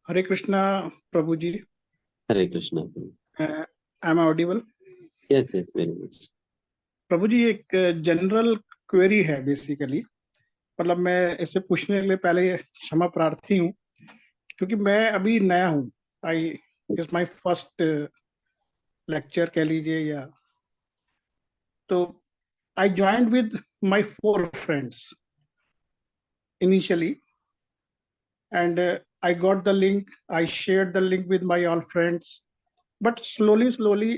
Hare Krishna Prabhu ji. Hare Krishna. I am audible? Yes yes, very much. प्रभु जी, एक general query है basically. मतलब मैं इसे पूछने के लिए पहले क्षमा प्रार्थी हूँ, क्योंकि मैं अभी नया हूँ। I is my first lecture कह लीजिए, या तो आई joined with my 4 friends initially, and I got the link. I shared the link with my all friends, but slowly,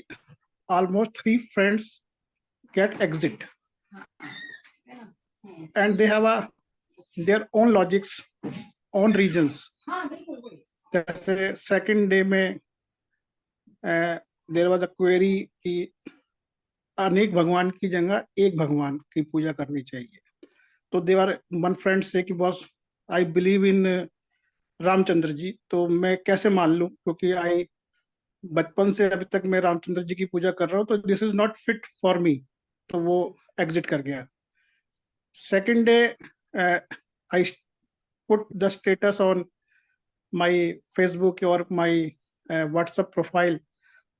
almost 3 friends get exit, and they have their own logics, own reasons. जैसे second day में there was a query कि अनेक भगवान की जगह एक भगवान की पूजा करनी चाहिए। तो देवर वन फ्रेंड से कि boss, I believe in Ramchandra ji, तो मैं कैसे मान लूं, क्योंकि आई बचपन से अभी तक मैं रामचंद्र जी की पूजा कर रहा हूँ, तो this is not fit for me. तो वो एग्जिट कर गया। Second day I put the status on my Facebook और माय व्हाट्सएप प्रोफाइल।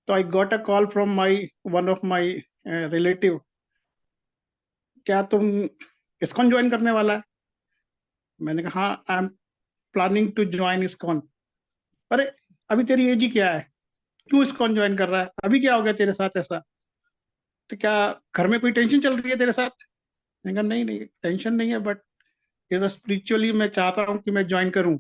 तो I got a call from my one of my relative, क्या तुम इस्कॉन ज्वाइन करने वाला है? मैंने कहा हाँ, I am planning to join ISKCON. अरे, अभी तेरी एज ही क्या है, क्यों इस्कॉन ज्वाइन कर रहा है? अभी क्या हो गया तेरे साथ ऐसा? तो क्या घर में कोई टेंशन चल रही है तेरे साथ? मैंने कहा नहीं नहीं, टेंशन नहीं है, बट एज अ स्पिरिचुअली मैं चाहता हूँ कि मैं ज्वाइन करूँ।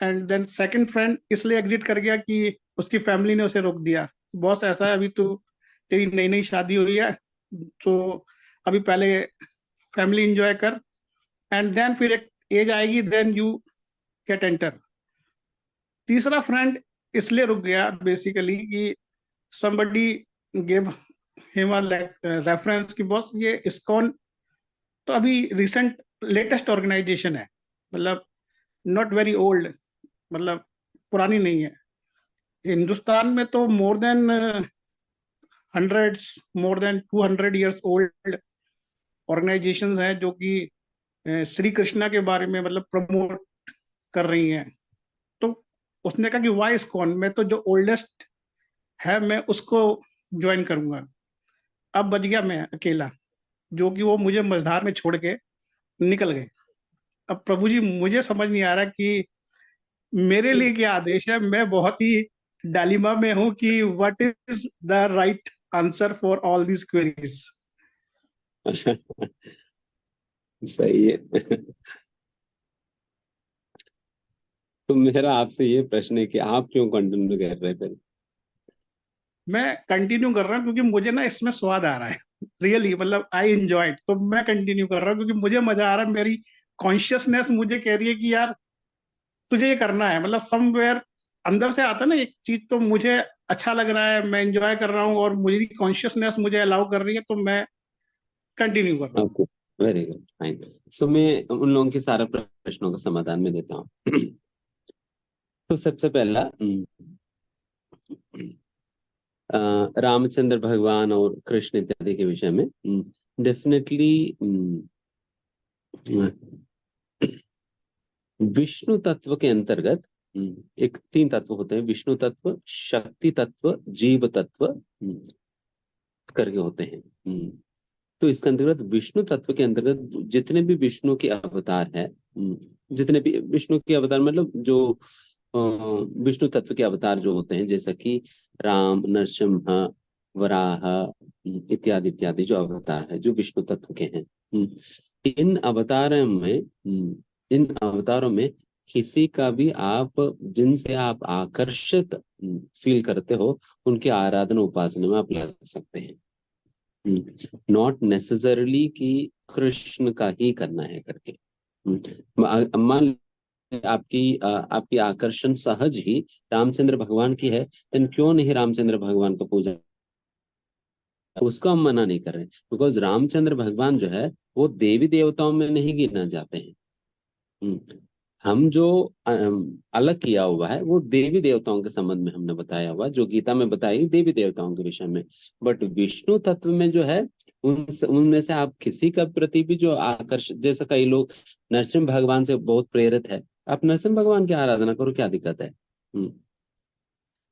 एंड देन सेकंड फ्रेंड इसलिए एग्जिट कर गया कि उसकी फैमिली ने उसे रोक दिया। बॉस, ऐसा है, अभी तू, तेरी नई नई शादी हुई है, तो अभी पहले फैमिली एंजॉय कर, एंड देन फिर एक एज आएगी, देन यू गेट एंटर। तीसरा फ्रेंड इसलिए रुक गया बेसिकली कि somebody gave him a reference कि बॉस ये इस्कॉन तो अभी रिसेंट लेटेस्ट ऑर्गेनाइजेशन है, मतलब नॉट वेरी ओल्ड, मतलब पुरानी नहीं है। हिंदुस्तान में तो more than hundreds, more than 200 years old organisations हैं जो कि श्री कृष्णा के बारे में मतलब प्रमोट कर रही हैं। तो उसने कहा कि वाई इस्कॉन, मैं तो जो ओल्डेस्ट है मैं उसको ज्वाइन करूंगा। अब बच गया मैं अकेला, जो कि वो मुझे मझधार में छोड़ के निकल गए। अब प्रभु जी, मुझे समझ नहीं आ रहा कि मेरे लिए क्या आदेश है। मैं बहुत ही डालिमा में हूं कि what is the right answer for all these queries. सही है। तो मेरा आपसे ये प्रश्न है कि आप क्यों कंटिन्यू कर रहे हैं फिर? मैं कंटिन्यू कर रहा हूँ क्योंकि मुझे ना इसमें स्वाद आ रहा है, रियली, मतलब आई एंजॉय इट, तो मैं कंटिन्यू कर रहा हूँ क्योंकि मुझे मजा आ रहा है। मेरी कॉन्शियसनेस मुझे कह रही है कि यार तुझे ये करना है, मतलब समवेयर अंदर से आता है ना एक चीज, तो मुझे अच्छा लग रहा है, मैं एंजॉय कर रहा हूँ और मुझे कॉन्शियसनेस मुझे अलाउ कर रही है, तो मैं कंटिन्यू कर रहा हूँ। Okay, very good, fine. So मैं उन लोगों के सारे प्रश्नों का समाधान में देता हूँ। तो सबसे पहला, रामचंद्र भगवान और कृष्ण इत्यादि के विषय में डेफिनेटली विष्णु तत्व के अंतर्गत एक 3 तत्व होते हैं: विष्णु तत्व, शक्ति तत्व, जीव तत्व करके होते हैं। तो इसके अंतर्गत विष्णु तत्व के अंतर्गत जितने भी विष्णु के अवतार है, जितने भी विष्णु के अवतार मतलब जो विष्णु तत्व के अवतार जो होते हैं, जैसा कि राम, नरसिंह, वराह इत्यादि इत्यादि जो अवतार है जो विष्णु तत्व के हैं, इन अवतारों में इन अवतारों में किसी का भी आप जिनसे आप आकर्षित फील करते हो, उनकी आराधना उपासना में आप लग सकते हैं। नॉट नेसेसरली कि कृष्ण का ही करना है करके। मान लीजिए आपकी आकर्षण सहज ही रामचंद्र भगवान की है, तो क्यों नहीं रामचंद्र भगवान का पूजा? उसको हम मना नहीं कर रहे, बिकॉज रामचंद्र भगवान जो है वो देवी देवताओं में नहीं गिना जाते हैं। हम जो अलग किया हुआ है वो देवी देवताओं के संबंध में हमने बताया हुआ, जो गीता में बताई देवी देवताओं के विषय में। बट विष्णु तत्व में जो है उनमें से आप किसी का प्रति भी जो आकर्षण, जैसे कई लोग नरसिंह भगवान से बहुत प्रेरित है, आप नरसिंह भगवान की आराधना करो, क्या दिक्कत है?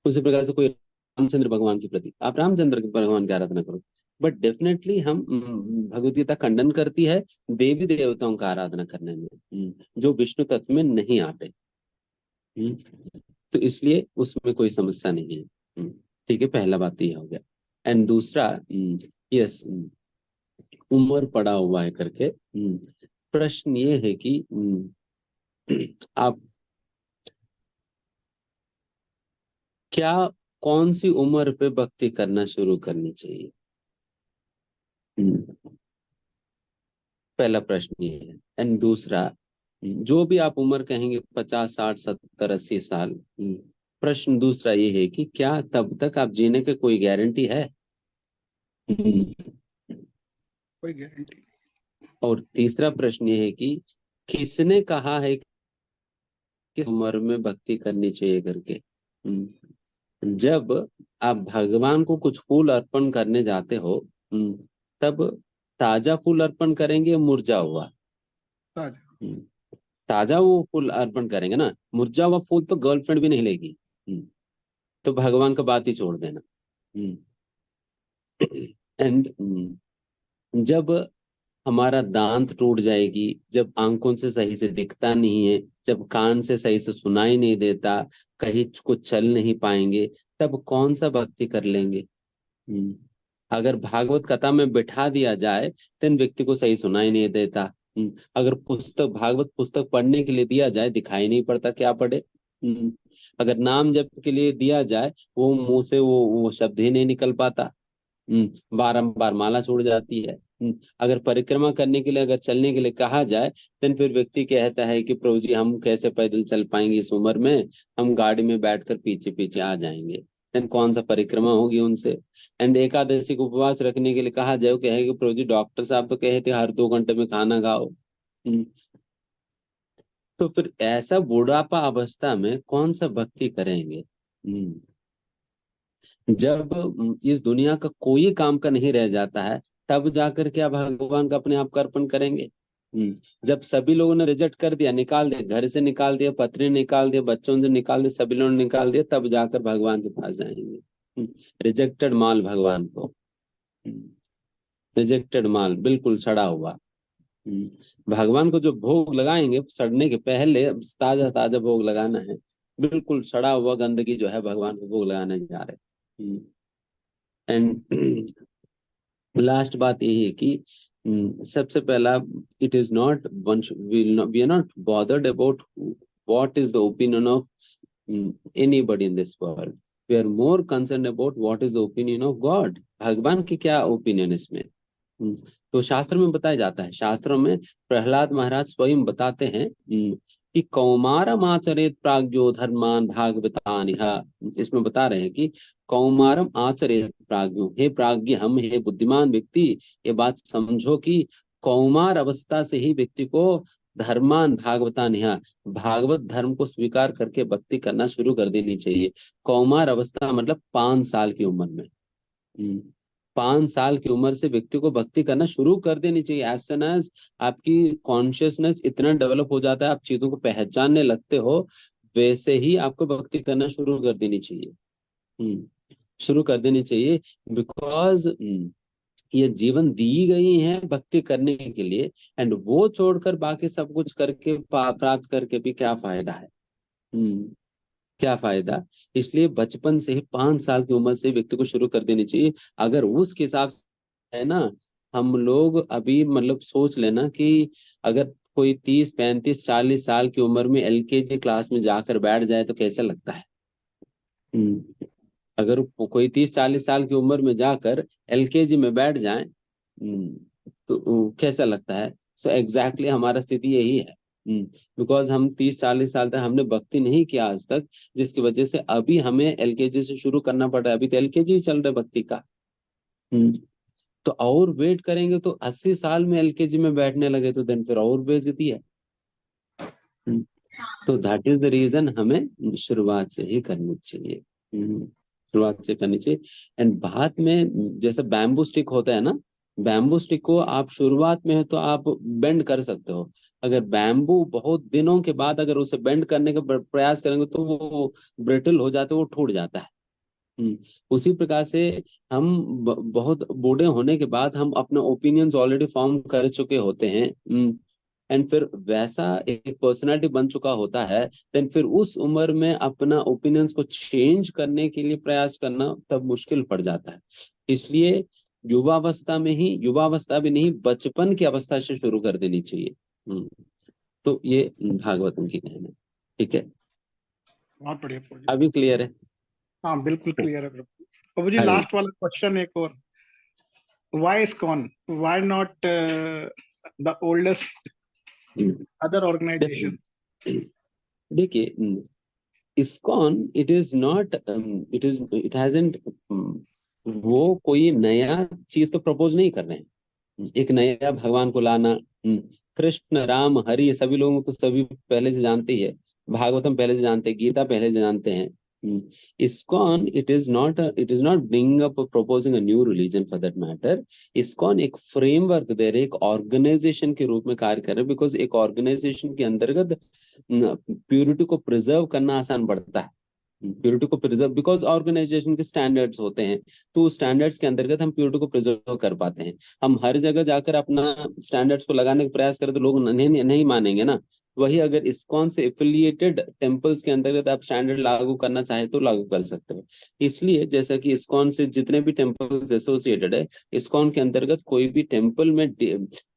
उसी प्रकार से कोई रामचंद्र भगवान के प्रति आप रामचंद्र भगवान की आराधना करो। बट डेफिनेटली हम भगवत गीता खंडन करती है देवी देवताओं का आराधना करने में, जो विष्णु तत्व में नहीं आते। तो इसलिए उसमें कोई समस्या नहीं है। ठीक है, पहला बात ये हो गया। एंड दूसरा, यस, उम्र पड़ा हुआ है करके, प्रश्न ये है कि आप क्या, कौन सी उम्र पे भक्ति करना शुरू करनी चाहिए? पहला प्रश्न ये है। एंड दूसरा, जो भी आप उम्र कहेंगे 50, 60, 70, 80 साल, प्रश्न दूसरा ये है कि क्या तब तक आप जीने की कोई गारंटी है? कोई गारंटी नहीं। और तीसरा प्रश्न ये है कि किसने कहा है कि किस उम्र में भक्ति करनी चाहिए करके? जब आप भगवान को कुछ फूल अर्पण करने जाते हो, तब ताजा फूल अर्पण करेंगे या मुरझा हुआ? ताजा। ताजा वो फूल अर्पण करेंगे ना, मुरझा हुआ फूल तो गर्लफ्रेंड भी नहीं लेगी। तो भगवान का बात ही छोड़ देना। एंड जब हमारा दांत टूट जाएगी, जब आंखों से सही से दिखता नहीं है, जब कान से सही से सुनाई नहीं देता, कहीं कुछ चल नहीं पाएंगे, तब कौन सा भक्ति कर लेंगे? अगर भागवत कथा में बिठा दिया जाए तो व्यक्ति को सही सुनाई नहीं देता। अगर पुस्तक, भागवत पुस्तक पढ़ने के लिए दिया जाए, दिखाई नहीं पड़ता क्या पढ़े। अगर नाम जप के लिए दिया जाए, वो मुंह से वो शब्द ही नहीं निकल पाता। बारंबार माला छूट जाती है। अगर परिक्रमा करने के लिए, अगर चलने के लिए कहा जाए, तो फिर व्यक्ति कहता है कि प्रभु जी हम कैसे पैदल चल पाएंगे इस उम्र में, हम गाड़ी में बैठकर पीछे पीछे आ जाएंगे। देन कौन सा परिक्रमा होगी उनसे? एंड एकादशी को उपवास रखने के लिए कहा जाए, वो कहेगा प्रभु जी डॉक्टर साहब तो कहे थे हर 2 घंटे में खाना खाओ। तो फिर ऐसा बुढ़ापा अवस्था में कौन सा भक्ति करेंगे? जब इस दुनिया का कोई काम का नहीं रह जाता है, तब जाकर क्या भगवान का अपने आप का अर्पण करेंगे? जब सभी लोगों ने रिजेक्ट कर दिया, निकाल दिया, घर से निकाल दिया, पत्नी निकाल दिया, बच्चों से निकाल दिया, सभी लोगों ने निकाल दिया, तब जाकर भगवान के पास जाएंगे। रिजेक्टेड माल भगवान को, रिजेक्टेड माल, बिल्कुल सड़ा हुआ। भगवान को जो भोग लगाएंगे, सड़ने के पहले ताजा ताजा भोग लगाना है। बिल्कुल सड़ा हुआ गंदगी जो है भगवान को भोग लगाने जा रहे हैं। एंड लास्ट बात यही है कि सबसे पहला, it is not we are not bothered about what is the opinion of anybody in this world. We are more concern about what is the opinion of God. भगवान की क्या ओपिनियन इसमें? तो शास्त्र में बताया जाता है, शास्त्रों में प्रहलाद महाराज स्वयं बताते हैं कि कौमारम आचरेत प्राज्ञो धर्मान भागवतानिह। इसमें बता रहे हैं कि कौमारम आचरेत प्राज्ञो, हे प्राज्ञ हम, हे बुद्धिमान व्यक्ति, ये बात समझो कि कौमार अवस्था से ही व्यक्ति को धर्मान भागवतानिह, भागवत धर्म को स्वीकार करके भक्ति करना शुरू कर देनी चाहिए। कौमार अवस्था मतलब 5 साल की उम्र में। 5 साल की उम्र से व्यक्ति को भक्ति करना शुरू कर देनी चाहिए। एज सुन एज आपकी कॉन्शियसनेस इतना डेवलप हो जाता है, आप चीजों को पहचानने लगते हो, वैसे ही आपको भक्ति करना शुरू कर देनी चाहिए। शुरू कर देनी चाहिए, बिकॉज ये जीवन दी गई है भक्ति करने के लिए, एंड वो छोड़कर बाकी सब कुछ करके प्राप्त करके भी क्या फायदा है? क्या फायदा? इसलिए बचपन से ही 5 साल की उम्र से व्यक्ति को शुरू कर देनी चाहिए। अगर उसके हिसाब से है ना, हम लोग अभी मतलब सोच लेना कि अगर कोई 30, 35, 40 साल की उम्र में एलकेजी क्लास में जाकर बैठ जाए तो कैसा लगता है? अगर कोई 30, 40 साल की उम्र में जाकर एलकेजी में बैठ जाए, तो कैसा लगता है? सो एग्जैक्टली हमारा स्थिति यही है। बिकॉज हम 30, 40 साल तक हमने भक्ति नहीं किया आज तक, जिसकी वजह से अभी हमें एलकेजी से शुरू करना पड़ रहा है। अभी तो एलकेजी चल रहा है भक्ति का। तो और वेट करेंगे तो 80 साल में एलकेजी में बैठने लगे तो देन फिर और बेइज्जती है। तो दैट इज द रीजन हमें शुरुआत से ही करनी चाहिए। शुरुआत से करनी चाहिए। एंड बाद में जैसे बैम्बू स्टिक होता है ना, बैम्बू स्टिक को आप शुरुआत में है तो आप बेंड कर सकते हो, अगर बैम्बू बहुत दिनों के बाद अगर उसे बेंड करने का प्रयास करेंगे तो वो ब्रिटल हो जाता है, वो टूट जाता है। उसी प्रकार से हम बहुत बूढ़े होने के बाद हम अपने ओपिनियंस ऑलरेडी फॉर्म कर चुके होते हैं, एंड फिर वैसा एक पर्सनालिटी बन चुका होता है, देन फिर उस उम्र में अपना ओपिनियंस को चेंज करने के लिए प्रयास करना तब मुश्किल पड़ जाता है। इसलिए युवावस्था में ही, युवावस्था भी नहीं, बचपन की अवस्था से शुरू कर देनी चाहिए। तो ये भागवतम की कहना है। ठीक है, बहुत बढ़िया प्रभु जी। अभी क्लियर है? हाँ बिल्कुल क्लियर है प्रभु। प्रभु जी हाँ जी। लास्ट वाला क्वेश्चन एक और, why ISKCON, why not the oldest other organization? देखिए, ISKCON it is not, it hasn't, वो कोई नया चीज तो प्रपोज नहीं कर रहे हैं, एक नया भगवान को लाना। कृष्ण राम हरि ये सभी लोगों को तो सभी पहले से जानते ही है, भागवतम पहले से जानते हैं, गीता पहले से जानते हैं। ISKCON it is not bringing up प्रोपोजिंग a new religion for that matter. ISKCON एक फ्रेमवर्क दे रहे, एक ऑर्गेनाइजेशन के रूप में कार्य कर रहे, बिकॉज एक ऑर्गेनाइजेशन के अंतर्गत प्यूरिटी को प्रिजर्व करना आसान पड़ता है। प्योरिटी को प्रिजर्व, बिकॉज ऑर्गेनाइजेशन के स्टैंडर्ड्स होते हैं, तो स्टैंडर्ड्स के अंतर्गत हम प्योरिटी को प्रिजर्व कर पाते हैं। हम हर जगह जाकर अपना स्टैंडर्ड्स को लगाने का प्रयास करें तो लोग नहीं मानेंगे ना। वही अगर इस्कॉन से एफिलिएटेड टेम्पल्स के अंतर्गत आप स्टैंडर्ड लागू करना चाहे तो लागू कर सकते हो। इसलिए जैसा कि इस्कॉन से जितने भी टेम्पल्स एसोसिएटेड है, इस्कॉन के अंतर्गत कोई भी टेम्पल में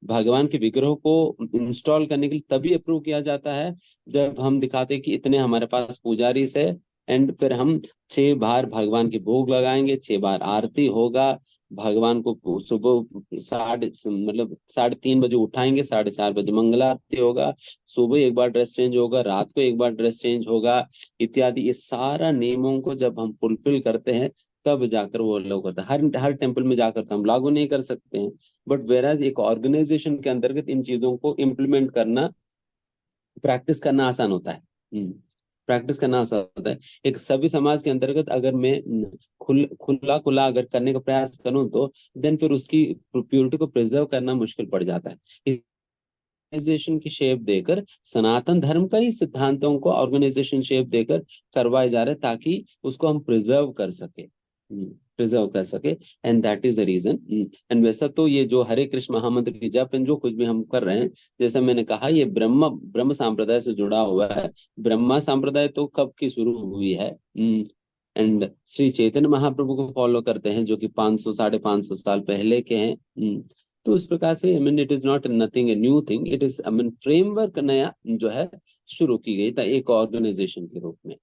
भगवान के विग्रह को इंस्टॉल करने के लिए तभी अप्रूव किया जाता है जब हम दिखाते हैं कि इतने हमारे पास पुजारी है, एंड फिर हम 6 बार भगवान के भोग लगाएंगे, 6 बार आरती होगा, भगवान को सुबह 3:30 बजे उठाएंगे, 4:30 बजे मंगला आरती होगा, सुबह एक बार ड्रेस चेंज होगा, रात को एक बार ड्रेस चेंज होगा, इत्यादि। ये सारा नियमों को जब हम फुलफिल करते हैं तब जाकर वो लोग करते हैं। हर टेम्पल में जाकर तो हम लागू नहीं कर सकते हैं, बट वेराज एक ऑर्गेनाइजेशन के अंतर्गत इन चीजों को इम्प्लीमेंट करना, प्रैक्टिस करना आसान होता है। प्रैक्टिस करना आसान होता है। एक सभी समाज के अंतर्गत अगर मैं खुला खुला अगर करने का प्रयास करूं तो देन फिर उसकी प्योरिटी को प्रिजर्व करना मुश्किल पड़ जाता है। ऑर्गेनाइजेशन की शेप देकर, सनातन धर्म का ही सिद्धांतों को ऑर्गेनाइजेशन शेप देकर करवाए जा रहे ताकि उसको हम प्रिजर्व कर सके, and that is the reason. And वैसा तो ये जो हरे कृष्ण महामंत्र की जप जो कुछ भी हम कर रहे हैं, जैसा मैंने कहा, ये ब्रह्म संप्रदाय से जुड़ा हुआ है। ब्रह्मा संप्रदाय तो कब की शुरू हुई है, एंड श्री चैतन्य महाप्रभु को फॉलो करते हैं जो कि 500 550 साल पहले के हैं। तो इस प्रकार से I mean it is not nothing a new thing, it is I mean framework नया जो है शुरू की गई था एक ऑर्गेनाइजेशन के रूप में,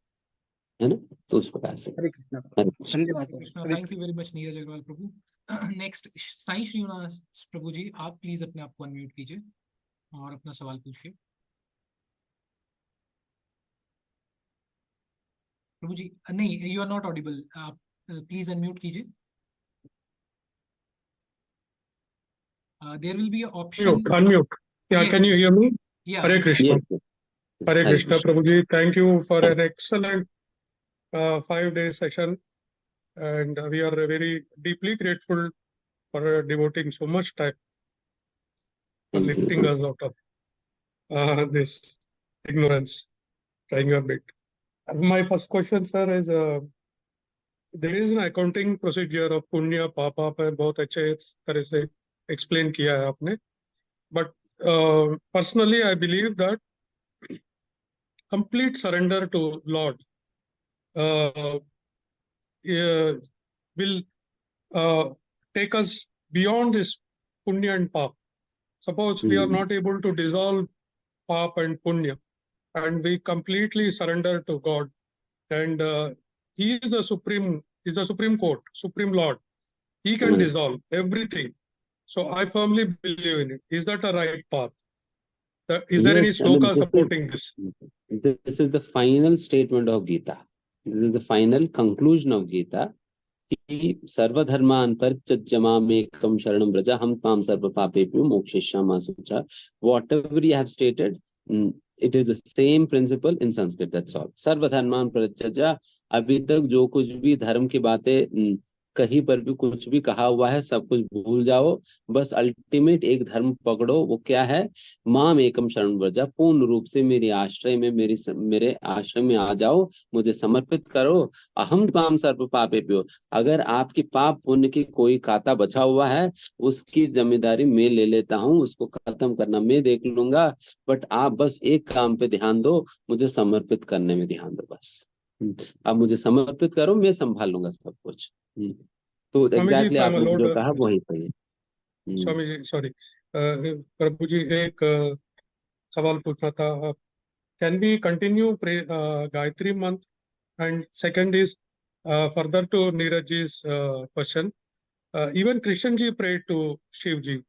है ना। तो उस प्रकार से हरे कृष्णा, हरे कृष्ण। धन्यवाद Prabhu. Thank you very much Neeraj Agarwal Prabhu. Next Sai Srinivas Prabhu ji, आप प्लीज अपने आप को अनम्यूट कीजिए और अपना सवाल पूछिए। प्रभु जी नहीं, यू आर नॉट ऑडिबल, आप प्लीज अनम्यूट कीजिए। There will be an option. Unmute. Yeah, Yes. can you hear me? Yeah. Hare Krishna. Yes, Hare Krishna, Prabhuji. Thank you for Hare. an excellent 5-day session. And we are very deeply grateful for devoting so much time for Thank you. lifting us out of this ignorance, trying your bit. My first question, sir, is there is an accounting procedure of punya, papa, पर बहुत अच्छे तरह से explain किया है आपने. But personally, I believe that complete surrender to Lord will take us beyond this punya and pap. Suppose we are not able to dissolve pap and punya, and we completely surrender to God, and He is the supreme court, supreme Lord. He can dissolve everything. So I firmly believe in it. Is that a right path? Is there any sloka supporting this? This is the final statement of Gita. This is the final conclusion of Gita. कि सर्वधर्मान परित्यज्यमामेकं शरणं व्रज हम त्वां सर्वपापेभ्यो मोक्षयिष्यामि शुचा. Whatever you have stated, it is the same principle in Sanskrit. That's all. सर्वधर्मान परित्यज्य, अभी तक जो कुछ भी धर्म की बातें कहीं पर भी कुछ भी कहा हुआ है सब कुछ भूल जाओ, बस अल्टीमेट एक धर्म पकड़ो, वो क्या है, माम एकम शरण व्रजा, पूर्ण रूप से मेरे आश्रय में, मेरे आश्रय में आ जाओ, मुझे समर्पित करो। अहम त्वाम सर्व पापेभ्यो, अगर आपकी पाप पुण्य की कोई खाता बचा हुआ है उसकी जिम्मेदारी मैं ले लेता हूँ, उसको खत्म करना मैं देख लूंगा, बट आप बस एक काम पे ध्यान दो, मुझे समर्पित करने में ध्यान दो बस। आप मुझे समर्पित करो, मैं संभाल लूंगा सब कुछ। तो Swami ji, exactly if I'm आपने allowed, जो कहा वही सही है। स्वामी जी सॉरी, प्रभु जी एक सवाल पूछना था। Can be continue pray Gayatri मंथ? And second is further to Neeraj जी's question, even Krishan ji prayed to Shiv ji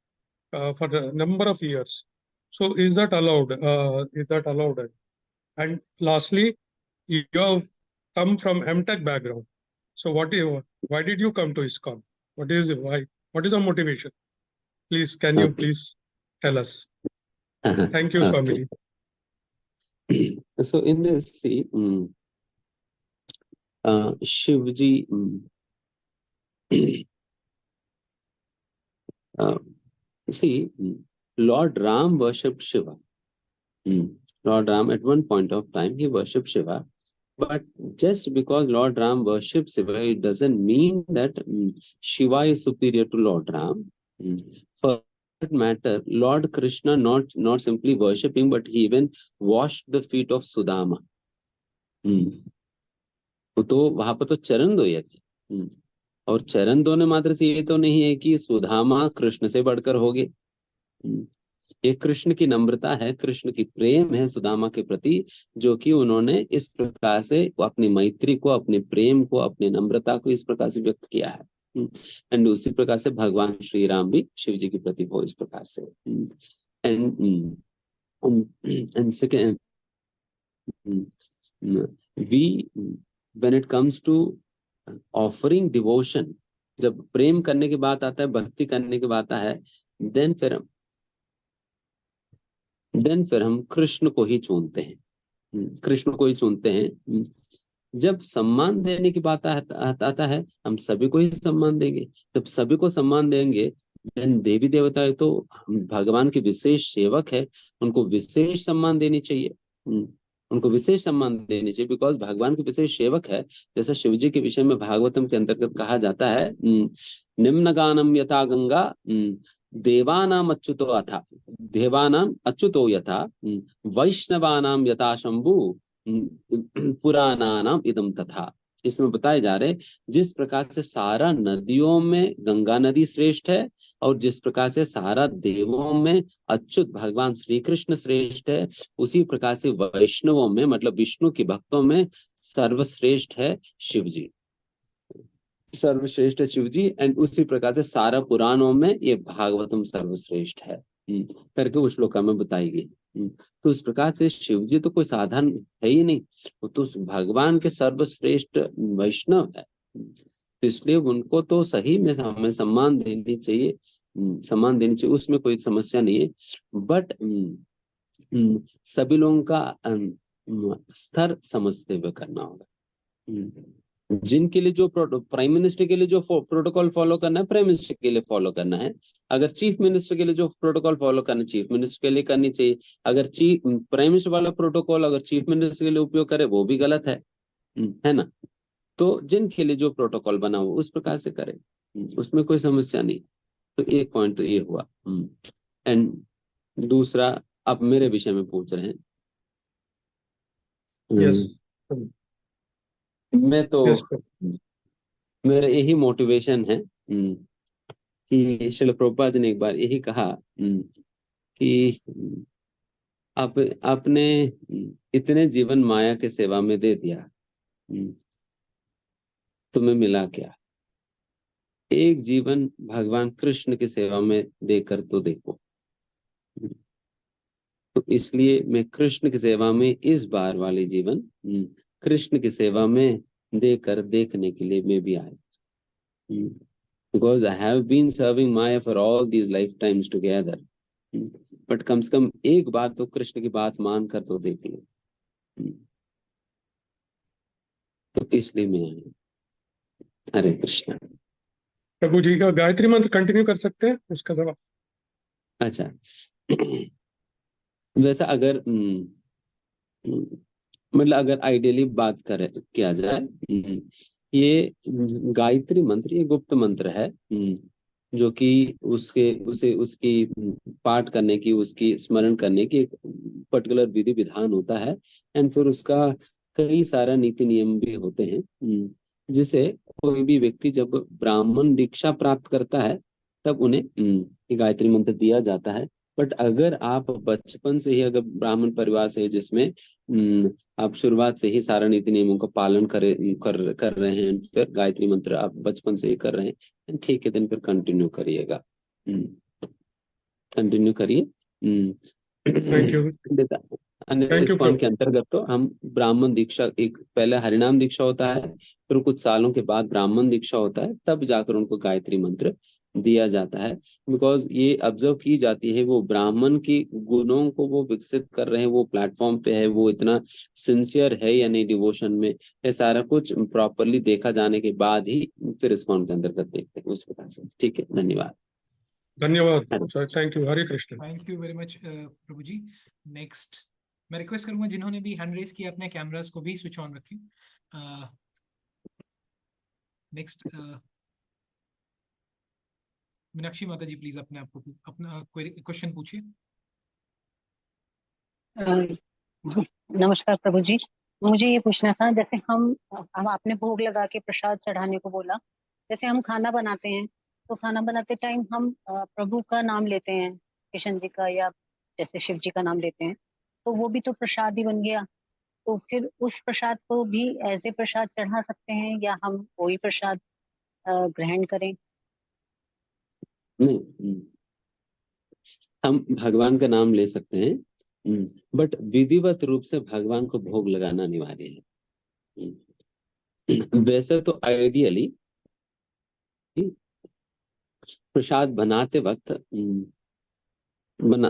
for the number of years. So is that allowed? Is that allowed? And lastly, you have come from MTech background. So why did you come to ISKCON? What is the motivation? Please, can you Okay. please tell us? Thank you, Swamiji. So in this, see, Shivji, see, Lord Ram worshipped Shiva. Lord Ram, at one point of time, he worshipped Shiva. But just because Lord Ram worshipped Shiva, it doesn't mean that Shiva is superior to Lord Ram. For that matter, Lord Krishna not simply worshipping, but he even washed the feet of Sudama. तो वहां पर तो चरण धोए थे, और चरण धोने मात्र से ये तो नहीं है कि सुदामा कृष्ण से बढ़कर हो गए। ये कृष्ण की नम्रता है, कृष्ण की प्रेम है सुदामा के प्रति, जो कि उन्होंने इस प्रकार से अपनी मैत्री को, अपने प्रेम को, अपनी नम्रता को इस प्रकार से व्यक्त किया है। एंड उसी प्रकार से भगवान श्री राम भी शिव जी के प्रति हो इस प्रकार से। And second, we when it comes to offering devotion, जब प्रेम करने की बात आता है, भक्ति करने की बात है, देन फिर हम कृष्ण को ही चुनते हैं, कृष्ण को ही चुनते हैं। जब सम्मान देने की बात आता है, हम सभी को ही सम्मान देंगे। जब सभी को सम्मान देंगे, देन देवी देवता तो भगवान के विशेष सेवक है, उनको विशेष सम्मान देनी चाहिए। उनको विशेष सम्मान देनी चाहिए, बिकॉज भगवान के विशेष सेवक है। जैसा शिव जी के विषय में भागवतम के अंतर्गत कहा जाता है, निम्न गानम यथा गंगा देवानाम अच्युतो अथा, देवानाम अच्युतो यथा वैष्णवानाम यथा शंभु पुराणानाम इदम तथा। इसमें बताए जा रहे, जिस प्रकार से सारा नदियों में गंगा नदी श्रेष्ठ है, और जिस प्रकार से सारा देवों में अच्युत भगवान श्री कृष्ण श्रेष्ठ है, उसी प्रकार से वैष्णवों में, मतलब विष्णु के भक्तों में सर्वश्रेष्ठ है शिव जी, सर्वश्रेष्ठ शिव जी। एंड उसी प्रकार से सारा पुराणों में ये भागवतम सर्वश्रेष्ठ है करके उस श्लोका में बताई गई। तो इस प्रकार से शिव जी तो कोई साधारण है ही नहीं, वो तो भगवान के सर्वश्रेष्ठ वैष्णव है। तो इसलिए उनको तो सही में हमें सम्मान देनी चाहिए, सम्मान देनी चाहिए, उसमें कोई समस्या नहीं है। बट सभी लोगों का स्तर समझते हुए करना होगा। जिनके लिए जो प्राइम मिनिस्टर के लिए जो प्रोटोकॉल फॉलो करना है, प्राइम मिनिस्टर के लिए फॉलो करना है। अगर चीफ मिनिस्टर के लिए जो प्रोटोकॉल फॉलो करना है, चीफ मिनिस्टर के लिए करनी चाहिए। अगर प्राइम मिनिस्टर वाला प्रोटोकॉल अगर चीफ मिनिस्टर के लिए उपयोग करे, वो भी गलत है ना। तो जिनके लिए जो प्रोटोकॉल बना हो उस प्रकार से करे, उसमें कोई समस्या नहीं। तो एक पॉइंट तो ये हुआ। एंड दूसरा, आप मेरे विषय में पूछ रहे हैं। Yes. मैं तो Yes, मेरा यही मोटिवेशन है कि श्रील प्रभुपाद जी ने एक बार यही कहा कि आपने इतने जीवन माया के सेवा में दे दिया, तुम्हें मिला क्या? एक जीवन भगवान कृष्ण की सेवा में देकर तो देखो। तो इसलिए मैं कृष्ण की सेवा में इस बार वाले जीवन कृष्ण की सेवा में देकर देखने के लिए मैं भी आया। Because I have been serving Maya for all these lifetimes together. But कम से कम एक बार तो कृष्ण की बात मान कर तो देख लो। तो इसलिए मैं आया। हरे कृष्णा। प्रभु जी का गायत्री मंत्र कंटिन्यू कर सकते हैं, उसका जवाब। अच्छा वैसा अगर मतलब अगर आइडियली बात करें किया जाए, ये गायत्री मंत्र ये गुप्त मंत्र है, जो कि उसके उसे उसकी पाठ करने की, उसकी स्मरण करने की एक पर्टिकुलर विधि विधान होता है, एंड फिर उसका कई सारा नीति नियम भी होते हैं, जिसे कोई भी व्यक्ति जब ब्राह्मण दीक्षा प्राप्त करता है तब उन्हें ये गायत्री मंत्र दिया जाता है। बट अगर आप बचपन से ही अगर ब्राह्मण परिवार से जिसमें आप शुरुआत से ही सारा नीति नियमों का पालन कर रहे हैं, फिर गायत्री मंत्र आप बचपन से ही कर रहे हैं, ठीक है, दिन फिर कंटिन्यू करिएगा, कंटिन्यू करिए। Thank you. अन्य थैंक यू इस्कॉन के प्रभु। अंतर्गत तो हम ब्राह्मण दीक्षा, एक पहले हरिनाम दीक्षा होता है, फिर कुछ सालों के बाद ब्राह्मण दीक्षा होता है, तब जाकर उनको गायत्री मंत्र दिया जाता है। बिकॉज ये ऑब्जर्व की जाती है वो ब्राह्मण की गुणों को वो विकसित कर रहे हैं, वो प्लेटफॉर्म पे है, वो इतना सिंसियर है या नहीं डिवोशन में, ये सारा कुछ प्रॉपरली देखा जाने के बाद ही फिर इस्कॉन के अंतर्गत देखते हैं उस प्रकार से। ठीक है, धन्यवाद। धन्यवाद sir, thank you. Hare Krishna. Thank you very much प्रभु जी। नेक्स्ट मैं रिक्वेस्ट करूंगा जिन्होंने भी हैंड रेज किया अपने कैमरास को भी स्विच ऑन रखें। नेक्स्ट मीनाक्षी माता जी प्लीज अपने आपको अपना कोई क्वेश्चन पूछिए। नमस्कार प्रभु जी, मुझे ये पूछना था, जैसे हम आपने भोग लगा के प्रसाद चढ़ाने को बोला, जैसे हम खाना बनाते हैं तो खाना बनाते टाइम हम प्रभु का नाम लेते हैं, कृष्ण जी का या जैसे शिव जी का नाम लेते हैं, तो वो भी तो प्रसाद ही बन गया। तो फिर उस प्रसाद को भी एज ए प्रसाद चढ़ा सकते हैं या हम वही प्रसाद ग्रहण करें? नहीं, हम भगवान का नाम ले सकते हैं, बट विधिवत रूप से भगवान को भोग लगाना अनिवार्य है। वैसे तो आइडियली प्रसाद बनाते वक्त बना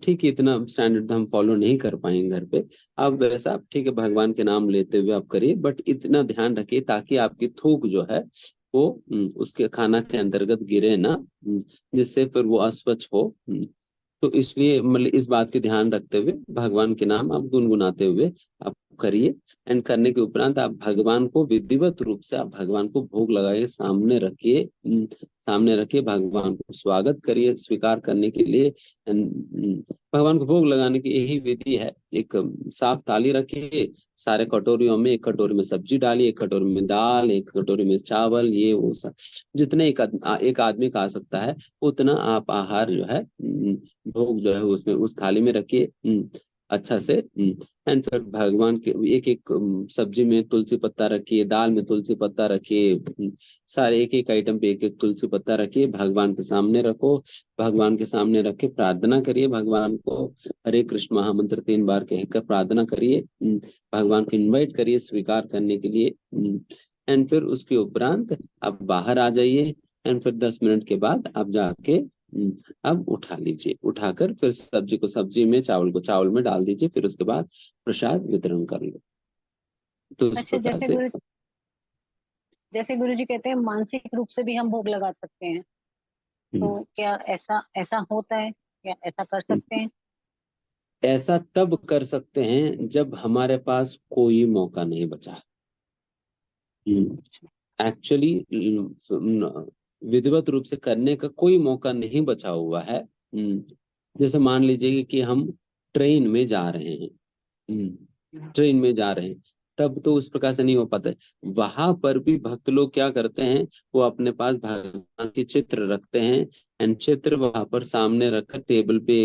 ठीक है, इतना स्टैंडर्ड हम फॉलो नहीं कर पाएंगे घर पे। अब वैसा ठीक है, भगवान के नाम लेते हुए आप करिए, बट इतना ध्यान रखिए ताकि आपकी थूक जो है वो उसके खाना के अंतर्गत गिरे ना, जिससे फिर वो अस्वच्छ हो। तो इसलिए मतलब इस बात के ध्यान रखते हुए भगवान के नाम आप गुनगुनाते हुए आप करिए, एंड करने के उपरांत आप भगवान को विधिवत रूप से आप भगवान को भोग लगाइए, सामने रखिए, सामने रखिए, भगवान को स्वागत करिए स्वीकार करने के लिए। भगवान को भोग लगाने की यही विधि है। एक साफ थाली रखिए, सारे कटोरियों में, एक कटोरी में सब्जी डालिए, एक कटोरी में दाल, एक कटोरी में चावल, ये वो सब जितने एक आदमी खा सकता है उतना आप आहार जो है भोग जो है उसमें उस थाली में रखिए अच्छा से। एंड फिर भगवान के एक एक सब्जी में तुलसी पत्ता रखिए, दाल में तुलसी पत्ता रखिए, सारे एक एक आइटम पे एक एक तुलसी पत्ता रखिए, भगवान के सामने रखो, भगवान के सामने रख के प्रार्थना करिए, भगवान को हरे कृष्ण महामंत्र 3 बार कहकर प्रार्थना करिए, भगवान को इनवाइट करिए स्वीकार करने के लिए। एंड फिर उसके उपरांत आप बाहर आ जाइए, एंड फिर 10 मिनट के बाद आप जाके अब उठा लीजिए, उठाकर फिर सब्जी को सब्जी में, चावल को चावल में डाल दीजिए, फिर उसके बाद प्रसाद वितरण कर लो। तो इस अच्छा, प्रकार से जैसे गुरु जी कहते हैं मानसिक रूप से भी हम भोग लगा सकते हैं, तो क्या ऐसा ऐसा होता है, क्या ऐसा कर सकते हैं? ऐसा तब कर सकते हैं जब हमारे पास कोई मौका नहीं बचा। एक्चुअली विधिवत रूप से करने का कोई मौका नहीं बचा हुआ है। जैसे मान लीजिए कि हम ट्रेन में जा रहे हैं, ट्रेन में जा रहे हैं, तब तो उस प्रकार से नहीं हो पाता है। वहां पर भी भक्त लोग क्या करते हैं, वो अपने पास भगवान के चित्र रखते हैं, एंड चित्र वहां पर सामने रखकर टेबल पे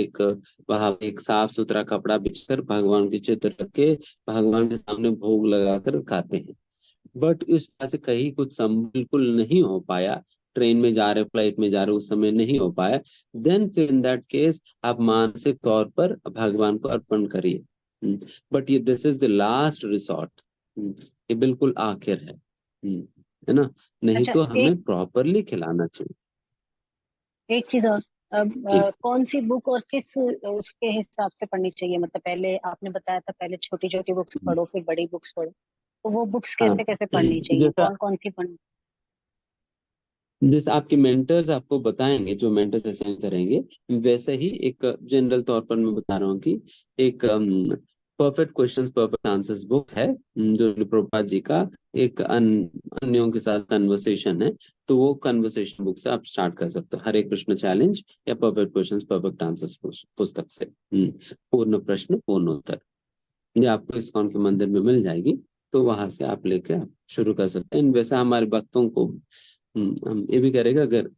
वहां एक साफ सुथरा कपड़ा बिछकर भगवान के चित्र रख के भगवान के सामने भोग लगाकर खाते हैं। बट इस वजह से कहीं कुछ बिल्कुल नहीं हो पाया, ट्रेन में जा रहे, फ्लाइट में जा रहे, उस समय नहीं हो पाया, देन फिर इन दैट केस आप मानसिक तौर पर भगवान को अर्पण करिए। बट ये this is the last resort, ये बिल्कुल आखिर है ना, नहीं अच्छा, तो हमें प्रॉपरली खिलाना चाहिए। एक चीज और, अब जी कौन सी बुक और किस उसके हिसाब से पढ़नी चाहिए? मतलब पहले आपने बताया था पहले छोटी छोटी बुक्स पढ़ो फिर बड़ी बुक्स पढ़ो, तो वो बुक्स हाँ, कैसे कैसे पढ़नी चाहिए, जैसा कौन कौन सी पढ़नी? जैसे आपके मेंटर्स आपको बताएंगे, जो मेंटर्स असाइन करेंगे, वैसे ही एक जनरल तौर पर मैं बता रहा हूँ कि एक perfect questions perfect answers book है, जो प्रभुपाद जी का एक अन्यों के साथ कन्वर्सेशन है। तो वो कन्वर्सेशन बुक से आप स्टार्ट कर सकते हो, हरे कृष्ण चैलेंज या परफेक्ट क्वेश्चंस परफेक्ट आंसर्स पुस्तक से। पूर्ण प्रश्न पूर्ण उत्तर, ये आपको इस्कॉन के मंदिर में मिल जाएगी। तो वहां से आप लेके आप शुरू कर सकते हैं। वैसे हमारे भक्तों को हम ये भी करेगा, अगर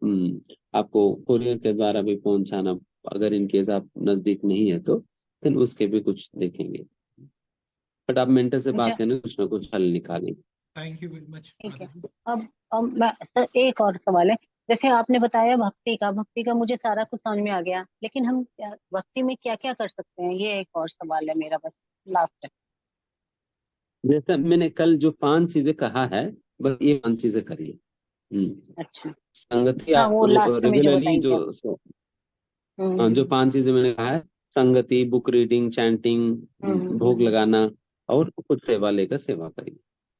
आपको कुरियर के द्वारा भी पहुंचाना, अगर इन केस आप नजदीक नहीं है तो फिर उसके भी कुछ देखेंगे। बट आप मेंटर से अच्छा, बात करने कुछ ना कुछ हल निकालेंगे। थैंक यू वेरी मच ठीक है। माता जी। सर एक और सवाल है। जैसे आपने बताया भक्ति का मुझे सारा कुछ समझ में आ गया, लेकिन हम भक्ति में क्या क्या कर सकते हैं, ये एक और सवाल है मेरा, बस लास्ट है। जैसा मैंने कल जो 5 चीजें कहा है, बस ये 5 चीजें करिए। अच्छा, संगति हाँ आप वो लास्ट में जो रेगुलरली बताएंगे आप। जो हम्म 5 चीजें मैंने कहा है, संगति, बुक रीडिंग, चैंटिंग, भोग हम्म, लगाना और कुछ सेवा लेकर सेवा करिए।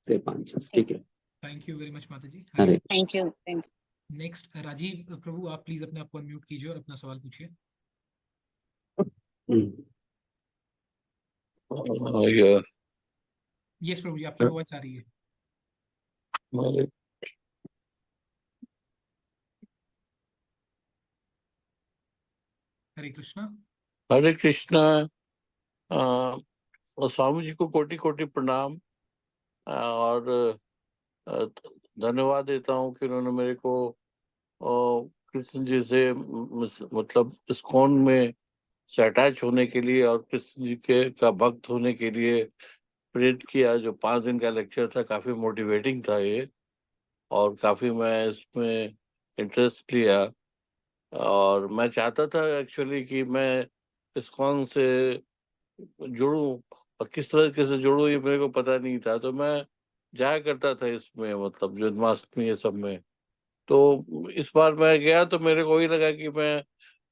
तो ये 5 चीज, ठीक ठीक है। थैंक यू वेरी मच माता ji. Hare Hare Krishna. Thank you thank next Rajeev Prabhu, आप प्लीज अपने आप को अनम्यूट कीजिए और अपना सवाल पूछिए। हम्म, Yeah. यस प्रभु जी, आपकी आवाज आ रही है। Hare हरे कृष्णा। Hare Krishna. स्वामी जी को कोटि कोटि प्रणाम, और धन्यवाद देता हूँ कि उन्होंने मेरे को कृष्ण जी से मतलब इस्कॉन में से अटैच होने के लिए और कृष्ण जी के का भक्त होने के लिए प्रेरित किया। जो 5 दिन का लेक्चर था, काफी मोटिवेटिंग था ये, और काफी मैं इसमें इंटरेस्ट लिया। और मैं चाहता था एक्चुअली कि मैं इस्कॉन से जुड़ूं, और किस तरीके से जुड़ूं ये मेरे को पता नहीं था। तो मैं जाया करता था इसमें, मतलब जन्माष्टमी ये सब में। तो इस बार मैं गया तो मेरे को ही लगा कि मैं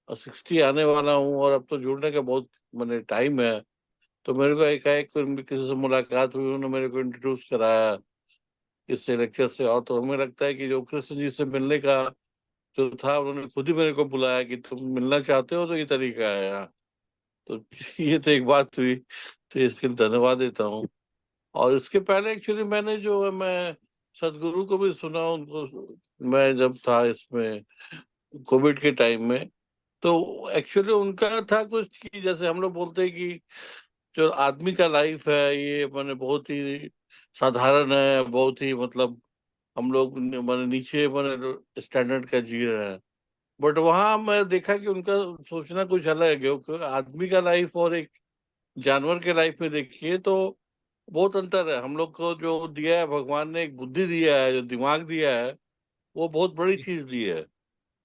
60 आने वाला हूँ, और अब तो जुड़ने का बहुत मैंने टाइम है। तो मेरे को एकाएक किसी से मुलाकात हुई, उन्होंने मेरे को इंट्रोड्यूस कराया इस लेक्चर से। और तो हमें लगता है कि जो कृष्ण जी से मिलने का जो था, उन्होंने खुद ही मेरे को बुलाया कि तुम मिलना चाहते हो तो ये तरीका है यहाँ। तो ये तो एक बात हुई, तो इसके लिए धन्यवाद देता हूँ। और इसके पहले एक्चुअली मैंने जो है, मैं सदगुरु को भी सुना उनको, मैं जब था इसमें कोविड के टाइम में। तो एक्चुअली उनका था कुछ कि जैसे हम लोग बोलते हैं कि जो आदमी का लाइफ है ये मैंने बहुत ही साधारण है, बहुत ही मतलब हम लोग मैंने नीचे मैंने स्टैंडर्ड का जी रहे हैं। बट वहां मैं देखा कि उनका सोचना कुछ अलग है, क्योंकि आदमी का लाइफ और एक जानवर के लाइफ में देखिए तो बहुत अंतर है। हम लोग को जो दिया है भगवान ने, एक बुद्धि दिया है, जो दिमाग दिया है, वो बहुत बड़ी चीज दी है,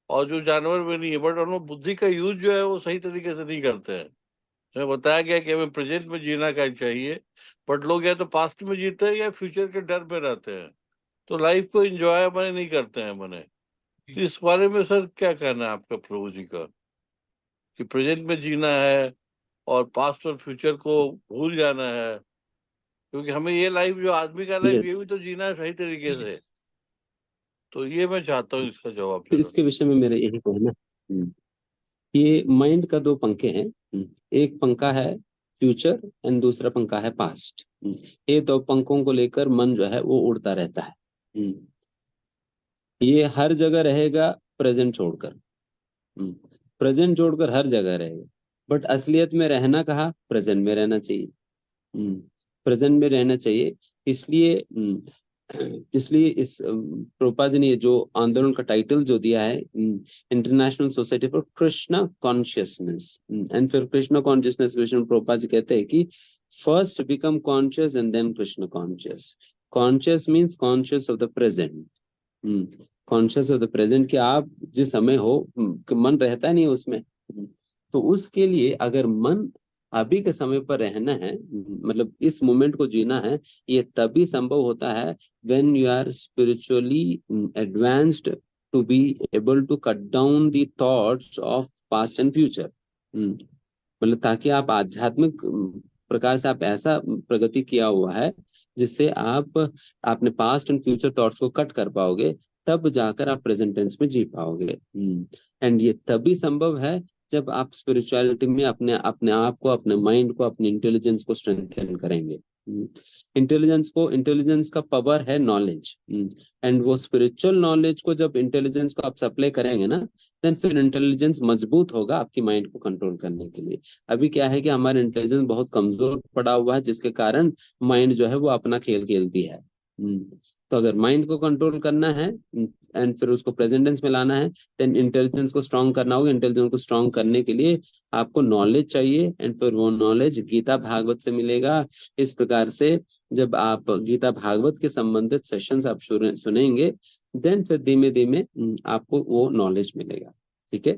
और जो जानवर में नहीं है। बट हम लोग बुद्धि का यूज जो है वो सही तरीके से नहीं करते हैं। हमें बताया गया कि हमें प्रेजेंट में जीना का चाहिए, बट लोग या तो पास्ट में जीते हैं या फ्यूचर के डर में रहते हैं। तो लाइफ को एंजॉय मैंने नहीं करते हैं मैंने। तो इस बारे में सर क्या कहना है आपका प्रभु जी का, कि प्रेजेंट में जीना है और पास्ट और फ्यूचर को भूल जाना है? क्योंकि हमें ये लाइफ, जो आदमी का लाइफ, ये ये भी तो जीना है सही तरीके से। यस तो ये मैं चाहता हूँ इसका जवाब तो जरा। इसके विषय में मेरा यही कहना है। ये माइंड का 2 पंखे हैं। एक पंखा है फ्यूचर एंड दूसरा पंखा है पास्ट। ये 2 पंखों को लेकर मन जो है वो उड़ता रहता है। ये हर जगह रहेगा प्रेजेंट छोड़कर। प्रेजेंट छोड़कर हर जगह रहेगा, बट असलियत में रहना कहाँ, प्रेजेंट में रहना चाहिए। प्रेजेंट में रहना चाहिए। इसलिए इसलिए इस प्रभुपाद जी ने जो आंदोलन का टाइटल जो दिया है, international society for Krishna consciousness. And फिर कृष्णा कॉन्शियसनेस के विषय में प्रभुपाद जी कहते हैं कि first become conscious and then Krishna conscious. Conscious means conscious of the present. Conscious of the present, कि आप जिस समय हो कि मन रहता नहीं है उसमें। तो उसके लिए अगर मन अभी के समय पर रहना है, मतलब इस मोमेंट को जीना है, ये तभी संभव होता है when you are spiritually advanced to be able to cut down the thoughts of past and future. मतलब ताकि आप आध्यात्मिक प्रकार से आप ऐसा प्रगति किया हुआ है जिससे आप अपने पास्ट एंड फ्यूचर थॉट्स को कट कर पाओगे, तब जाकर आप प्रेजेंट टेंस में जी पाओगे। एंड ये तभी संभव है जब आप स्पिरिचुअलिटी में अपने अपने आप को, अपने माइंड को, अपने इंटेलिजेंस को स्ट्रेंथन करेंगे। इंटेलिजेंस का पावर है नॉलेज, एंड वो स्पिरिचुअल नॉलेज को जब इंटेलिजेंस को आप सप्लाई करेंगे ना, देन फिर इंटेलिजेंस मजबूत होगा आपकी माइंड को कंट्रोल करने के लिए। अभी क्या है कि हमारा इंटेलिजेंस बहुत कमजोर पड़ा हुआ है, जिसके कारण माइंड जो है वो अपना खेल खेलती है। तो अगर माइंड को कंट्रोल करना है एंड फिर उसको प्रेजेंटेंस में लाना है, देन इंटेलिजेंस को स्ट्रांग करना होगा। इंटेलिजेंस को स्ट्रांग करने के लिए आपको नॉलेज चाहिए, एंड फिर वो नॉलेज गीता भागवत से मिलेगा। इस प्रकार से जब आप गीता भागवत के संबंधित सेशंस आप सुनेंगे, देन फिर धीमे धीमे आपको वो नॉलेज मिलेगा। ठीक है,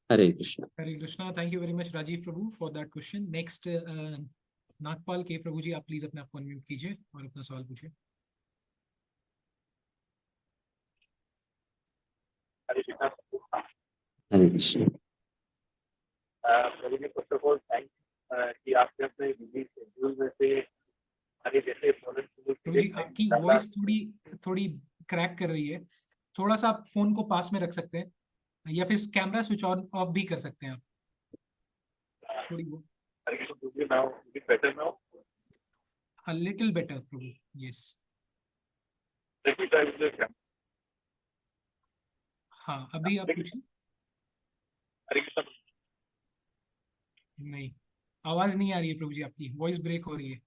Hare Krishna. Hare Krishna. Thank you very much Rajeev Prabhu for that question. Next Nagpal के प्रभु जी, आप प्लीज अपने आप को अनम्यूट कीजिए और अपना सवाल पूछिए। Hare Krishna. First of all thank कि आपने अपने बिजी शेड्यूल में से आगे जैसे प्रभु जी आपकी वॉइस थोड़ी क्रैक कर रही है, थोड़ा सा आप फोन को पास में रख सकते हैं या फिर कैमरा स्विच ऑन ऑफ भी कर सकते हैं आप। थोड़ी वो better now, a little better Prabhu. Yes, हाँ अभी आप पूछिए। नहीं, आवाज नहीं आ रही है प्रभु जी, आपकी वॉइस ब्रेक हो रही है।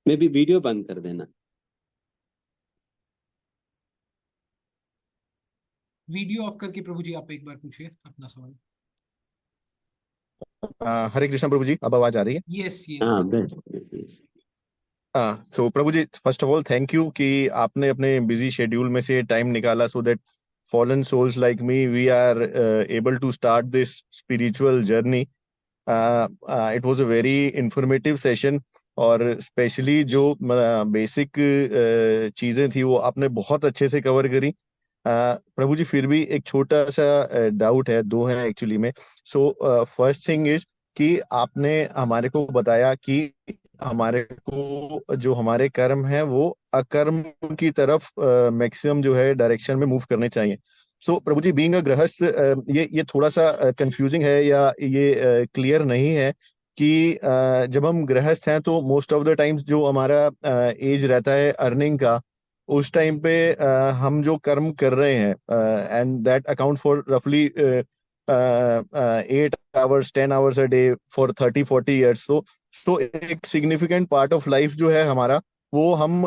मे भी वीडियो बंद कर देना। वीडियो ऑफ करके प्रभु जी आप एक बार पूछिए अपना सवाल। हरे कृष्ण प्रभु जी, अब आवाज आ रही है? यस हाँ यस। बेस्ट। हाँ, so Prabhu ji first of all thank you कि आपने अपने बिजी शेड्यूल में से टाइम निकाला so that fallen souls like me, we are able to start this spiritual journey. It was a very informative session और specially जो basic चीजें थी वो आपने बहुत अच्छे से कवर करी। प्रभु जी फिर भी एक छोटा सा डाउट है, दो है एक्चुअली में। सो फर्स्ट थिंग इज कि आपने हमारे को बताया कि हमारे को जो हमारे कर्म है वो अकर्म की तरफ मैक्सिमम जो है डायरेक्शन में मूव करने चाहिए। सो प्रभु जी बीइंग अ गृहस्थ, ये थोड़ा सा कंफ्यूजिंग है या ये क्लियर नहीं है कि जब हम गृहस्थ हैं तो मोस्ट ऑफ द टाइम्स जो हमारा एज रहता है अर्निंग का, उस टाइम पे हम जो कर्म कर रहे हैं एंड दैट अकाउंट फॉर रफली 8 hours 10 hours a day for 30-40 years। सो एक सिग्निफिकेंट पार्ट ऑफ लाइफ जो है हमारा, वो हम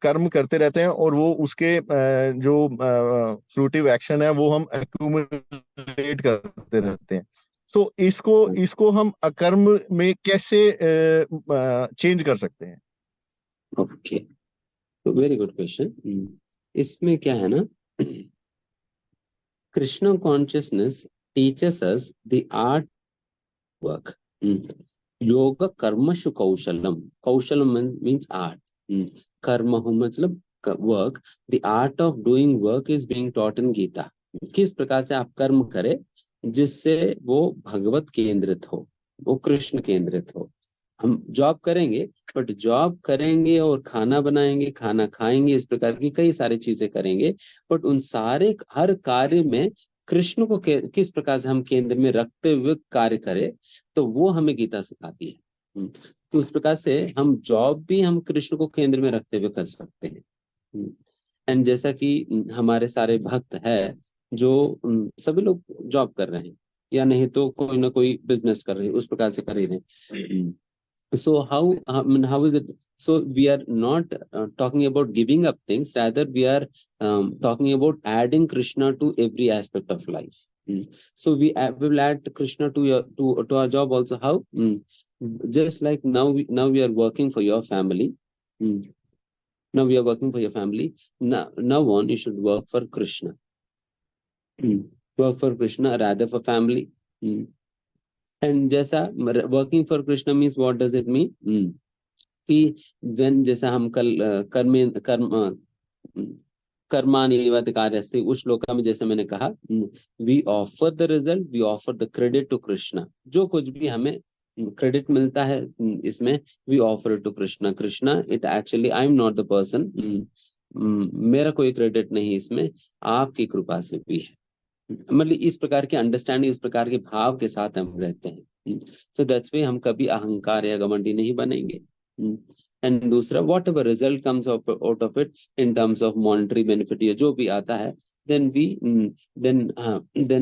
कर्म करते रहते हैं और वो उसके जो फ्रूटिव एक्शन है वो हम एक्यूमुलेट करते रहते हैं। सो इसको हम अकर्म में कैसे चेंज कर सकते हैं? ओके, तो वेरी गुड क्वेश्चन। इसमें क्या है ना, Krishna consciousness teaches us the art work. योग कर्मशु कौशलम, कौशलम मीन्स आर्ट, कर्म मतलब work, the art of doing work is being taught in Gita. किस प्रकार से आप कर्म करें जिससे वो भगवत केंद्रित हो, वो कृष्ण केंद्रित हो। हम जॉब करेंगे, बट जॉब करेंगे और खाना बनाएंगे, खाना खाएंगे, इस प्रकार की कई सारी चीजें करेंगे, बट उन सारे हर कार्य में कृष्ण को किस प्रकार से हम केंद्र में रखते हुए कार्य करें, तो वो हमें गीता सिखाती है। तो उस प्रकार से हम जॉब भी हम कृष्ण को केंद्र में रखते हुए कर सकते हैं। एंड जैसा कि हमारे सारे भक्त है जो सभी लोग जॉब कर रहे हैं या नहीं तो कोई ना कोई बिजनेस कर रहे हैं, उस प्रकार से कर ही रहे। So how is it? So we are not talking about giving up things. Rather, we are talking about adding Krishna to every aspect of life. So we will add Krishna to our job also. How? Just like now we are working for your family. Now we are working for your family. Now on you should work for Krishna. Work for Krishna rather for family. And जैसा working for Krishna means what does it mean कि when जैसा हम कल कर्म कर्माण्येव कार्यस्ते, उस श्लोका में जैसे मैंने कहा, we offer the result, we offer the credit to Krishna. जो कुछ भी हमें क्रेडिट मिलता है इसमें, we offer to Krishna. Krishna, it actually I am not the person, मेरा कोई क्रेडिट नहीं इसमें, आपकी कृपा से भी है। मतलब इस प्रकार की अंडरस्टैंडिंग, इस प्रकार के भाव के साथ हम रहते हैं। सो दैट्स वे हम कभी अहंकार या घमंडी नहीं बनेंगे। एंड दूसरा, what ever result comes out of it in terms of monetary benefit, या जो भी आता है, then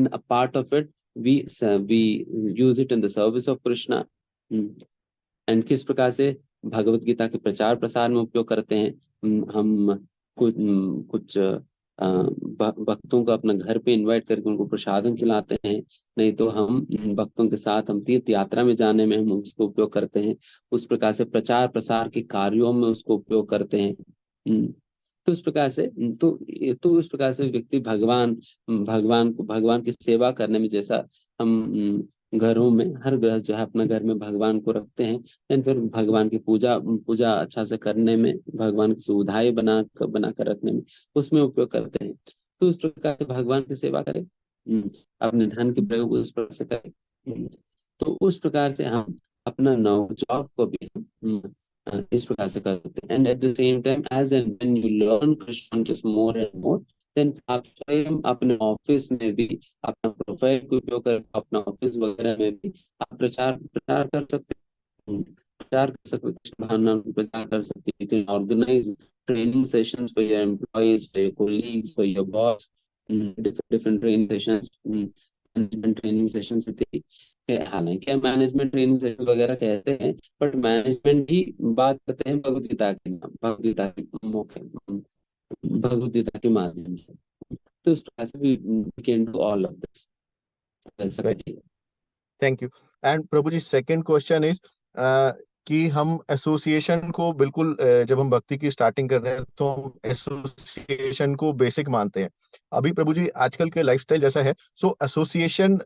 a part of it we use it in the service of Krishna। And किस प्रकार से भगवत गीता के प्रचार प्रसार में उपयोग करते हैं। हम कुछ भक्तों को अपना घर पे इनवाइट करके उनको प्रसादन खिलाते हैं, नहीं तो हम भक्तों के साथ हम तीर्थ यात्रा में जाने में हम उसको उपयोग करते हैं। उस प्रकार से प्रचार प्रसार के कार्यों में उसको उपयोग करते हैं। तो इस प्रकार से इस प्रकार से व्यक्ति भगवान की सेवा करने में, जैसा हम घरों में हर गृहस्थ जो है अपना घर में भगवान को रखते हैं, एंड फिर भगवान की पूजा अच्छा से करने में, भगवान की सुविधाएं बनाकर रखने में उसमें उपयोग करते हैं। तो इस प्रकार से भगवान की सेवा करें, अपने धन के प्रयोग उस प्रकार से करें। तो उस प्रकार से हम अपना जॉब को भी इस प्रकार से करते हैं। And at the same time, as and when you learn Krishna conscious more and more, then आप स्वयं अपने ऑफिस में भी अपना प्रोफाइल को उपयोग कर, अपना ऑफिस वगैरह में भी आप प्रचार कर सकते हैं, प्रचार कर सकते, कृष्ण भावना को प्रचार कर सकते हैं। You can organize training sessions for your employees, for your colleagues, for your boss, different training sessions, management training sessions होती है। हालांकि हम मैनेजमेंट ट्रेनिंग सेशन वगैरह कहते हैं, बट मैनेजमेंट ही बात करते हैं भगवद गीता के नाम, भगवद गीता के मौके, भगवद गीता के माध्यम से। तो इस प्रकार से we can do all of this। ऐसा Right. करिए। Thank you. एंड प्रभु जी, सेकंड क्वेश्चन इज कि हम एसोसिएशन को बिल्कुल जब हम भक्ति की स्टार्टिंग कर रहे हैं तो हम एसोसिएशन को बेसिक मानते हैं। अभी प्रभु जी आजकल के लाइफस्टाइल जैसा है, सो एसोसिएशन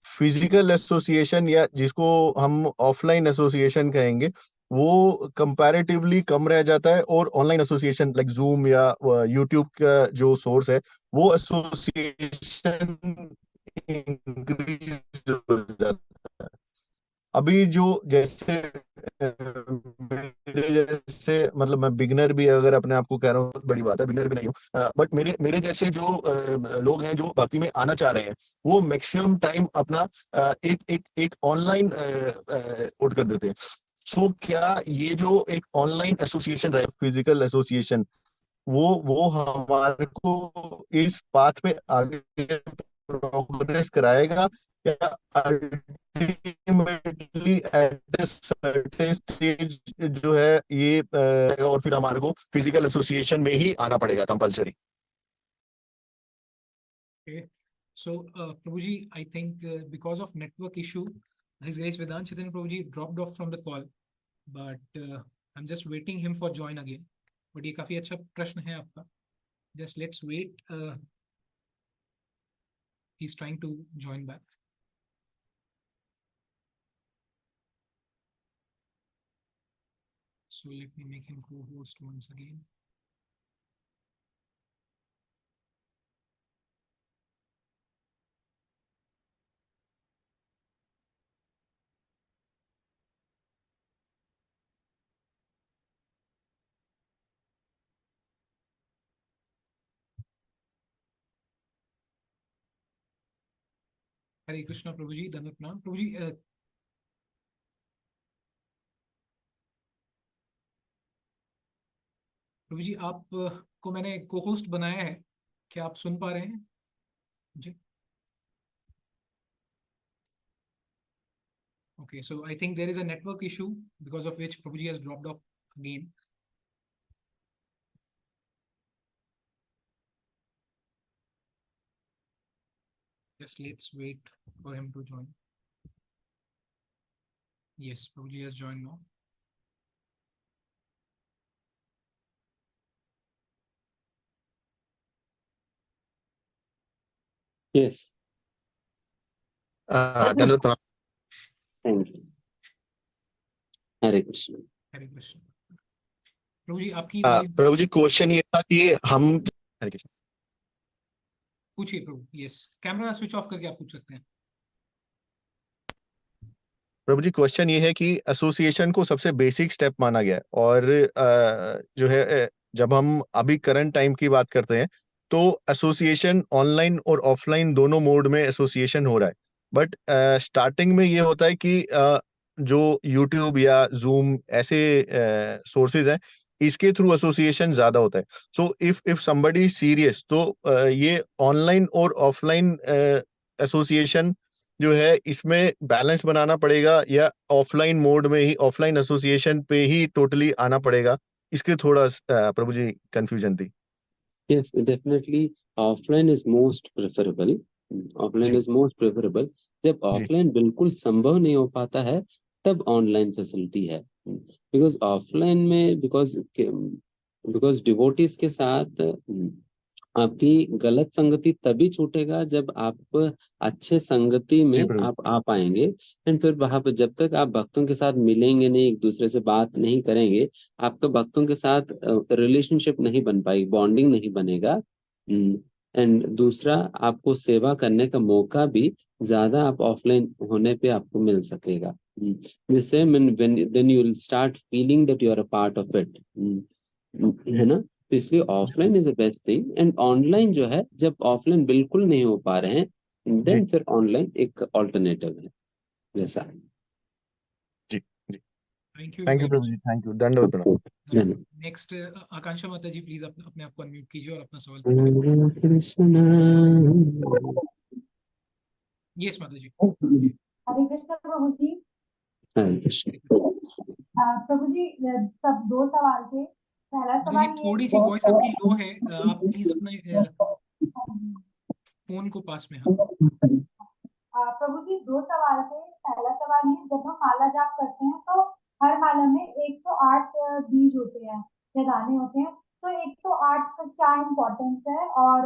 फिजिकल एसोसिएशन या जिसको हम ऑफलाइन एसोसिएशन कहेंगे वो कंपैरेटिवली कम रह जाता है, और ऑनलाइन एसोसिएशन लाइक जूम या यूट्यूब का जो सोर्स है वो एसोसिएशन इंक्रीज हो जाता है। अभी जो जैसे मेरे जैसे, मतलब मैं बिगनर भी अगर अपने आप को कह रहा हूँ, बहुत बड़ी बात है, बिगनर भी नहीं हूँ, बट मेरे जैसे जो लोग हैं जो भक्ति में आना चाह रहे हैं, वो मैक्सिमम टाइम अपना एक ऑनलाइन वोट कर देते हैं। सो क्या ये जो एक ऑनलाइन एसोसिएशन रहे, फिजिकल एसोसिएशन, वो हमारे को इस पाथ पे आगे प्रोग्रेस कराएगा, या ultimately at a certain stage जो है ये और फिर हमारे को फिजिकल एसोसिएशन में ही आना पड़ेगा compulsory? Okay. So, Prabhuji, I think because of network issue, His Grace Vedant Chaitanya Prabhuji dropped off from the call, but I'm just waiting him for join again. But ये काफी अच्छा प्रश्न है आपका. Just let's wait. He's trying to join back. So let me make him co-host once again. हरे कृष्णा प्रभु जी, धन्यवाद प्रणाम प्रभु जी। प्रभु जी, आप को मैंने को होस्ट बनाया है, क्या आप सुन पा रहे हैं जी? Okay, so I think there is a network issue because of which Prabhuji has dropped off again. Just let's wait for him to join. Yes, Prabhuji has joined now. Yes, धन्यवाद। thank you। हरे कृष्ण। हरे कृष्ण। प्रभु जी, आपकी voice प्रभु जी question ये था कि हम हरे कृष्ण। पूछिए प्रभु। Yes, camera switch off करके आप पूछ सकते हैं। प्रभु जी क्वेश्चन ये है कि एसोसिएशन को सबसे बेसिक स्टेप माना गया है और जो है जब हम अभी करंट टाइम की बात करते हैं तो एसोसिएशन ऑनलाइन और ऑफलाइन दोनों मोड में एसोसिएशन हो रहा है, बट स्टार्टिंग में ये होता है कि जो यूट्यूब या जूम ऐसे सोर्सेज हैं इसके थ्रू एसोसिएशन ज्यादा होता है। सो इफ समबडी सीरियस तो ये ऑनलाइन और ऑफलाइन एसोसिएशन जो है इसमें बैलेंस बनाना पड़ेगा या ऑफलाइन मोड में ही ऑफलाइन एसोसिएशन पे ही टोटली आना पड़ेगा, इसके थोड़ा प्रभु जी कंफ्यूजन थी। Yes, definitely offline is most preferable. Offline जी is most preferable. जब जी offline बिल्कुल संभव नहीं हो पाता है तब online facility है, because offline में because devotees के साथ आपकी गलत संगति तभी छूटेगा जब आप अच्छे संगति जी में प्रभु आप आ पाएंगे। एंड फिर वहां पर जब तक आप भक्तों के साथ मिलेंगे नहीं, एक दूसरे से बात नहीं करेंगे, आपका भक्तों के साथ रिलेशनशिप नहीं बन पाएगी, बॉन्डिंग नहीं बनेगा। एंड दूसरा, आपको सेवा करने का मौका भी ज्यादा आप ऑफलाइन होने पे आपको मिल सकेगा, जिससे when you will start feeling that you are a part of it, है ना। तो इसलिए offline is the best thing. And online जो है, जब ऑफलाइन बिल्कुल नहीं हो पा रहे हैं जी देन फिर ऑनलाइन एक ऑल्टरनेटिव है वैसा। जी जी thank you thank you very Prabhu much. जी, थैंक यू, दंडवत प्रणाम। धन्यवाद। नेक्स्ट आकांक्षा माता जी, प्लीज अपने आप को अनम्यूट कीजिए और अपना सवाल पूछिए। हरे कृष्णा। यस माता जी। हरे कृष्ण प्रभु जी। हरे कृष्ण। प्रभु जी सब दो सवाल थे। पहला माता जी सवाल ये थोड़ी सी वॉइस आपकी लो है, आप प्लीज अपने फोन को पास में। हाँ प्रभु जी दो सवाल थे। पहला सवाल ये, जब हम माला जाप करते हैं तो हर माला में 108 बीज होते हैं या दाने होते हैं, तो 108 का क्या इम्पोर्टेंस है? और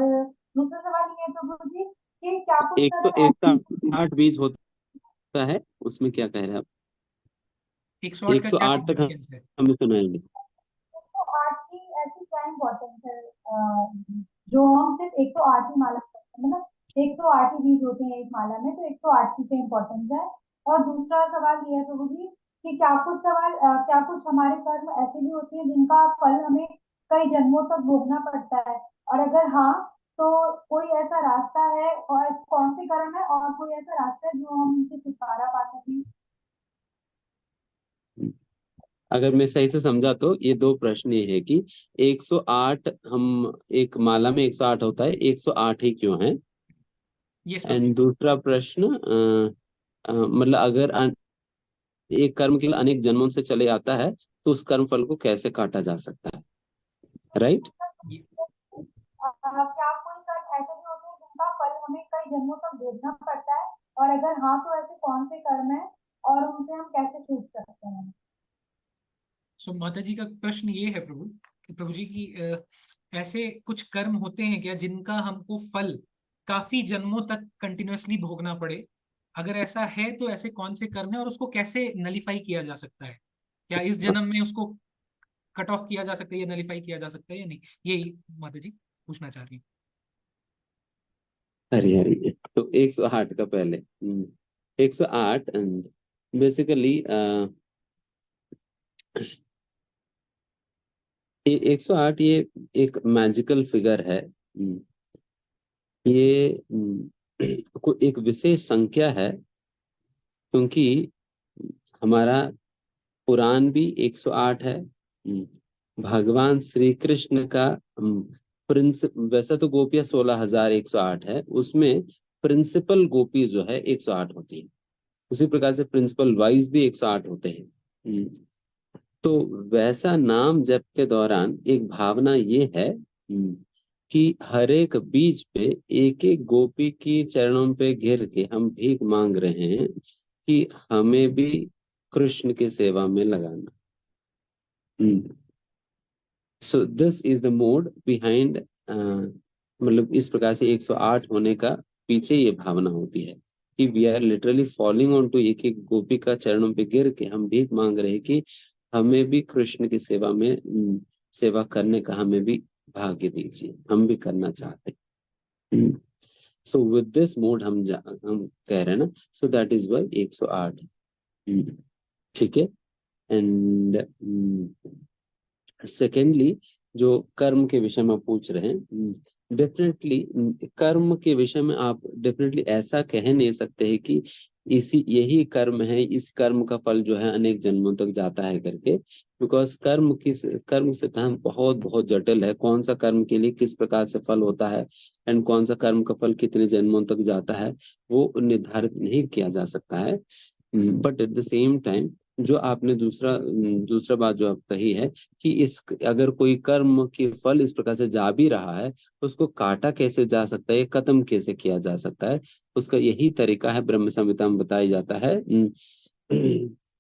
दूसरा सवाल ये है प्रभु जी कि क्या कुछ एक तो कर्म ऐसे 108 बीज होता है, उसमें क्या कह रहे हैं आप? 108 का क्या 108 तक सिग्निफिकेंस है? हमें सुनाएंगे। 108 की ऐसी क्या इम्पोर्टेंस है जो हम सिर्फ 108 ही माला करते हैं? मतलब 108 ही बीज होते हैं एक माला में, तो 108 की क्या इम्पोर्टेंस है? और दूसरा सवाल ये है प्रभु जी कि क्या कुछ हमारे कर्म ऐसे भी होते हैं जिनका फल हमें कई जन्मों तक भोगना पड़ता है? और अगर हाँ, तो कोई ऐसा रास्ता है और कौन से कर्म है और कोई ऐसा रास्ता है जो हम उनसे छुटकारा पा सकें? अगर मैं सही से समझा तो ये दो प्रश्न ये है कि 108, हम एक माला में 108 होता है, 108 ही क्यों है? यस एंड दूसरा प्रश्न, मतलब अगर एक कर्म के लिए अनेक जन्मों से चले आता है तो उस कर्म फल को कैसे काटा जा सकता है, राइट? क्या कोई कर्म ऐसे भी होते हैं जिनका फल हमें कई जन्मों तक भोगना पड़ता है? और अगर हाँ, तो ऐसे कौन से कर्म है और उनसे हम कैसे छूट सकते हैं? सो माता जी का प्रश्न ये है प्रभु कि प्रभु जी की ऐसे कुछ कर्म होते हैं क्या जिनका हमको फल काफी जन्मों तक कंटिन्यूअसली भोगना पड़े? अगर ऐसा है तो ऐसे कौन से कर्म है और उसको कैसे नलीफाई किया जा सकता है? क्या इस जन्म में उसको कट ऑफ किया जा सकता है या नलीफाई किया जा सकता है या नहीं? यही माता जी पूछना चाह रही हरी हरी। तो 108 का पहले 108 बेसिकली 108 ये एक मैजिकल फिगर है। ये एक विशेष संख्या है क्योंकि हमारा पुराण भी 108 है। भगवान श्री कृष्ण का वैसा तो गोपियां 16,108 है, उसमें प्रिंसिपल गोपी जो है 108 होती है। उसी प्रकार से प्रिंसिपल वाइज भी 108 होते हैं। तो वैसा नाम जप के दौरान एक भावना ये है कि हर एक बीज पे एक एक गोपी की चरणों पे गिर के हम भीख मांग रहे हैं कि हमें भी कृष्ण की सेवा में लगाना। सो this is the mode behind, मतलब इस प्रकार से 108 होने का पीछे ये भावना होती है कि we are literally falling on to एक एक गोपी का चरणों पे गिर के हम भीख मांग रहे हैं कि हमें भी कृष्ण की सेवा में सेवा करने का हमें भी भाग्य दीजिए, हम भी करना चाहते हैं। सो विद दिस मोड हम कह रहे हैं ना, सो दैट इज वाई 108। ठीक है। एंड सेकेंडली जो कर्म के विषय में पूछ रहे हैं, डेफिनेटली कर्म के विषय में आप डेफिनेटली ऐसा कह नहीं सकते हैं कि यही कर्म है, इस कर्म का फल जो है अनेक जन्मों तक जाता है करके, बिकॉज कर्म सिद्धांत बहुत बहुत जटिल है। कौन सा कर्म के लिए किस प्रकार से फल होता है एंड कौन सा कर्म का फल कितने जन्मों तक जाता है, वो निर्धारित नहीं किया जा सकता है। But at the same time जो आपने दूसरा बात जो आप कही है कि इस अगर कोई कर्म की फल इस प्रकार से जा भी रहा है, उसको काटा कैसे जा सकता है, खत्म कैसे किया जा सकता है, उसका यही तरीका है ब्रह्म संहिता में बताया जाता है।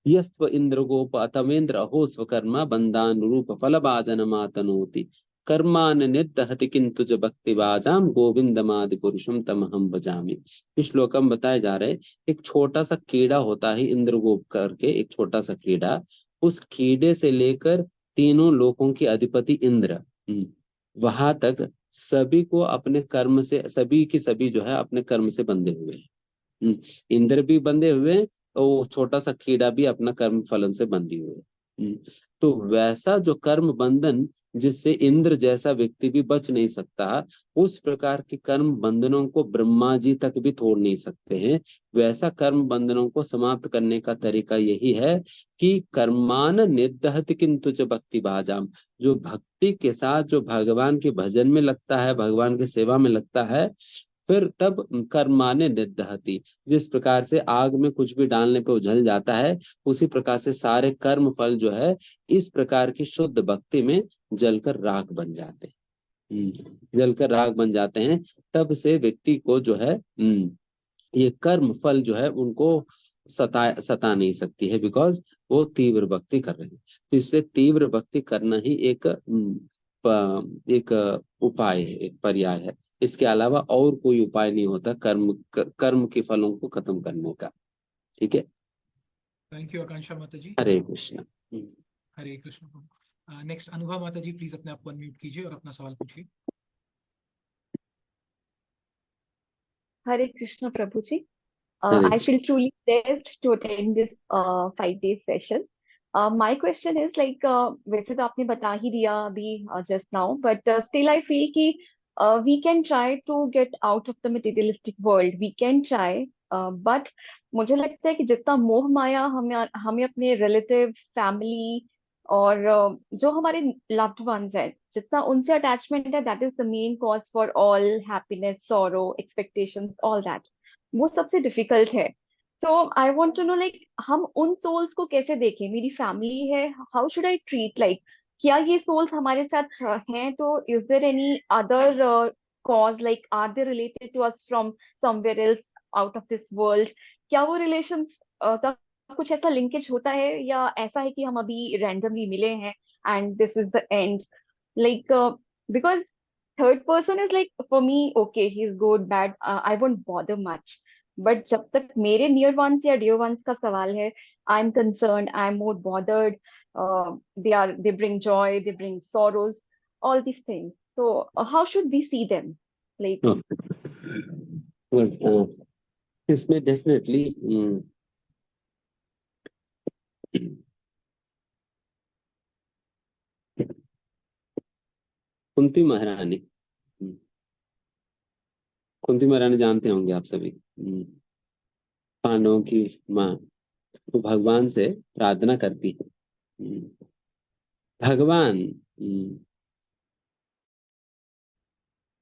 यस्त्व इंद्र गोप अतमेन्द्र अहो स्वकर्मा बंधान रूप फल भाजन मातनोति कर्मान निर्दहति किंतु च भक्ति बाजाम गोविंदमादि पुरुषम तमहम भजामि। इस श्लोक में बताया जा रहा है, एक छोटा सा कीड़ा होता है इंद्रगोप करके, एक छोटा सा कीड़ा, उस कीड़े से लेकर तीनों लोकों के अधिपति इंद्र, वहां तक सभी को अपने कर्म से, सभी की सभी जो है अपने कर्म से बंधे हुए हैं। इंद्र भी बंधे हुए हैं और वो छोटा सा कीड़ा भी अपना कर्म फलन से बंधे हुए हैं। तो वैसा जो कर्म बंधन जिससे इंद्र जैसा व्यक्ति भी बच नहीं सकता, उस प्रकार के कर्म बंधनों को ब्रह्मा जी तक भी तोड़ नहीं सकते हैं। वैसा कर्म बंधनों को समाप्त करने का तरीका यही है कि कर्मान निर्दहति किंतु च भक्ति भाजाम, जो भक्ति के साथ जो भगवान के भजन में लगता है, भगवान की सेवा में लगता है, फिर तब कर्माने निर्दहति, जिस प्रकार से आग में कुछ भी डालने पे उजल जाता है, उसी प्रकार से सारे कर्म फल जो है इस प्रकार की शुद्ध भक्ति में जलकर राख बन जाते हैं। जलकर राख बन जाते हैं, तब से व्यक्ति को जो है ये कर्म फल जो है उनको सता नहीं सकती है, बिकॉज वो तीव्र भक्ति कर रहे हैं। तो इसलिए तीव्र भक्ति करना ही एक उपाय है, एक पर्याय है। इसके अलावा और कोई उपाय नहीं होता कर्म के फलों को खत्म करने का। ठीक है। थैंक यू आकांक्षा माता जी। हरे कृष्ण। हरे कृष्ण। नेक्स्ट अनुभव माता जी, प्लीज अपने आप को अनम्यूट कीजिए और अपना सवाल पूछिए। Hare Krishna Prabhuji. Hare I feel truly blessed to attend this 5 day session. My question is like वैसे तो आपने बता ही दिया अभी just now, but still I feel कि we can try to get out of the materialistic world. We can try, but मुझे लगता है कि जितना मोह माया हमें अपने रिलेटिव, फैमिली और जो हमारे लव्ड वंस हैं, जितना उनसे अटैचमेंट है, that is the main cause for all happiness, sorrow, expectations, all that. वो सबसे डिफिकल्ट है। तो I want to know like हम उन सोल्स को कैसे देखें? मेरी फैमिली है, how should I treat, like क्या ये सोल्स हमारे साथ हैं? तो is there any other cause, like are they related to us from somewhere else out of this world? क्या वो रिलेशंस का कुछ ऐसा लिंकेज होता है, या ऐसा है कि हम अभी रैंडमली मिले हैं and this is the end? Like because third person is like for me okay, he is good bad, I won't bother much, but जब तक मेरे नियर वंस या डियर वंस का सवाल है, I am concern, I am more bothered, they bring Joy, they bring sorrows, all these things. So how should we see them? Like इसमें definitely Kunti महारानी, कुंती महारानी जानते होंगे आप सभी, पांडवों की माँ, तो भगवान से प्रार्थना करती है, भगवान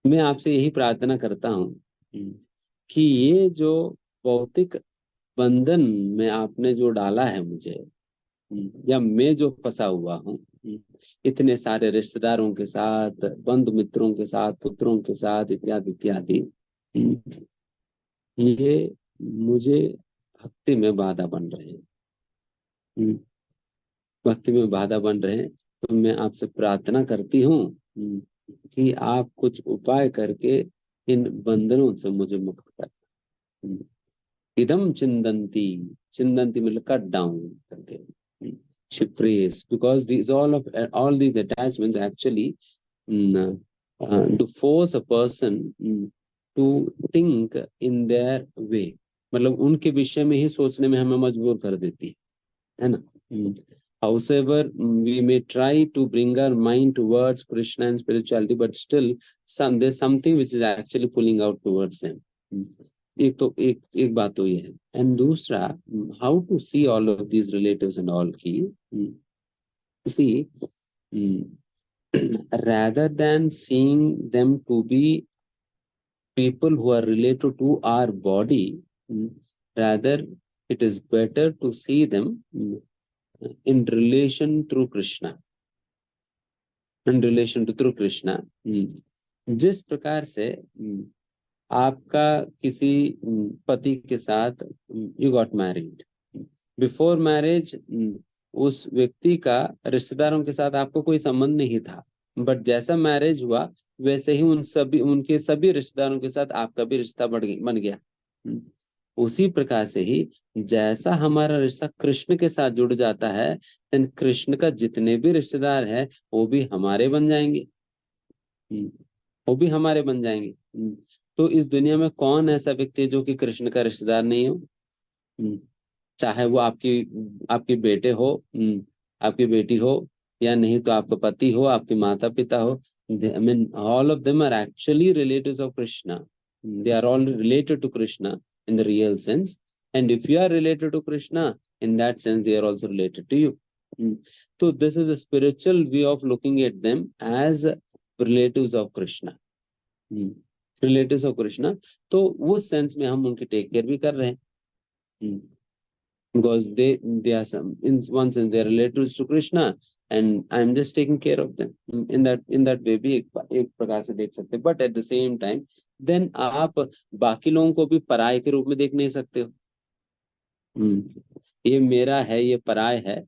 मैं आपसे यही प्रार्थना करता हूँ कि ये जो भौतिक बंधन में आपने जो डाला है मुझे, या मैं जो फंसा हुआ हूँ इतने सारे रिश्तेदारों के साथ, बंधु मित्रों के साथ, पुत्रों के साथ, इत्यादि इत्यादि, ये मुझे भक्ति में बाधा बन रहे हैं, भक्ति में बाधा बन रहे हैं। तो मैं आपसे प्रार्थना करती हूँ कि आप कुछ उपाय करके इन बंधनों से मुझे मुक्त कर। इदम चिंदंती, चिंदंती मतलब कट डाउन करके, she prays, because these all these attachments actually to force a person to think in their way, मतलब उनके विषय में ही सोचने में हमें मजबूर कर देती है ना. Howsoever we may try to bring our mind towards Krishna and spirituality, but still there's something which is actually pulling out towards them. एक बात तो ये है. And दूसरा, how to see all of these relatives and all की, see, rather than seeing them to be people who are related to our body, rather it is better to see them in relation through Krishna. In relation to through Krishna. जिस प्रकार से आपका किसी पति के साथ you got married. Before marriage, उस व्यक्ति का रिश्तेदारों के साथ आपको कोई संबंध नहीं था, बट जैसा मैरिज हुआ वैसे ही उनके सभी रिश्तेदारों के साथ आपका भी रिश्ता बन गया. उसी प्रकार से ही जैसा हमारा रिश्ता कृष्ण के साथ जुड़ जाता है, देन कृष्ण का जितने भी रिश्तेदार है वो भी हमारे बन जाएंगे. वो भी हमारे बन जाएंगे. तो इस दुनिया में कौन ऐसा व्यक्ति है जो कि कृष्ण का रिश्तेदार नहीं हो? चाहे वो आपके बेटे हो, आपकी बेटी हो, या नहीं तो आपका पति हो, आपके माता पिता हो. I mean, all of them are actually relatives of Krishna. They are all related to Krishna in the real sense. And if you are related to Krishna, in that sense, they are also related to you. So this is a spiritual way of looking at them as relatives of Krishna. Relatives of Krishna. तो उस sense में हम उनकी take care भी कर रहे हैं. Because they are some, in one sense they are related to Krishna, and I am just taking care of them. In that way भी एक प्रकार से देख सकते हैं. But at the same time, then आप बाकी लोगों को भी पराये के रूप में देख नहीं सकते हो. ये मेरा है, ये पराय है.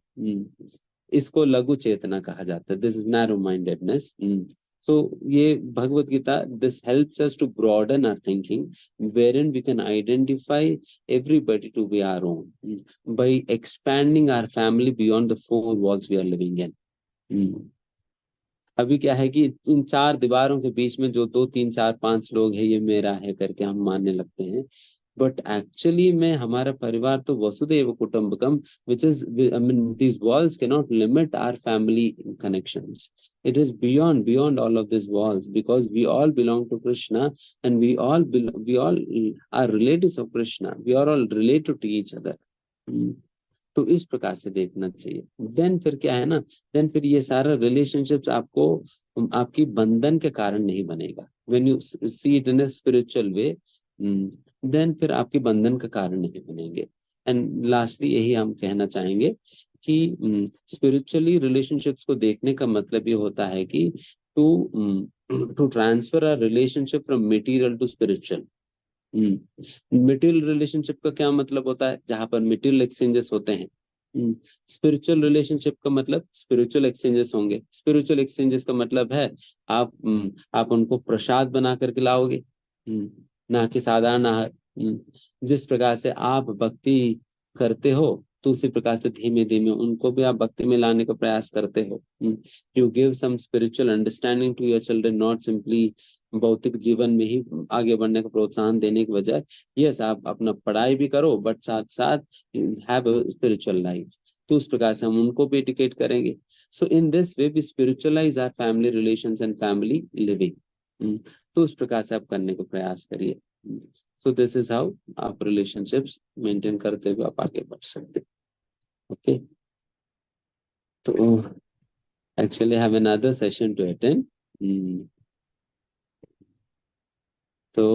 इसको लघु चेतना कहा जाता है. This is narrow mindedness. So ये Bhagavad Gita, this helps us to broaden our thinking, wherein we can identify everybody to be our own by expanding our family beyond the 4 walls we are living in. अभी क्या है कि इन 4 दीवारों के बीच में जो 2, 3, 4, 5 लोग हैं, ये मेरा है करके हम मानने लगते हैं. But actually में हमारा परिवार तो वसुधैव कुटुंबकम, which is, I mean, these walls cannot limit our family connections. It is beyond all of these walls, because we all belong to Krishna, and we all are relatives of Krishna. We are all related to each other. तो इस प्रकार से देखना चाहिए. Then फिर क्या है ना, देन फिर ये सारा रिलेशनशिप्स आपको आपकी बंधन के कारण नहीं बनेगा. When you see it in a spiritual way, then फिर आपके बंधन का कारण नहीं बनेंगे. एंड लास्टली यही हम कहना चाहेंगे कि स्पिरिचुअली रिलेशनशिप्स को देखने का मतलब ये होता है कि to transfer a relationship from material to spiritual. Material relationship का क्या मतलब होता है? जहां पर मटेरियल एक्सचेंजेस होते हैं. स्पिरिचुअल रिलेशनशिप का मतलब स्पिरिचुअल एक्सचेंजेस होंगे. स्पिरिचुअल एक्सचेंजेस का मतलब है आप उनको प्रसाद बना करके लाओगे, ना कि साधारण आहार. जिस प्रकार से आप भक्ति करते हो, तो उसी प्रकार से धीमे धीमे उनको भी आप भक्ति में लाने का प्रयास करते हो. You give some spiritual understanding to your children, not simply भौतिक जीवन में ही आगे बढ़ने का प्रोत्साहन देने के बजाय, यस आप अपना पढ़ाई भी करो, बट साथ साथ हैव अ स्पिरिचुअल लाइफ. तो उस प्रकार से हम उनको भी एजुकेट करेंगे. So in this way we spiritualise our family relations and family living. तो उस प्रकार से आप करने का प्रयास करिए. सो दिस इज हाउ आप रिलेशनशिप्स मेंटेन करते हुए आप आगे बढ़ सकते. ओके, तो actually have another session to attend. तो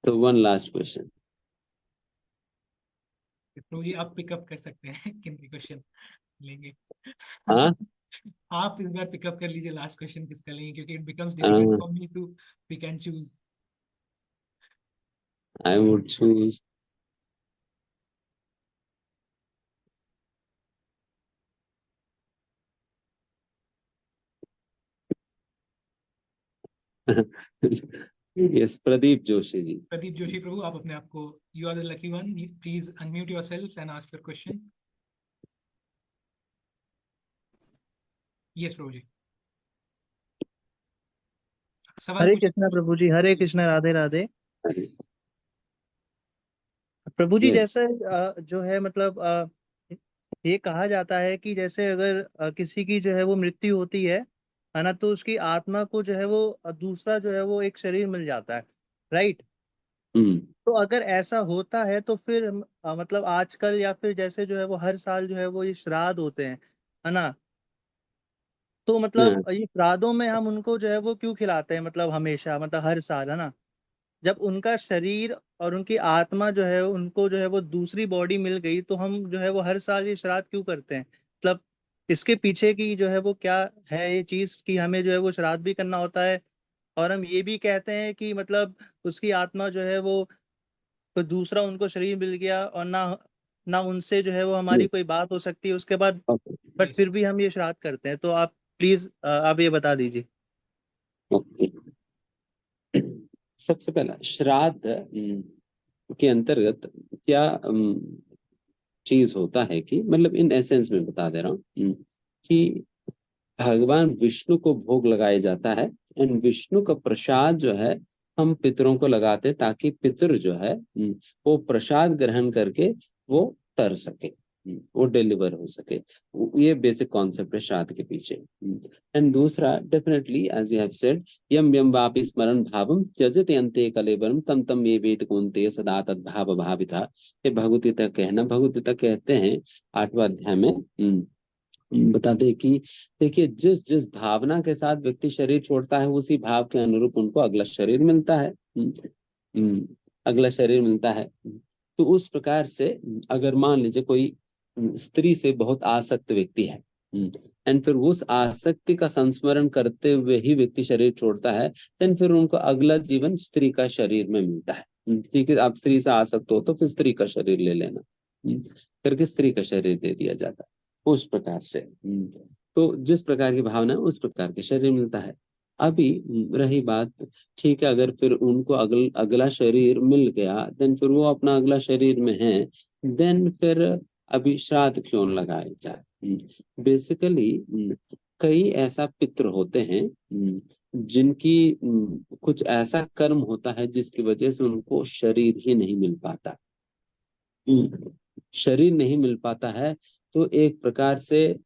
one last question. Prabhu ji आप पिकअप कर सकते हैं, किन क्वेश्चन लेंगे? हाँ, आप इस बार पिकअप कर लीजिए, लास्ट क्वेश्चन किसका लेंगे, क्योंकि it becomes difficult for me to pick and choose. I would choose yes, Pradeep Joshi ji. Pradeep Joshi Prabhu, आप अपने आप को, you are the lucky one, please unmute yourself and ask your question. Yes Prabhu ji, सवाल हरे पूछिए कृष्णा प्रभु जी, हरे कृष्णा, राधे राधे। प्रभु जी Yes. जैसे जो है मतलब ये कहा जाता है कि जैसे अगर किसी की जो है वो मृत्यु होती है ना, तो उसकी आत्मा को जो है वो दूसरा जो है वो एक शरीर मिल जाता है, राइट? हम्म तो अगर ऐसा होता है तो फिर मतलब आजकल या फिर जैसे जो है वो हर साल जो है वो ये श्राद्ध होते हैं, है ना? तो मतलब हाँ, ये श्राद्धों में हम उनको जो है वो क्यों खिलाते हैं, मतलब हमेशा, मतलब हर साल, है ना? जब उनका शरीर और उनकी आत्मा जो है उनको जो है वो दूसरी बॉडी मिल गई, तो हम जो है वो हर साल ये श्राद्ध क्यों करते हैं? मतलब इसके पीछे की जो है वो क्या है ये चीज कि हमें जो है वो श्राद्ध भी करना होता है, और हम ये भी कहते हैं कि मतलब उसकी आत्मा जो है वो कोई दूसरा उनको शरीर मिल गया और ना ना उनसे जो है वो हमारी yes, कोई बात हो सकती है उसके बाद, okay, बट यस फिर भी हम ये श्राद्ध करते हैं। तो आप प्लीज आप ये बता दीजिए। okay. सबसे पहला श्राद्ध के अंतर्गत क्या चीज होता है कि मतलब इन एसेंस में बता दे रहा हूँ कि भगवान विष्णु को भोग लगाया जाता है, एंड विष्णु का प्रसाद जो है हम पितरों को लगाते हैं ताकि पितर जो है वो प्रसाद ग्रहण करके वो तर सके, वो डिलीवर हो सके। ये बेसिक कॉन्सेप्ट है श्राद्ध के पीछे। एंड दूसरा, definitely as you have said, यम यम वापि स्मरण भावम त्यजते अन्ते कलेवरम तम तम ये वेद कुंते सदा तद्भाव भाविता। ये भगवती तक कहना, भगवती तक कहते हैं 8वां अध्याय में बताते हैं कि देखिए जिस जिस भावना के साथ व्यक्ति शरीर छोड़ता है उसी भाव के अनुरूप उनको अगला शरीर मिलता है। अगला शरीर मिलता है। तो उस प्रकार से अगर मान लीजिए कोई स्त्री से बहुत आसक्त व्यक्ति है, एंड फिर उस आसक्ति का संस्मरण करते हुए ही व्यक्ति शरीर छोड़ता है, देन फिर उनको अगला जीवन स्त्री का शरीर में मिलता है। ठीक है, आप स्त्री से आसक्त हो तो फिर स्त्री का शरीर ले लेना, करके स्त्री का शरीर दे दिया जाता है। उस प्रकार से तो जिस प्रकार की भावना है उस प्रकार के शरीर मिलता है। अभी रही बात, ठीक है, अगर फिर उनको अगला शरीर मिल गया, देन फिर वो अपना अगला शरीर में है, देन फिर अभी श्राद्ध क्यों लगाया जाए? बेसिकली कई ऐसा पितृ होते हैं जिनकी कुछ ऐसा कर्म होता है जिसकी वजह से उनको शरीर ही नहीं मिल पाता। शरीर नहीं मिल पाता है तो एक प्रकार से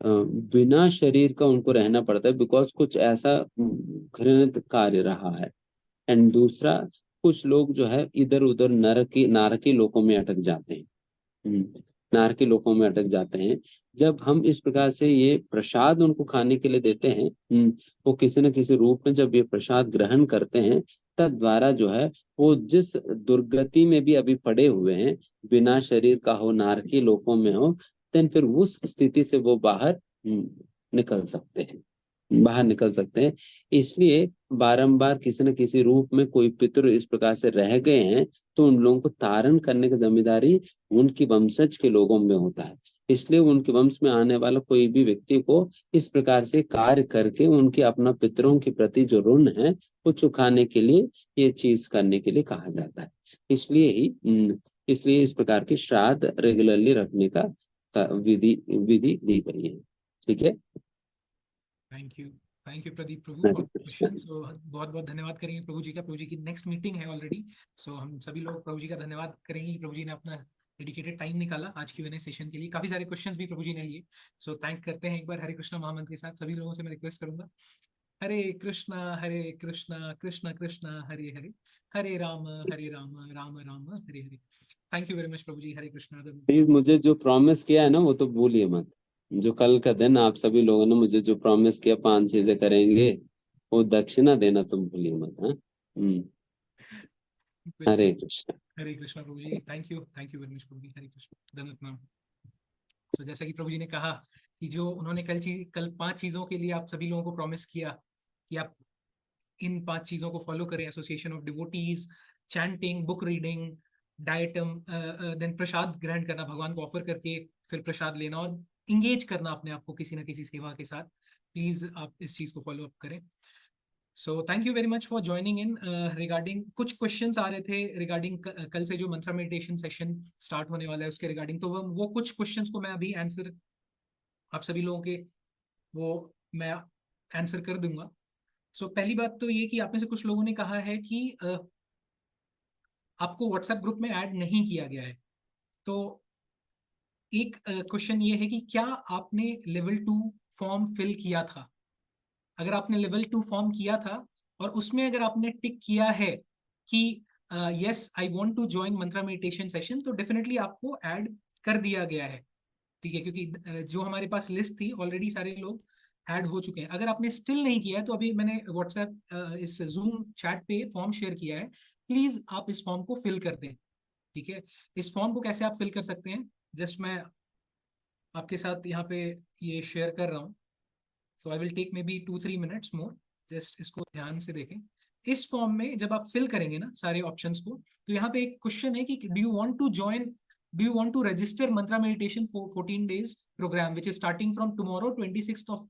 बिना शरीर का उनको रहना पड़ता है, बिकॉज कुछ ऐसा घृणित कार्य रहा है। एंड दूसरा, कुछ लोग जो है इधर उधर नारकी लोकों में अटक जाते हैं, नारकी लोकों में अटक जाते हैं। जब हम इस प्रकार से ये प्रसाद उनको खाने के लिए देते हैं, वो किसी न किसी रूप में जब ये प्रसाद ग्रहण करते हैं, तद द्वारा जो है वो जिस दुर्गति में भी अभी पड़े हुए हैं, बिना शरीर का हो, नारकी लोकों में हो, देन फिर उस स्थिति से वो बाहर निकल सकते हैं, बाहर निकल सकते हैं। इसलिए बारंबार किसी न किसी रूप में कोई पितृ इस प्रकार से रह गए हैं तो उन लोगों को तारण करने की जिम्मेदारी उनकी वंशज के लोगों में होता है। इसलिए उनके वंश में आने वाला कोई भी व्यक्ति को इस प्रकार से कार्य करके उनके अपना पितरों के प्रति जो ऋण है वो चुकाने के लिए ये चीज करने के लिए कहा जाता है। इसलिए इस प्रकार के श्राद्ध रेगुलरली रखने का विधि दी गई है। ठीक है, thank you Pradeep Prabhu for question. So बहुत बहुत धन्यवाद करेंगे प्रभु जी का। प्रभु जी की नेक्स्ट मीटिंग है ऑलरेडी, सो हम सभी लोग प्रभु जी का धन्यवाद करेंगे कि प्रभु जी ने अपना डेडिकेटेड टाइम निकाला आज Q&A सेशन के लिए। काफी सारे क्वेश्चंस भी प्रभु जी ने लिए, सो थैंक करते हैं एक बार हरे कृष्णा महामंत्र के साथ। सभी लोगों से मैं रिक्वेस्ट करूंगा, Hare Krishna Krishna Krishna Hare Hare, Hare Ram Ram Ram Hare Hare. Thank you very much Prabhu ji. Hare Krishna. Please मुझे जो प्रॉमिस किया है ना वो तो भूलिए मत। जो कल का दिन आप सभी लोगों ने मुझे जो प्रॉमिस किया 5 चीजें करेंगे, वो दक्षिणा देना तुम भूलिए मत। हाँ, हरे Krishna Prabhu ji. Thank you very much प्रभु जी। हरे कृष्ण, धन्यवाद नाम। सो जैसा कि प्रभु जी ने कहा कि जो उन्होंने कल 5 चीजों के लिए आप सभी लोगों को प्रॉमिस किया कि आप इन 5 चीजों को फॉलो करें, association of devotees, chanting, book reading, diet, then प्रसाद ग्रहण करना, भगवान को ऑफर करके फिर प्रसाद लेना, और इंगेज करना अपने आप को किसी ना किसी सेवा के साथ। प्लीज आप इस चीज को फॉलो अप करें। सो thank you very much for joining in. Regarding कुछ क्वेश्चंस आ रहे थे रिगार्डिंग कल से जो मंत्रा मेडिटेशन सेशन स्टार्ट होने वाला है उसके रिगार्डिंग, तो वो कुछ क्वेश्चंस को मैं अभी आंसर आप सभी लोगों के वो मैं आंसर कर दूंगा। सो पहली बात तो ये कि आप में से कुछ लोगों ने कहा है कि आपको व्हाट्सएप ग्रुप में ऐड नहीं किया गया है। तो एक क्वेश्चन ये है कि क्या आपने लेवल 2 फॉर्म फिल किया था? अगर आपने लेवल 2 फॉर्म किया था और उसमें अगर आपने टिक किया है कि yes I want to join mantra meditation session, तो डेफिनेटली आपको ऐड कर दिया गया है। ठीक है, क्योंकि जो हमारे पास लिस्ट थी ऑलरेडी सारे लोग ऐड हो चुके हैं। अगर आपने स्टिल नहीं किया है तो अभी मैंने व्हाट्सएप इस जूम चैट पे फॉर्म शेयर किया है, प्लीज आप इस फॉर्म को फिल कर दें। ठीक है, इस फॉर्म को कैसे आप फिल कर सकते हैं, जस्ट मैं आपके साथ यहाँ पे ये शेयर कर रहा हूँ। So I will take maybe 2-3 minutes more, just इसको ध्यान से देखें। इस फॉर्म में जब आप फिल करेंगे ना सारे ऑप्शंस को, तो यहाँ पे एक क्वेश्चन है कि do you want to register mantra meditation for 14 days program which is starting from tomorrow 26th of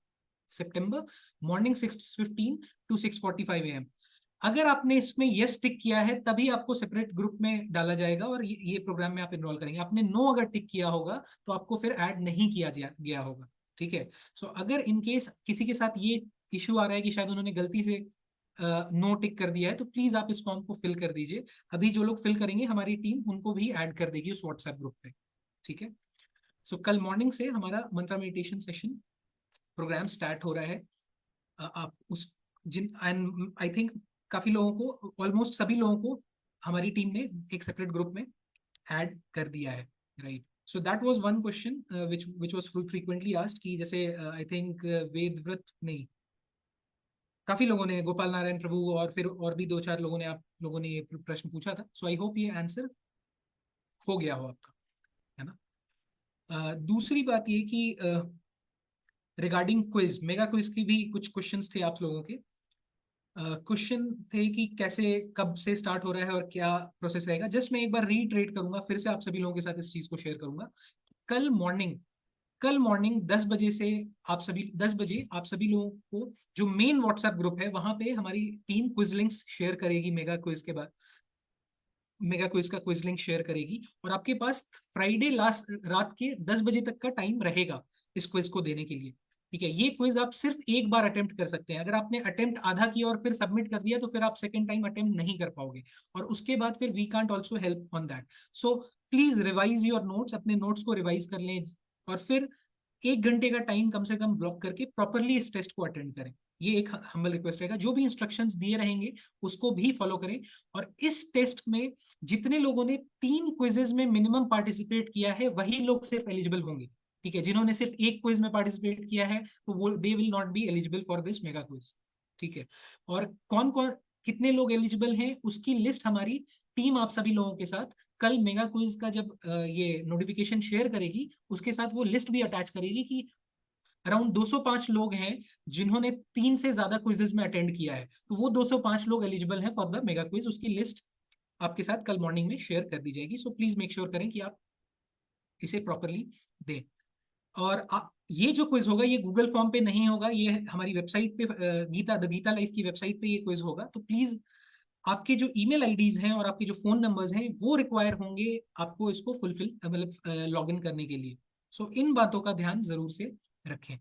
September morning 6:15 to 6:45 AM। अगर आपने इसमें यस टिक किया है तभी आपको सेपरेट ग्रुप में डाला जाएगा और ये प्रोग्राम में आप इनरोल करेंगे। आपने नो अगर टिक किया होगा तो आपको फिर ऐड नहीं किया गया होगा। ठीक है, सो अगर इन केस किसी के साथ ये इशू आ रहा है कि शायद उन्होंने गलती से नो टिक कर दिया है, तो प्लीज आप इस फॉर्म को फिल कर दीजिए। अभी जो लोग फिल करेंगे हमारी टीम उनको भी ऐड कर देगी उस व्हाट्सएप ग्रुप पे। ठीक है, सो कल मॉर्निंग से हमारा मंत्रा मेडिटेशन सेशन प्रोग्राम स्टार्ट हो रहा है। आप उस जिन एंड आई थिंक काफी लोगों को, ऑलमोस्ट सभी लोगों को हमारी टीम ने एक सेपरेट ग्रुप में ऐड कर दिया है, right. So that was one question which was frequently asked कि जैसे आई थिंक वेदव्रत नहीं, काफी लोगों ने, गोपाल नारायण प्रभु और फिर और भी 2-4 लोगों ने आप लोगों ने ये प्रश्न पूछा था। सो आई होप ये आंसर हो गया हो आपका, है ना। दूसरी बात ये कि रिगार्डिंग क्विज, मेगा क्विज की भी कुछ क्वेश्चंस थे आप लोगों के। क्वेश्चन थे कि कैसे, कब से स्टार्ट हो रहा है और क्या प्रोसेस रहेगा। जस्ट मैं एक बार रीट्रेट करूंगा, फिर से आप सभी लोगों के साथ इस चीज को शेयर करूंगा। कल मॉर्निंग 10 बजे से आप सभी 10 बजे आप सभी लोगों को जो मेन व्हाट्सएप ग्रुप है वहां पे हमारी टीम क्विज लिंक्स शेयर करेगी। मेगा क्विज के बाद मेगा क्विज का क्विज लिंक शेयर करेगी और आपके पास फ्राइडे लास्ट रात के 10 बजे तक का टाइम रहेगा इस क्विज को देने के लिए। ठीक है, ये क्विज आप सिर्फ एक बार अटेम्प्ट कर सकते हैं। अगर आपने अटेम्प्ट आधा किया और फिर सबमिट कर दिया तो फिर आप सेकेंड टाइम अटेम्प्ट नहीं कर पाओगे और उसके बाद फिर we can't also help on that. So please revise your notes, अपने नोट्स को रिवाइज कर लें और फिर 1 घंटे का टाइम कम से कम ब्लॉक करके प्रॉपरली इस टेस्ट को अटेंड करें। ये एक हम्बल रिक्वेस्ट रहेगा। जो भी इंस्ट्रक्शंस दिए रहेंगे उसको भी फॉलो करें। और इस टेस्ट में जितने लोगों ने 3 क्विजेज में मिनिमम पार्टिसिपेट किया है वही लोग सिर्फ एलिजिबल होंगे। ठीक है, जिन्होंने सिर्फ एक क्विज में पार्टिसिपेट किया है तो वो they will not be eligible for this mega quiz. ठीक है, और कौन कौन कितने लोग एलिजिबल हैं उसकी लिस्ट हमारी टीम आप सभी लोगों के साथ कल मेगा क्विज का जब ये नोटिफिकेशन शेयर करेगी उसके साथ वो लिस्ट भी अटैच करेगी कि अराउंड 205 लोग हैं जिन्होंने 3 से ज्यादा क्विजेज में अटेंड किया है, तो वो 205 लोग एलिजिबल हैं फॉर द मेगा क्विज। उसकी लिस्ट आपके साथ कल मॉर्निंग में शेयर कर दी जाएगी। सो प्लीज मेक श्योर करें कि आप इसे प्रॉपरली दें। और ये जो क्विज होगा ये गूगल फॉर्म पे नहीं होगा, ये हमारी वेबसाइट पे द गीता लाइफ की वेबसाइट पे ये क्विज होगा। तो प्लीज आपके जो ईमेल आईडीज हैं और आपके जो फोन नंबर्स हैं वो रिक्वायर होंगे आपको इसको फुलफिल मतलब लॉग इन करने के लिए। सो इन बातों का ध्यान जरूर से रखें।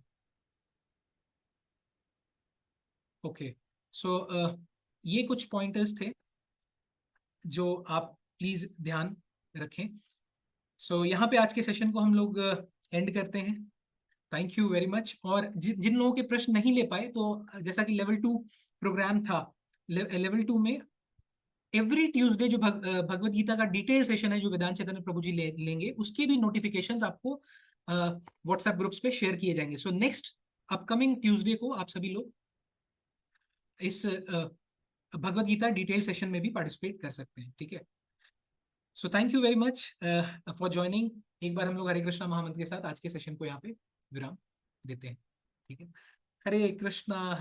ओके, सो ये कुछ पॉइंटर्स थे जो आप प्लीज ध्यान रखें। सो यहाँ पे आज के सेशन को हम लोग एंड करते हैं। Thank you very much. और जिन लोगों के प्रश्न नहीं ले पाए, तो जैसा कि लेवल 2 प्रोग्राम था, लेवल 2 में एवरी ट्यूसडे जो भगवत गीता का डिटेल सेशन है जो वेदांत चैतन्य प्रभु जी लेंगे उसके भी नोटिफिकेशंस आपको व्हाट्सएप ग्रुप्स पे शेयर किए जाएंगे। सो नेक्स्ट अपकमिंग ट्यूसडे को आप सभी लोग इस भगवत गीता डिटेल सेशन में भी पार्टिसिपेट कर सकते हैं। ठीक है, so thank you very much for joining. एक बार हम लोग हरे कृष्णा महामंत्र के साथ आज के सेशन को यहाँ पे विराम देते हैं। ठीक है, हरे कृष्णा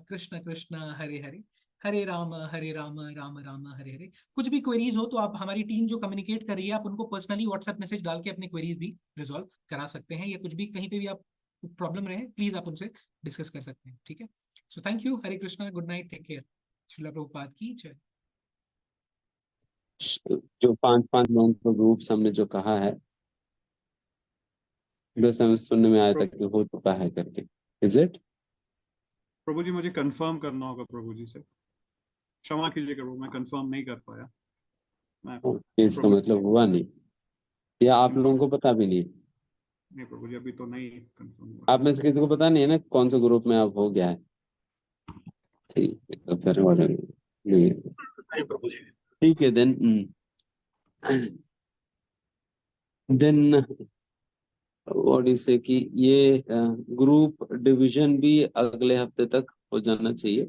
कृष्ण कृष्ण हरे हरे, हरे राम राम राम हरे हरे। कुछ भी क्वेरीज हो तो आप, हमारी टीम जो कम्युनिकेट कर रही है, आप उनको पर्सनली व्हाट्सएप मैसेज डाल के अपने क्वेरीज भी रिजॉल्व करा सकते हैं, या कुछ भी कहीं पे भी आप प्रॉब्लम रहे प्लीज आप उनसे डिस्कस कर सकते हैं। ठीक है, so thank you, Hare Krishna, good night, take care. Srila Prabhupada की जय। जो 5-5 लोगों को ग्रुप्स हमने जो कहा है बस हमें सुनने में आया था कि हो चुका है करके। Is it? प्रभु जी मुझे कंफर्म करना होगा प्रभु जी से, क्षमा कीजिएगा प्रभु, मैं कंफर्म नहीं कर पाया। मैं इसका मतलब हुआ नहीं, या आप लोगों को पता भी नहीं? नहीं प्रभु जी, अभी तो नहीं कंफर्म हुआ। आप में से किसी को पता नहीं है ना कौन से ग्रुप में आप हो गया है? ठीक है, तो फिर हो नहीं, प्रभु जी। ठीक है। देन व्हाट इज से कि ये ग्रुप डिवीजन भी अगले हफ्ते तक हो जाना चाहिए,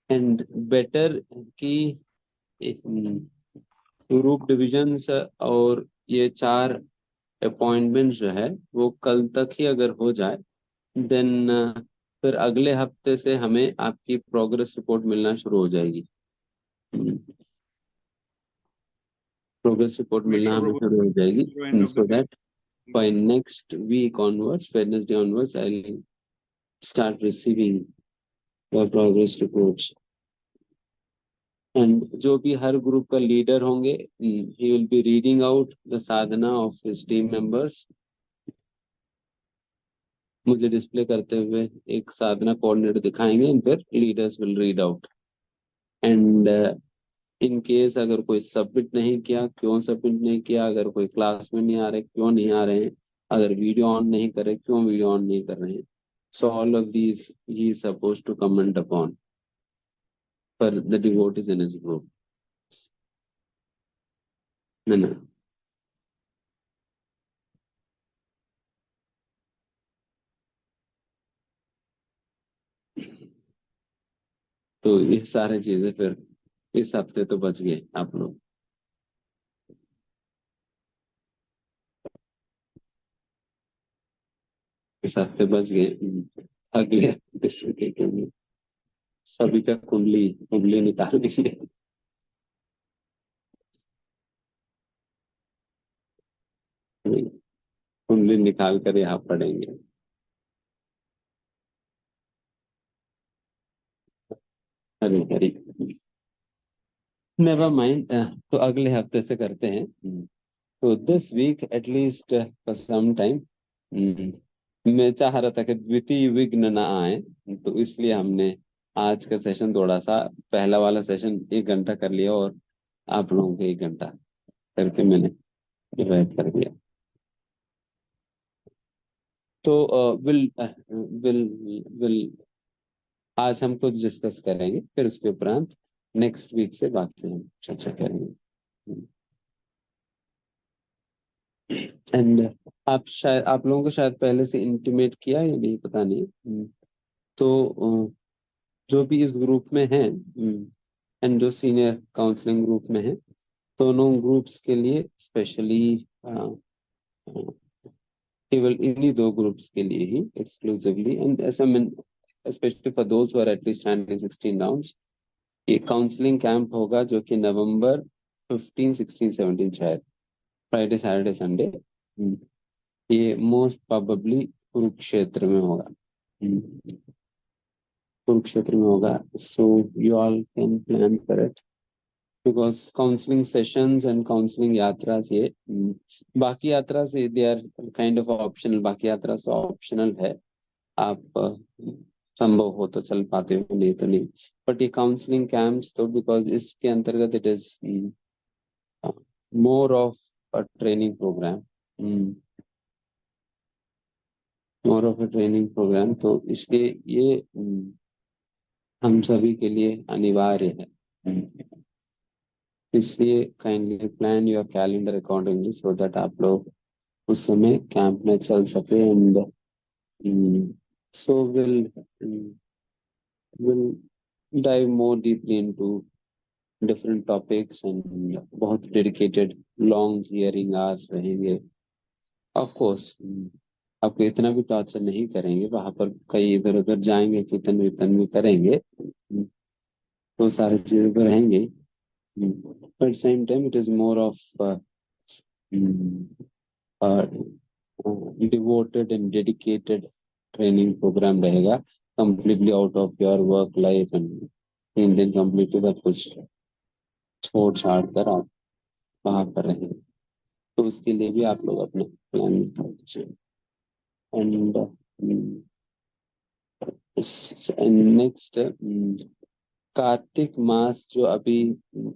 एंड बेटर कि ग्रुप डिविजन्स और ये 4 अपॉइंटमेंट जो है वो कल तक ही अगर हो जाए, देन फिर अगले हफ्ते से हमें आपकी प्रोग्रेस रिपोर्ट मिलना शुरू हो जाएगी। प्रोग्रेस रिपोर्ट मिलना हमें शुरू हो जाएगी, so that by next week onwards, Wednesday onwards, I'll start receiving the progress reports. And जो भी हर ग्रुप का लीडर होंगे, he will be reading out the sadhana of his team members. मुझे डिस्प्ले करते हुए एक साधना कोऑर्डिनेटर दिखाएंगे, and फिर leaders will read out. And in case अगर कोई सबमिट नहीं किया, क्यों सबमिट नहीं किया, अगर कोई क्लास में नहीं आ रहे, क्यों नहीं आ रहे हैं, अगर वीडियो ऑन नहीं कर रहे, क्यों वीडियो ऑन नहीं कर रहे हैं, so all of these he is supposed to comment upon for the devotees in his group. ना तो ये सारे चीजें फिर इस हफ्ते तो बच गए आप लोग। इस हफ्ते बच गए, अगले हफ्ते से देखेंगे, सभी का कुंडली कुंडली निकालेंगे। कुंडली निकाल कर यहाँ पढ़ेंगे। हरी हरी, नेवर माइंड, तो अगले हफ्ते से करते हैं। तो this week at least for some time मैं चाह रहा था कि द्वितीय विघ्न ना आए, तो इसलिए हमने आज का सेशन थोड़ा सा, पहला वाला सेशन 1 घंटा कर लिया और आप लोगों को 1 घंटा करके मैंने डिवाइड कर दिया। तो विल विल विल आज हम कुछ डिस्कस करेंगे, फिर उसके उपरांत नेक्स्ट वीक से बाकी हम चर्चा करेंगे। एंड आप लोगों को शायद पहले से इंटीमेट किया या नहीं पता नहीं। तो जो भी इस ग्रुप में हैं एंड जो सीनियर काउंसलिंग ग्रुप में हैं, दोनों ग्रुप्स के लिए स्पेशली केवल इन्हीं 2 ग्रुप्स के लिए ही एक्सक्लूसिवली, एंड ऐसा specially for those who are at least handling 16 rounds, ये काउंसलिंग कैंप होगा जो कि नवंबर 15, 16, 17 शायद फ्राइडे सैटरडे संडे, ये मोस्ट प्रोबेबली कुरुक्षेत्र में होगा। कुरुक्षेत्र में होगा, so you all can plan for it, because counseling sessions and counseling यात्रा से, बाकी यात्रा से they are kind of optional, बाकी यात्रा से ऑप्शनल है, आप संभव हो तो चल पाते हो, नहीं तो नहीं, बट ये काउंसलिंग कैंप्स तो बिकॉज इसके अंतर्गत it is more of a training program, more of a training program, तो इसलिए ये हम सभी के लिए अनिवार्य है। इसलिए kindly plan your calendar accordingly so that आप लोग उस समय कैंप में चल सके, and so we'll dive more deeply into different topics and बहुत dedicated long hearing hours रहेंगे। Of course आपको इतना भी टॉर्चर नहीं करेंगे, वहां पर कई इधर उधर जाएंगे, कीर्तन वीर्तन भी करेंगे, तो सारी चीजें तो रहेंगे, but same time it is more of devoted and dedicated training program रहेगा, completely out of your work life and 3 दिन completely सब कुछ छोड़ छाड़ कर आप वहां पर रहेंगे, तो उसके लिए भी आप लोग अपना प्लानिंग कर लीजिए। एंड नेक्स्ट कार्तिक मास जो अभी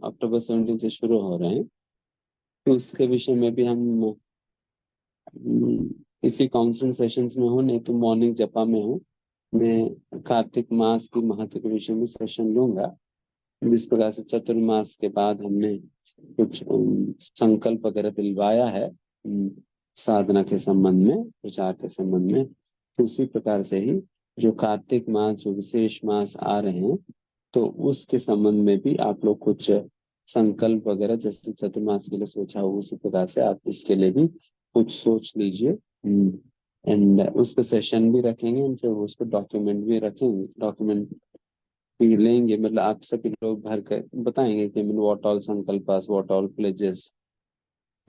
अक्टूबर 17 से शुरू हो रहे हैं, तो उसके विषय में भी हम इसी काउंसलिंग सेशंस में हूँ, नहीं तो मॉर्निंग जपा में हूँ। मैं कार्तिक मास की महत्व के विषय में सेशन लूंगा। जिस प्रकार से चतुर्मास के बाद हमने कुछ संकल्प वगैरह दिलवाया है साधना के संबंध में, प्रचार के संबंध में, तो उसी प्रकार से ही जो कार्तिक मास, जो विशेष मास आ रहे हैं, तो उसके संबंध में भी आप लोग कुछ संकल्प वगैरह जैसे चतुर्मास के लिए सोचा हो, उसी प्रकार से आप इसके लिए भी कुछ सोच लीजिए। एंड उसका सेशन भी रखेंगे एंड फिर उसको डॉक्यूमेंट भी रखेंगे, डॉक्यूमेंट भी लेंगे। मतलब आप सभी लोग भर कर बताएंगे कि व्हाट ऑल संकल्पास, what all pledges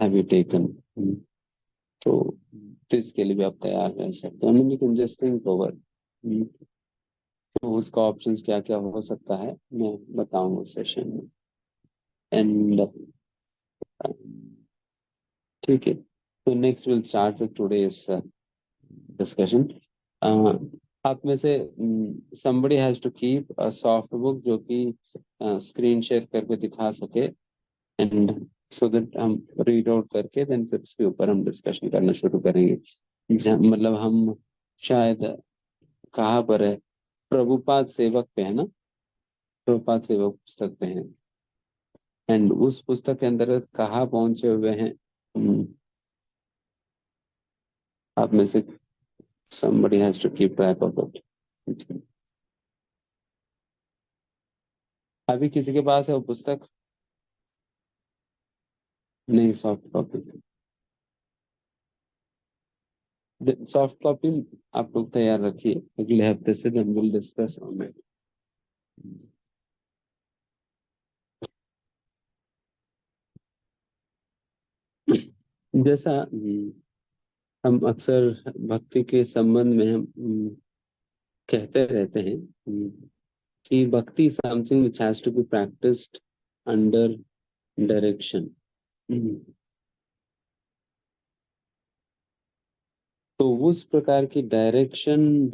have you taken. तो इसके लिए भी आप तैयार रह सकते हैं। You can just think over, तो उसका ऑप्शंस क्या क्या हो सकता है मैं बताऊंगा सेशन में। एंड ठीक है, तो next will start with today's discussion. आप में से somebody has to keep a soft book जो कि स्क्रीन शेयर करके दिखा सके, एंड सो दैट हम रीड आउट करके देन फिर उसके ऊपर हम डिस्कशन करना शुरू करेंगे। मतलब हम शायद कहाँ पर है, प्रभुपाद सेवक पे है ना, प्रभुपाद सेवक पुस्तक पे है। एंड उस पुस्तक के अंदर कहाँ पहुंचे हुए हैं, आप में से somebody has to keep track of it। अभी किसी के पास है वो पुस्तक? नहीं, सॉफ्ट कॉपी, सॉफ्ट कॉपी आप लोग तैयार रखिए अगले हफ्ते से, then will discuss on it. जैसा हम अक्सर भक्ति के संबंध में हम कहते रहते हैं कि भक्ति something which has to be practiced under direction. तो उस प्रकार की डायरेक्शन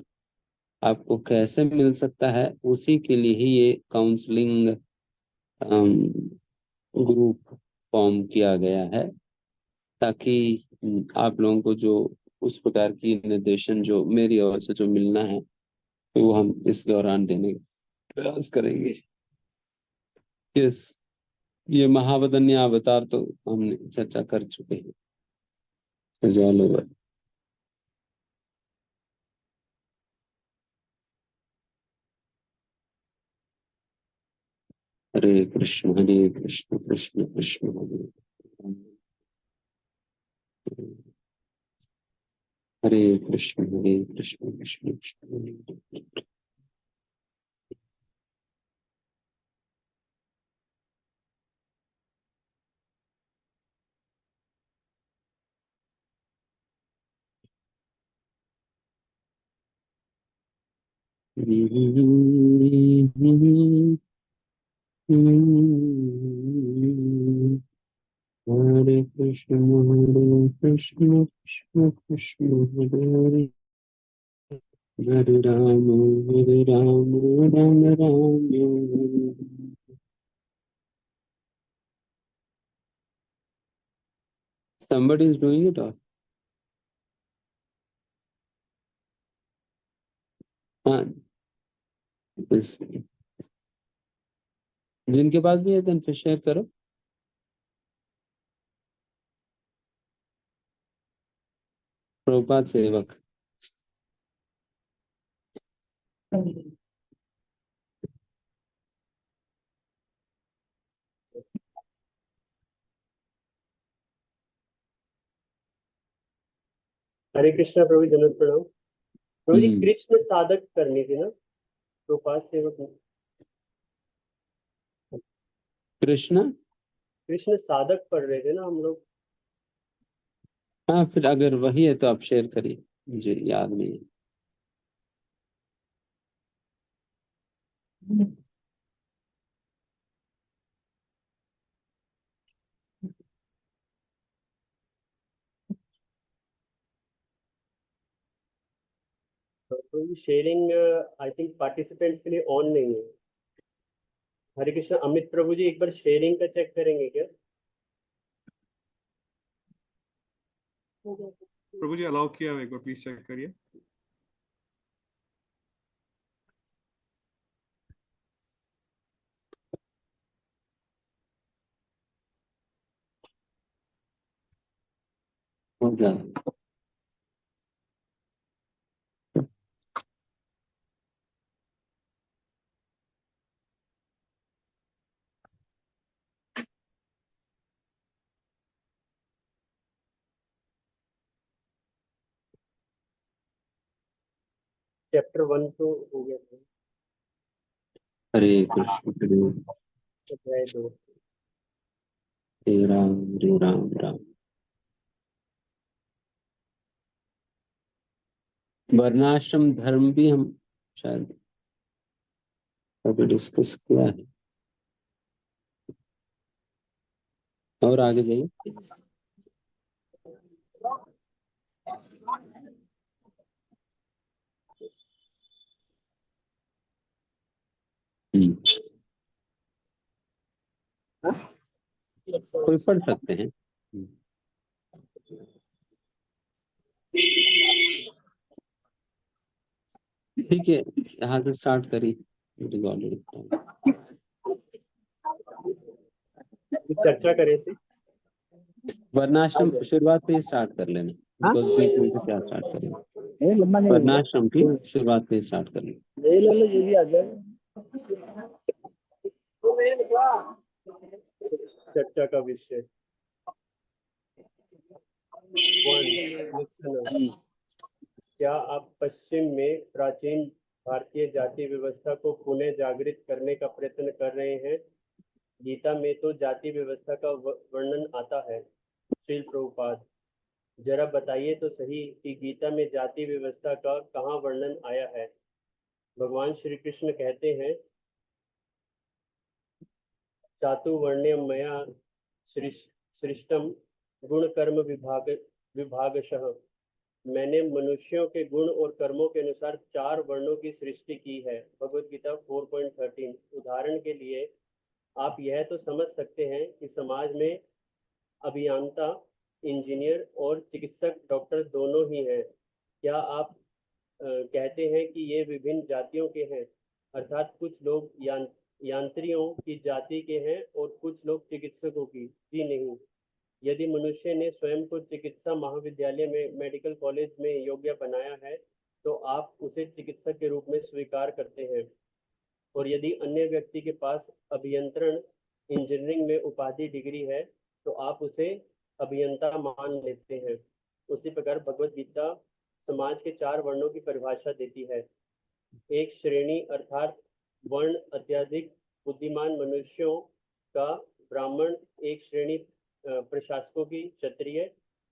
आपको कैसे मिल सकता है, उसी के लिए ही ये काउंसलिंग ग्रुप फॉर्म किया गया है, ताकि आप लोगों को जो उस प्रकार की निर्देशन जो मेरी ओर से जो मिलना है, तो वो हम इस दौरान देने का प्रयास करेंगे। यस, ये महावदन्य अवतार तो हमने चर्चा कर चुके हैं। Is all over। Hare Krishna Krishna Krishna Hare Hare Krishna Krishna Krishna Hare. Hare Krishna Krishna Krishna Hare Hare, Hare Ram Ram Ram Hare. Somebody is doing it or? हाँ, बस जिनके पास भी है देन फिर शेयर करो। प्रभुपाद सेवक। हरे कृष्णा प्रभु, जन्नत प्रणाम प्रभु जी। हम्म, कृष्ण साधक करनी थी ना, प्रभुपाद सेवक नहीं। कृष्ण कृष्ण साधक पढ़ रहे थे ना हम लोग। हाँ, फिर अगर वही है तो आप शेयर करिए, मुझे याद नहीं है। तो ये शेयरिंग आई थिंक पार्टिसिपेंट्स के लिए ऑन नहीं है। हरे कृष्ण। अमित प्रभु जी, एक बार शेयरिंग का चेक करेंगे क्या? प्रभु जी अलाउ किया है, एक बार प्लीज चेक करिए। हो गया। चैप्टर 1 तो हो गया था। हरे कृष्ण हरे अध्याय 2। राम हरे राम राम। वर्णाश्रम धर्म भी हम शायद अभी डिस्कस किया है। और आगे जाइए। कोई पढ़ सकते हैं। ठीक है, यहाँ से स्टार्ट करिए। चर्चा करें से वर्णाश्रम शुरुआत से स्टार्ट कर लेना, बिकॉज बीच में से क्या स्टार्ट करेंगे। वर्णाश्रम की शुरुआत से स्टार्ट कर लेना। चर्चा का विषय 1। क्या आप पश्चिम में प्राचीन भारतीय जाति व्यवस्था को पुनः जागृत करने का प्रयत्न कर रहे हैं? गीता में तो जाति व्यवस्था का वर्णन आता है। श्रील प्रभुपाद, जरा बताइए तो सही कि गीता में जाति व्यवस्था का कहाँ वर्णन आया है? भगवान श्री कृष्ण कहते हैं, चातुर्वर्ण्यम मया सृष्टम गुण कर्म विभागशः। मैंने मनुष्यों के गुण और कर्मों के अनुसार 4 वर्णों की सृष्टि की है। भगवद गीता 4.13। उदाहरण के लिए आप यह तो समझ सकते हैं कि समाज में अभियंता, इंजीनियर और चिकित्सक, डॉक्टर दोनों ही हैं। क्या आप कहते हैं कि ये विभिन्न जातियों के हैं, अर्थात कुछ लोग यांत्रियों की जाति के हैं और कुछ लोग चिकित्सकों की? जी नहीं। यदि मनुष्य ने स्वयं को चिकित्सा महाविद्यालय में, मेडिकल कॉलेज में योग्य बनाया है तो आप उसे चिकित्सक के रूप में स्वीकार करते हैं, और यदि अन्य व्यक्ति के पास अभियंत्रण इंजीनियरिंग में उपाधि डिग्री है तो आप उसे अभियंता मान लेते हैं। उसी प्रकार भगवद गीता समाज के 4 वर्णों की परिभाषा देती है। एक श्रेणी अर्थात वर्ण अत्यधिक बुद्धिमान मनुष्यों का ब्राह्मण, एक श्रेणी प्रशासकों की क्षत्रिय,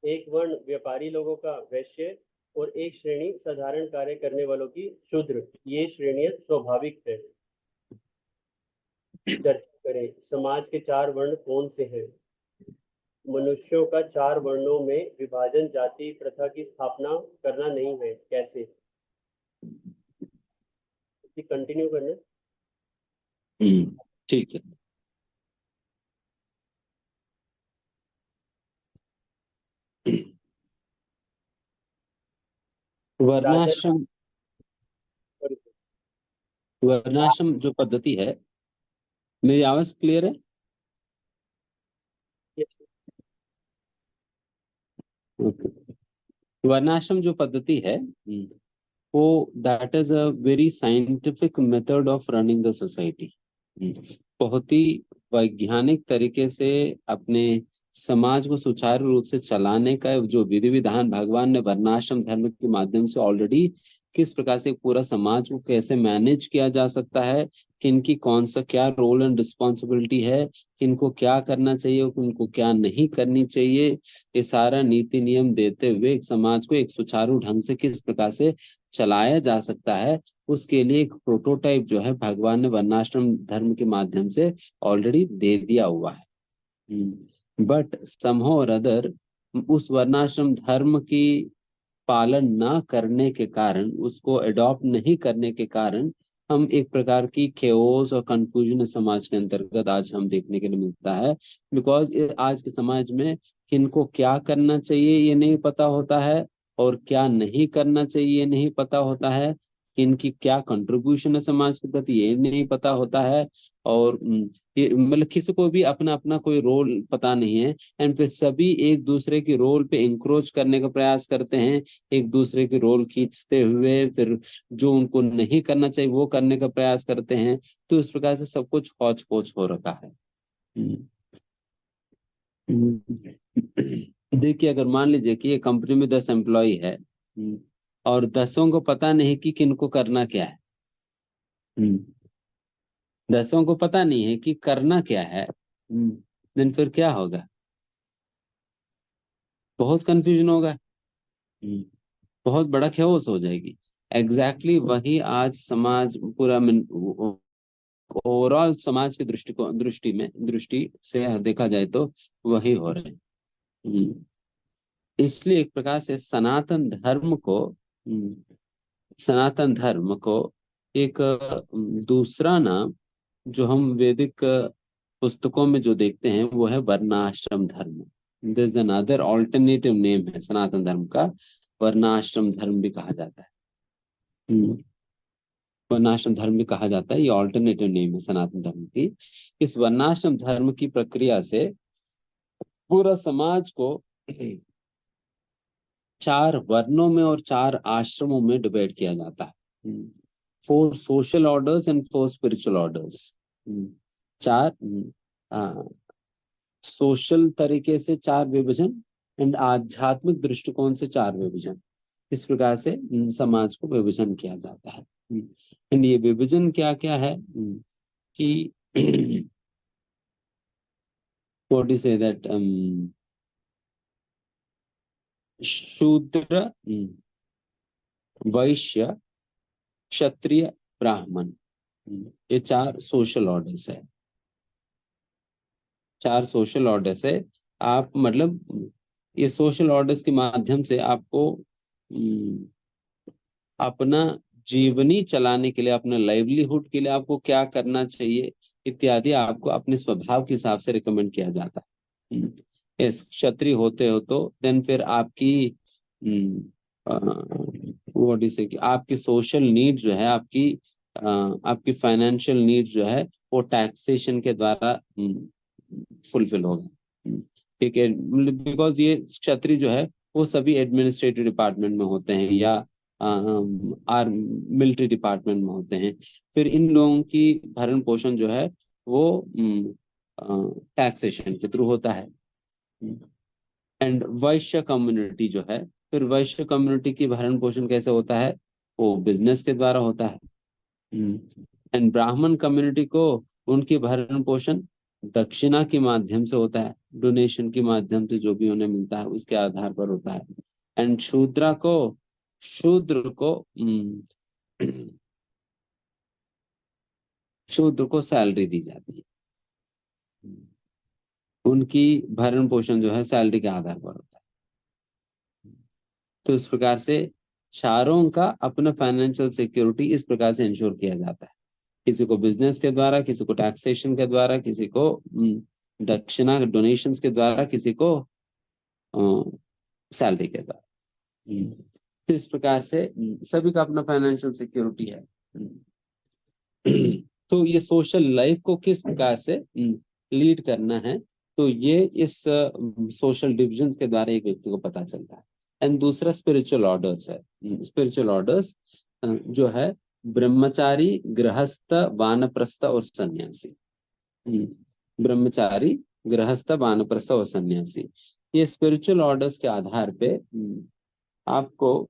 एक वर्ण व्यापारी लोगों का वैश्य, और एक श्रेणी साधारण कार्य करने वालों की शूद्र। ये श्रेणियां स्वाभाविक है। चर्चा करें, समाज के 4 वर्ण कौन से हैं? मनुष्यों का 4 वर्णों में विभाजन जाति प्रथा की स्थापना करना नहीं है। कैसे? कंटिन्यू करना। ठीक है। वर्णाश्रम जो पद्धति है, मेरी आवाज क्लियर है? ओके। वर्णाश्रम जो पद्धति है वो that is a very scientific method of running the society. बहुत ही वैज्ञानिक तरीके से अपने समाज को सुचारू रूप से चलाने का जो विधि विधान भगवान ने वर्णाश्रम धर्म के माध्यम से ऑलरेडी किस प्रकार से पूरा समाज को कैसे मैनेज किया जा सकता है, किनकी कौन सा क्या रोल एंड रिस्पॉन्सिबिलिटी है, किनको क्या करना चाहिए, उनको क्या नहीं करनी चाहिए, ये सारा नीति नियम देते हुए एक समाज को एक सुचारू ढंग से किस प्रकार से चलाया जा सकता है, उसके लिए एक प्रोटोटाइप जो है भगवान ने वर्णाश्रम धर्म के माध्यम से ऑलरेडी दे दिया हुआ है। बट समहाउ और अदर उस वर्णाश्रम धर्म की पालन ना करने के कारण, उसको अडॉप्ट नहीं करने के कारण हम एक प्रकार की केओस और कंफ्यूजन समाज के अंतर्गत आज हम देखने के लिए मिलता है। बिकॉज आज के समाज में किनको क्या करना चाहिए ये नहीं पता होता है, और क्या नहीं करना चाहिए ये नहीं पता होता है, किनकी क्या कंट्रीब्यूशन है समाज के प्रति ये नहीं पता होता है, और ये मतलब किसी को भी अपना अपना कोई रोल पता नहीं है। एंड फिर सभी एक दूसरे की रोल पे इंक्रोच करने का प्रयास करते हैं, एक दूसरे की रोल खींचते हुए फिर जो उनको नहीं करना चाहिए वो करने का प्रयास करते हैं। तो इस प्रकार से सब कुछ हौच पौच हो रखा है। देखिए, अगर मान लीजिए कि ये कंपनी में 10 एम्प्लॉय है, और 10 को पता नहीं कि किनको करना क्या है, 10 को पता नहीं है कि करना क्या है, देन फिर क्या होगा? बहुत कंफ्यूजन होगा, बहुत बड़ा ख्यास हो जाएगी। एग्जैक्टली वही आज समाज पूरा ओवरऑल समाज की दृष्टि से देखा जाए तो वही हो रहा है। इसलिए एक प्रकार से सनातन धर्म को एक दूसरा नाम जो हम वैदिक पुस्तकों में जो देखते हैं वो है वर्णाश्रम धर्म। This is another alternative name है सनातन धर्म का, वर्णाश्रम धर्म भी कहा जाता है। वर्णाश्रम धर्म भी कहा जाता है, ये ऑल्टरनेटिव नेम है सनातन धर्म की। इस वर्णाश्रम धर्म की प्रक्रिया से पूरा समाज को 4 वर्णों में और 4 आश्रमों में डिवाइड किया जाता है। 4 social orders and 4 spiritual orders. 4 social तरीके से 4 विभाजन एंड आध्यात्मिक दृष्टिकोण से 4 विभाजन। इस प्रकार से समाज को विभाजन किया जाता है। एंड ये विभाजन क्या क्या है कि व्हाट इज से दैट शूद्र, वैश्य, क्षत्रिय, ब्राह्मण, ये 4 सोशल ऑर्डर्स है। 4 सोशल ऑर्डर्स है। आप मतलब ये सोशल ऑर्डर्स के माध्यम से आपको अपना जीवनी चलाने के लिए, अपना लाइवलीहुड के लिए आपको क्या करना चाहिए इत्यादि आपको अपने स्वभाव के हिसाब से रिकमेंड किया जाता है। यस, क्षत्रिय होते हो तो देन फिर आपकी व्हाट इज कि आपकी सोशल नीड जो है, आपकी फाइनेंशियल नीड जो है वो टैक्सेशन के द्वारा फुलफिल होगा। ठीक है, बिकॉज ये क्षत्रिय जो है वो सभी एडमिनिस्ट्रेटिव डिपार्टमेंट में होते हैं या मिलिट्री डिपार्टमेंट में होते हैं। फिर इन लोगों की भरण पोषण जो है वो टैक्सेशन के थ्रू होता है। एंड वैश्य कम्युनिटी जो है, फिर वैश्य कम्युनिटी की भरण पोषण कैसे होता है? वो बिजनेस के द्वारा होता है। एंड ब्राह्मण कम्युनिटी को उनकी भरण पोषण दक्षिणा के माध्यम से होता है, डोनेशन के माध्यम से जो भी उन्हें मिलता है उसके आधार पर होता है। एंड शूद्र को सैलरी दी जाती है। उनकी भरण पोषण जो है सैलरी के आधार पर होता है। तो इस प्रकार से चारों का अपना फाइनेंशियल सिक्योरिटी इस प्रकार से इंश्योर किया जाता है। किसी को बिजनेस के द्वारा, किसी को टैक्सेशन के द्वारा, किसी को दक्षिणा डोनेशंस के द्वारा, किसी को सैलरी के द्वारा। तो इस प्रकार से सभी का अपना फाइनेंशियल सिक्योरिटी है। तो ये सोशल लाइफ को किस प्रकार से लीड करना है, तो ये इस सोशल डिविजन्स के द्वारा एक व्यक्ति को पता चलता है। एंड दूसरा स्पिरिचुअल ऑर्डर्स है। स्पिरिचुअल ऑर्डर्स जो है ब्रह्मचारी, गृहस्थ, वानप्रस्थ और सन्यासी। ब्रह्मचारी, गृहस्थ, वानप्रस्थ और सन्यासी, ये स्पिरिचुअल ऑर्डर्स के आधार पे आपको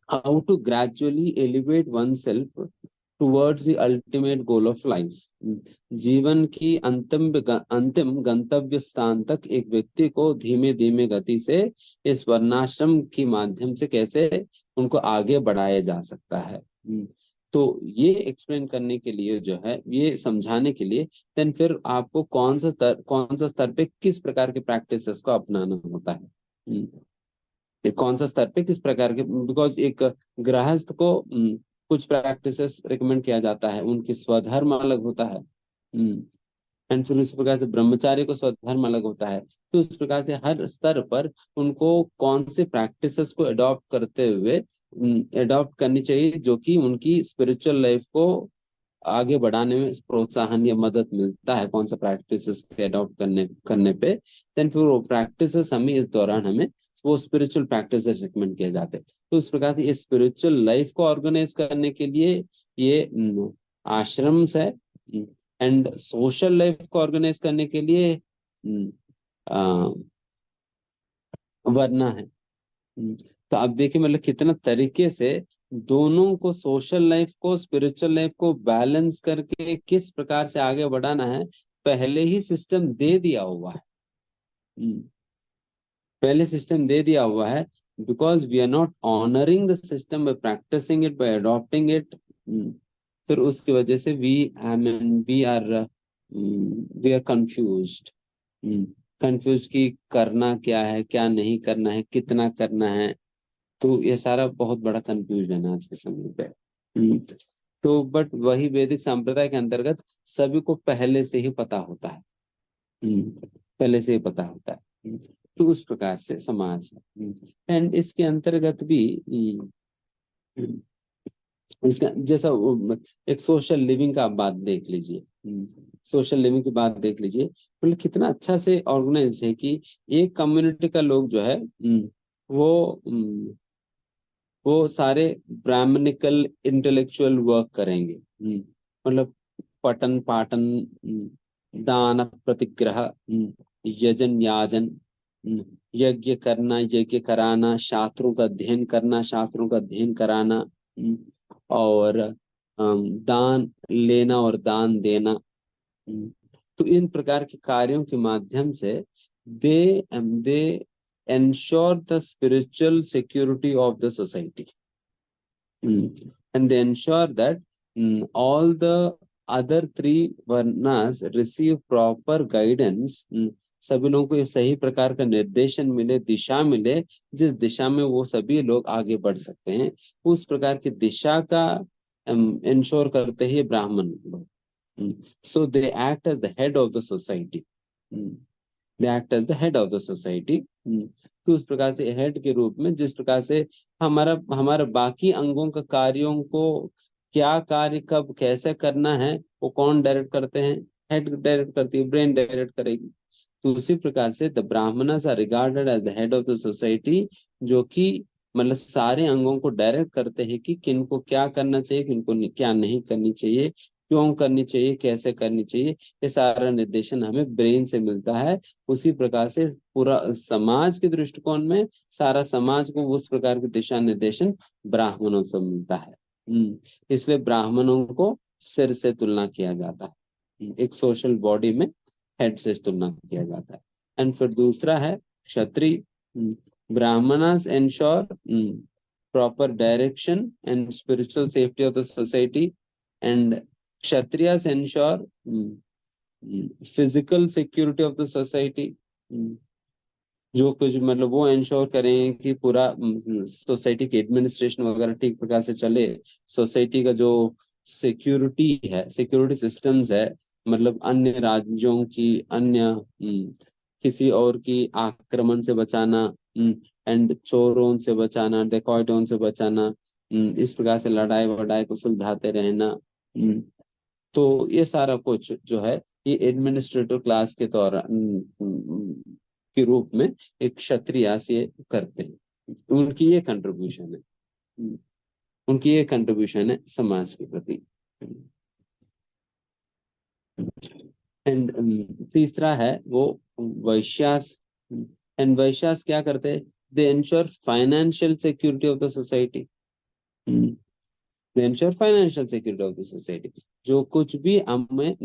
how to gradually elevate oneself towards the ultimate goal of life। जीवन की अंतिम गंतव्य स्थान तक एक व्यक्ति को धीमे धीमे गति से इस वर्णाश्रम के माध्यम से कैसे उनको आगे बढ़ाया जा सकता है। तो ये एक्सप्लेन करने के लिए जो है, ये समझाने के लिए, देन फिर आपको कौन सा स्तर पे किस प्रकार के प्रैक्टिसेस को अपनाना होता है, कौन सा स्तर पे किस प्रकार के, बिकॉज एक गृहस्थ को कुछ प्रैक्टिसेस रिकमेंड किया जाता है, उनकी स्वधर्म अलग होता है, एंड फिर उस प्रकार से ब्रह्मचारी को स्वधर्म अलग होता है। तो उस प्रकार से हर स्तर पर उनको कौन से प्रैक्टिसेस को अडॉप्ट करते हुए अडॉप्ट करनी चाहिए, जो कि उनकी स्पिरिचुअल लाइफ को आगे बढ़ाने में प्रोत्साहन या मदद मिलता है, कौन सा प्रैक्टिसेस के अडॉप्ट करने पे, देन फिर वो प्रैक्टिसेस हमें इस दौरान हमें वो स्पिरिचुअल प्रैक्टिसेस रिकमेंड किए जाते हैं। तो उस प्रकार से ये स्पिरिचुअल लाइफ को ऑर्गेनाइज करने के लिए ये आश्रम्स है, एंड सोशल लाइफ को ऑर्गेनाइज करने के लिए वर्ना है। तो आप देखिए मतलब कितना तरीके से दोनों को, सोशल लाइफ को स्पिरिचुअल लाइफ को बैलेंस करके किस प्रकार से आगे बढ़ाना है, पहले ही सिस्टम दे दिया हुआ है, पहले सिस्टम दे दिया हुआ है, because we are not honoring the system by practicing it, by adopting it, फिर उसकी वजह से वी आर कंफ्यूज्ड कि करना क्या है, क्या नहीं करना है, कितना करना है। तो ये सारा बहुत बड़ा कंफ्यूजन है आज के समय पे। तो बट वही वैदिक संप्रदाय के अंतर्गत सभी को पहले से ही पता होता है, पहले से ही पता होता है। तो उस प्रकार से समाज है, एंड इसके अंतर्गत भी इसका जैसा एक सोशल लिविंग का आप बात देख लीजिए, सोशल लिविंग की बात देख लीजिए, मतलब कितना अच्छा से ऑर्गेनाइज है कि एक कम्युनिटी का लोग जो है वो सारे ब्राह्मणिकल इंटेलेक्चुअल वर्क करेंगे, मतलब पठन पाठन, दान प्रतिग्रह, यजन याजन, यज्ञ करना, यज्ञ कराना, शास्त्रों का अध्ययन करना, शास्त्रों का अध्ययन कराना, और दान लेना और दान देना। तो इन प्रकार के कार्यों के माध्यम से दे ensure the spiritual security of the society, and they ensure that all the other three varnas receive proper guidance, सभी लोगों को सही प्रकार का निर्देशन मिले, दिशा मिले, जिस दिशा में वो सभी लोग आगे बढ़ सकते हैं, उस प्रकार की दिशा का इंश्योर करते ही ब्राह्मण लोग। So they act as the head of the society. They act as the head of the society. तो उस प्रकार से हेड के रूप में, जिस प्रकार से हमारा बाकी अंगों का कार्यों को क्या कार्य कब कैसे करना है वो कौन डायरेक्ट करते हैं, हेड डायरेक्ट करती है, ब्रेन डायरेक्ट करेगी। तो उसी प्रकार से the Brahmanas are regarded as the head of the society, जो कि मतलब सारे अंगों को डायरेक्ट करते हैं कि किनको क्या करना चाहिए, किनको क्या नहीं करनी चाहिए, क्यों करनी चाहिए, कैसे करनी चाहिए, ये सारा निर्देशन हमें ब्रेन से मिलता है। उसी प्रकार से पूरा समाज के दृष्टिकोण में सारा समाज को उस प्रकार के दिशा निर्देशन ब्राह्मणों से मिलता है। इसलिए ब्राह्मणों को सिर से तुलना किया जाता है, एक सोशल बॉडी में हेड से तुलना किया जाता है। एंड फिर दूसरा है क्षत्रिय। Brahmanas ensure proper direction and spiritual safety of the society, and Kshatriyas ensure physical security of the society, जो कुछ मतलब वो इंश्योर करें कि पूरा सोसाइटी के एडमिनिस्ट्रेशन वगैरह ठीक प्रकार से चले, सोसाइटी का जो सिक्योरिटी है, सिक्योरिटी सिस्टम्स है, मतलब अन्य राज्यों की, अन्य किसी और की आक्रमण से बचाना, एंड चोरों से बचाना, डकैतों से बचाना, इस प्रकार से लड़ाई वड़ाई को सुलझाते रहना। तो ये सारा कुछ जो है ये एडमिनिस्ट्रेटिव क्लास के के रूप में एक क्षत्रिय से करते हैं। उनकी ये कंट्रीब्यूशन है, उनकी ये कंट्रीब्यूशन है समाज के प्रति। एंड तीसरा है वो वैश्यास। एंड वैश्यास क्या करते हैं, they ensure financial security of the society, ensure financial security of the society। जो कुछ भी हमें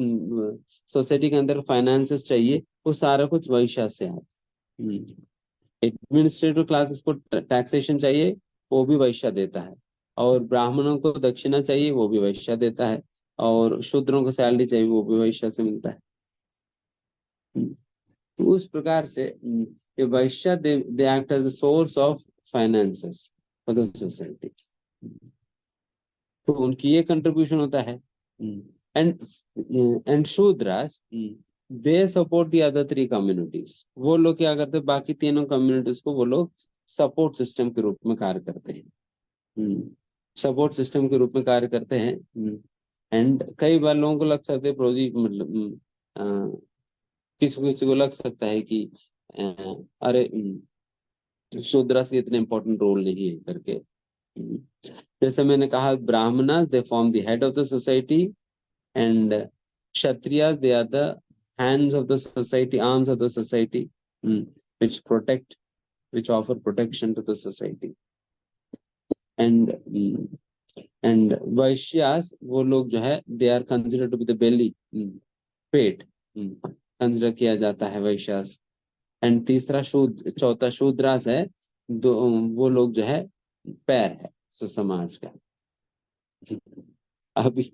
सोसाइटी के अंदर फाइनेंसेस चाहिए वो सारा कुछ वैश्य से आता है। एडमिनिस्ट्रेटिव क्लासेस को टैक्सेशन चाहिए वो भी वैश्य देता है, और ब्राह्मणों को दक्षिणा चाहिए, वो भी वैश्य देता है, और शूद्रों को सैलरी चाहिए, वो भी वैश्य से मिलता है। तो उस प्रकार से ये Vaishya they act as a source of finances for the society. तो उनकी ये कंट्रीब्यूशन होता है। And Shudras they support the other three communities. वो लोग क्या करते हैं, बाकी तीनों कम्युनिटीज को वो लोग सपोर्ट सिस्टम के रूप में कार्य करते हैं, सपोर्ट सिस्टम के रूप में कार्य करते हैं। एंड कई बार लोगों को लग सकता है प्रोजी, मतलब किसी किसी को लग सकता है कि अरे शूद्रास की इतने इम्पोर्टेंट रोल नहीं है करके। जैसे मैंने कहा, Brahmanas they form the head of the society, and Kshatriyas they are the hands of the society, arms of the society, which protect, which offer protection to the society. And Vaishyas वो लोग जो है, they are considered to be the belly, पेट consider किया जाता है वैश्यास। And तीसरा चौथा शूद्रास है, वो लोग जो है पैर है समाज का। अभी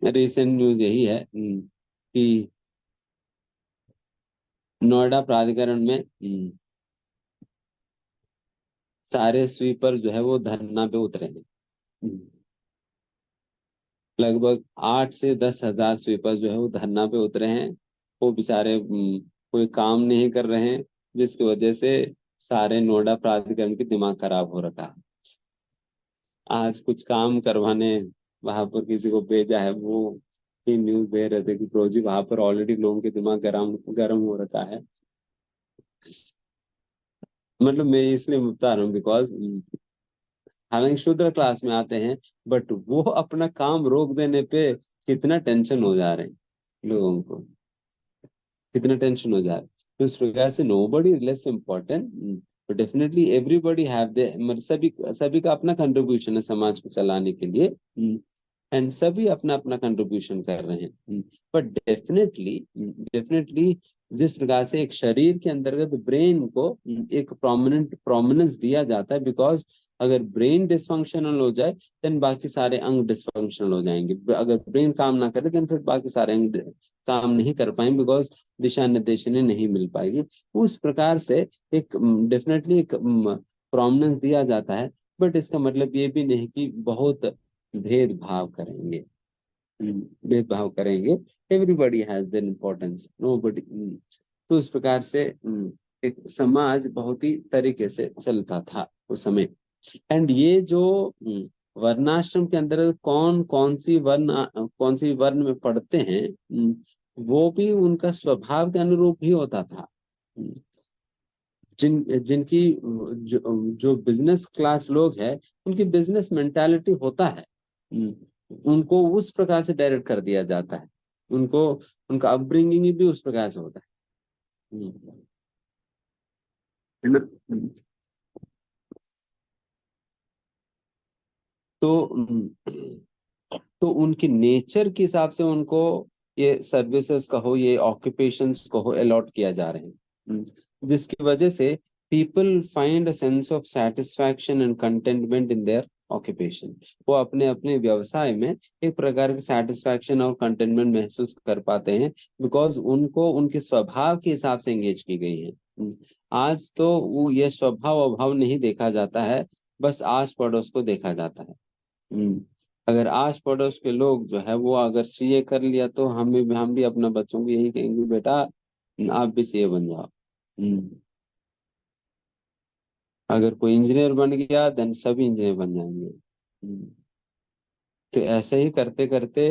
रिसेंट न्यूज यही है कि नोएडा प्राधिकरण में सारे स्वीपर जो है वो धरना पे उतरे हैं। लगभग 8 से 10 हजार स्वीपर जो है वो धरना पे उतरे हैं। वो बेचारे कोई काम नहीं कर रहे हैं, जिसकी वजह से सारे नोएडा प्राधिकरण की दिमाग खराब हो रखा है। आज कुछ काम करवाने वहां पर किसी को भेजा है, वो न्यूज दे रहे थे कि प्रोजी वहां पर ऑलरेडी लोगों के दिमाग गर्म हो रखा है। मतलब मैं इसलिए बता रहा हूँ बिकॉज हालांकि शूद्र क्लास में आते हैं, बट वो अपना काम रोक देने पे कितना टेंशन हो जा रहे हैं लोगों को, कितना टेंशन हो जा रहा है। तो इस प्रकार से nobody is less important, but definitely everybody have they, मतलब सभी का अपना कंट्रीब्यूशन है समाज को चलाने के लिए, एंड सभी अपना अपना कंट्रीब्यूशन कर रहे हैं। बट डेफिनेटली जिस प्रकार से एक शरीर के अंतर्गत ब्रेन को एक प्रोमिनेंस दिया जाता है, बिकॉज अगर ब्रेन डिसफंक्शनल हो जाए देन बाकी सारे अंग डिसफंक्शनल हो जाएंगे। अगर ब्रेन काम ना करे देन फिर बाकी सारे अंग काम नहीं कर पाएंगे, बिकॉज दिशा निर्देशने नहीं मिल पाएगी। उस प्रकार से एक डेफिनेटली एक प्रोमिनेंस दिया जाता है, बट इसका मतलब ये भी नहीं कि बहुत भेदभाव करेंगे, भेदभाव करेंगे। Everybody has their importance, nobody. तो इस प्रकार से एक समाज बहुत ही तरीके से चलता था उस समय। एंड ये जो वर्णाश्रम के अंदर कौन सी वर्ण में पढ़ते हैं, वो भी उनका स्वभाव के अनुरूप ही होता था। जिनकी जो बिजनेस क्लास लोग हैं, उनकी बिजनेस मेंटालिटी होता है, उनको उस प्रकार से डायरेक्ट कर दिया जाता है, उनको उनका अपब्रिंगिंग भी उस प्रकार से होता है ना। तो उनकी नेचर के हिसाब से उनको ये सर्विसेज कहो, ये ऑक्यूपेशंस कहो, अलॉट किया जा रहे हैं, जिसकी वजह से people find a sense of satisfaction and contentment in their occupation. वो अपने अपने व्यवसाय में एक प्रकार की सेटिस्फैक्शन और कंटेंटमेंट महसूस कर पाते हैं, बिकॉज उनको उनके स्वभाव के हिसाब से एंगेज की गई है। आज तो वो ये स्वभाव अभाव नहीं देखा जाता है, बस आस पड़ोस को देखा जाता है। अगर आस पड़ोस के लोग जो है वो अगर सीए कर लिया, तो हम भी अपना बच्चों को यही कहेंगे, बेटा आप भी सीए बन जाओ। अगर कोई इंजीनियर बन गया देन सभी इंजीनियर बन जाएंगे। तो ऐसे ही करते करते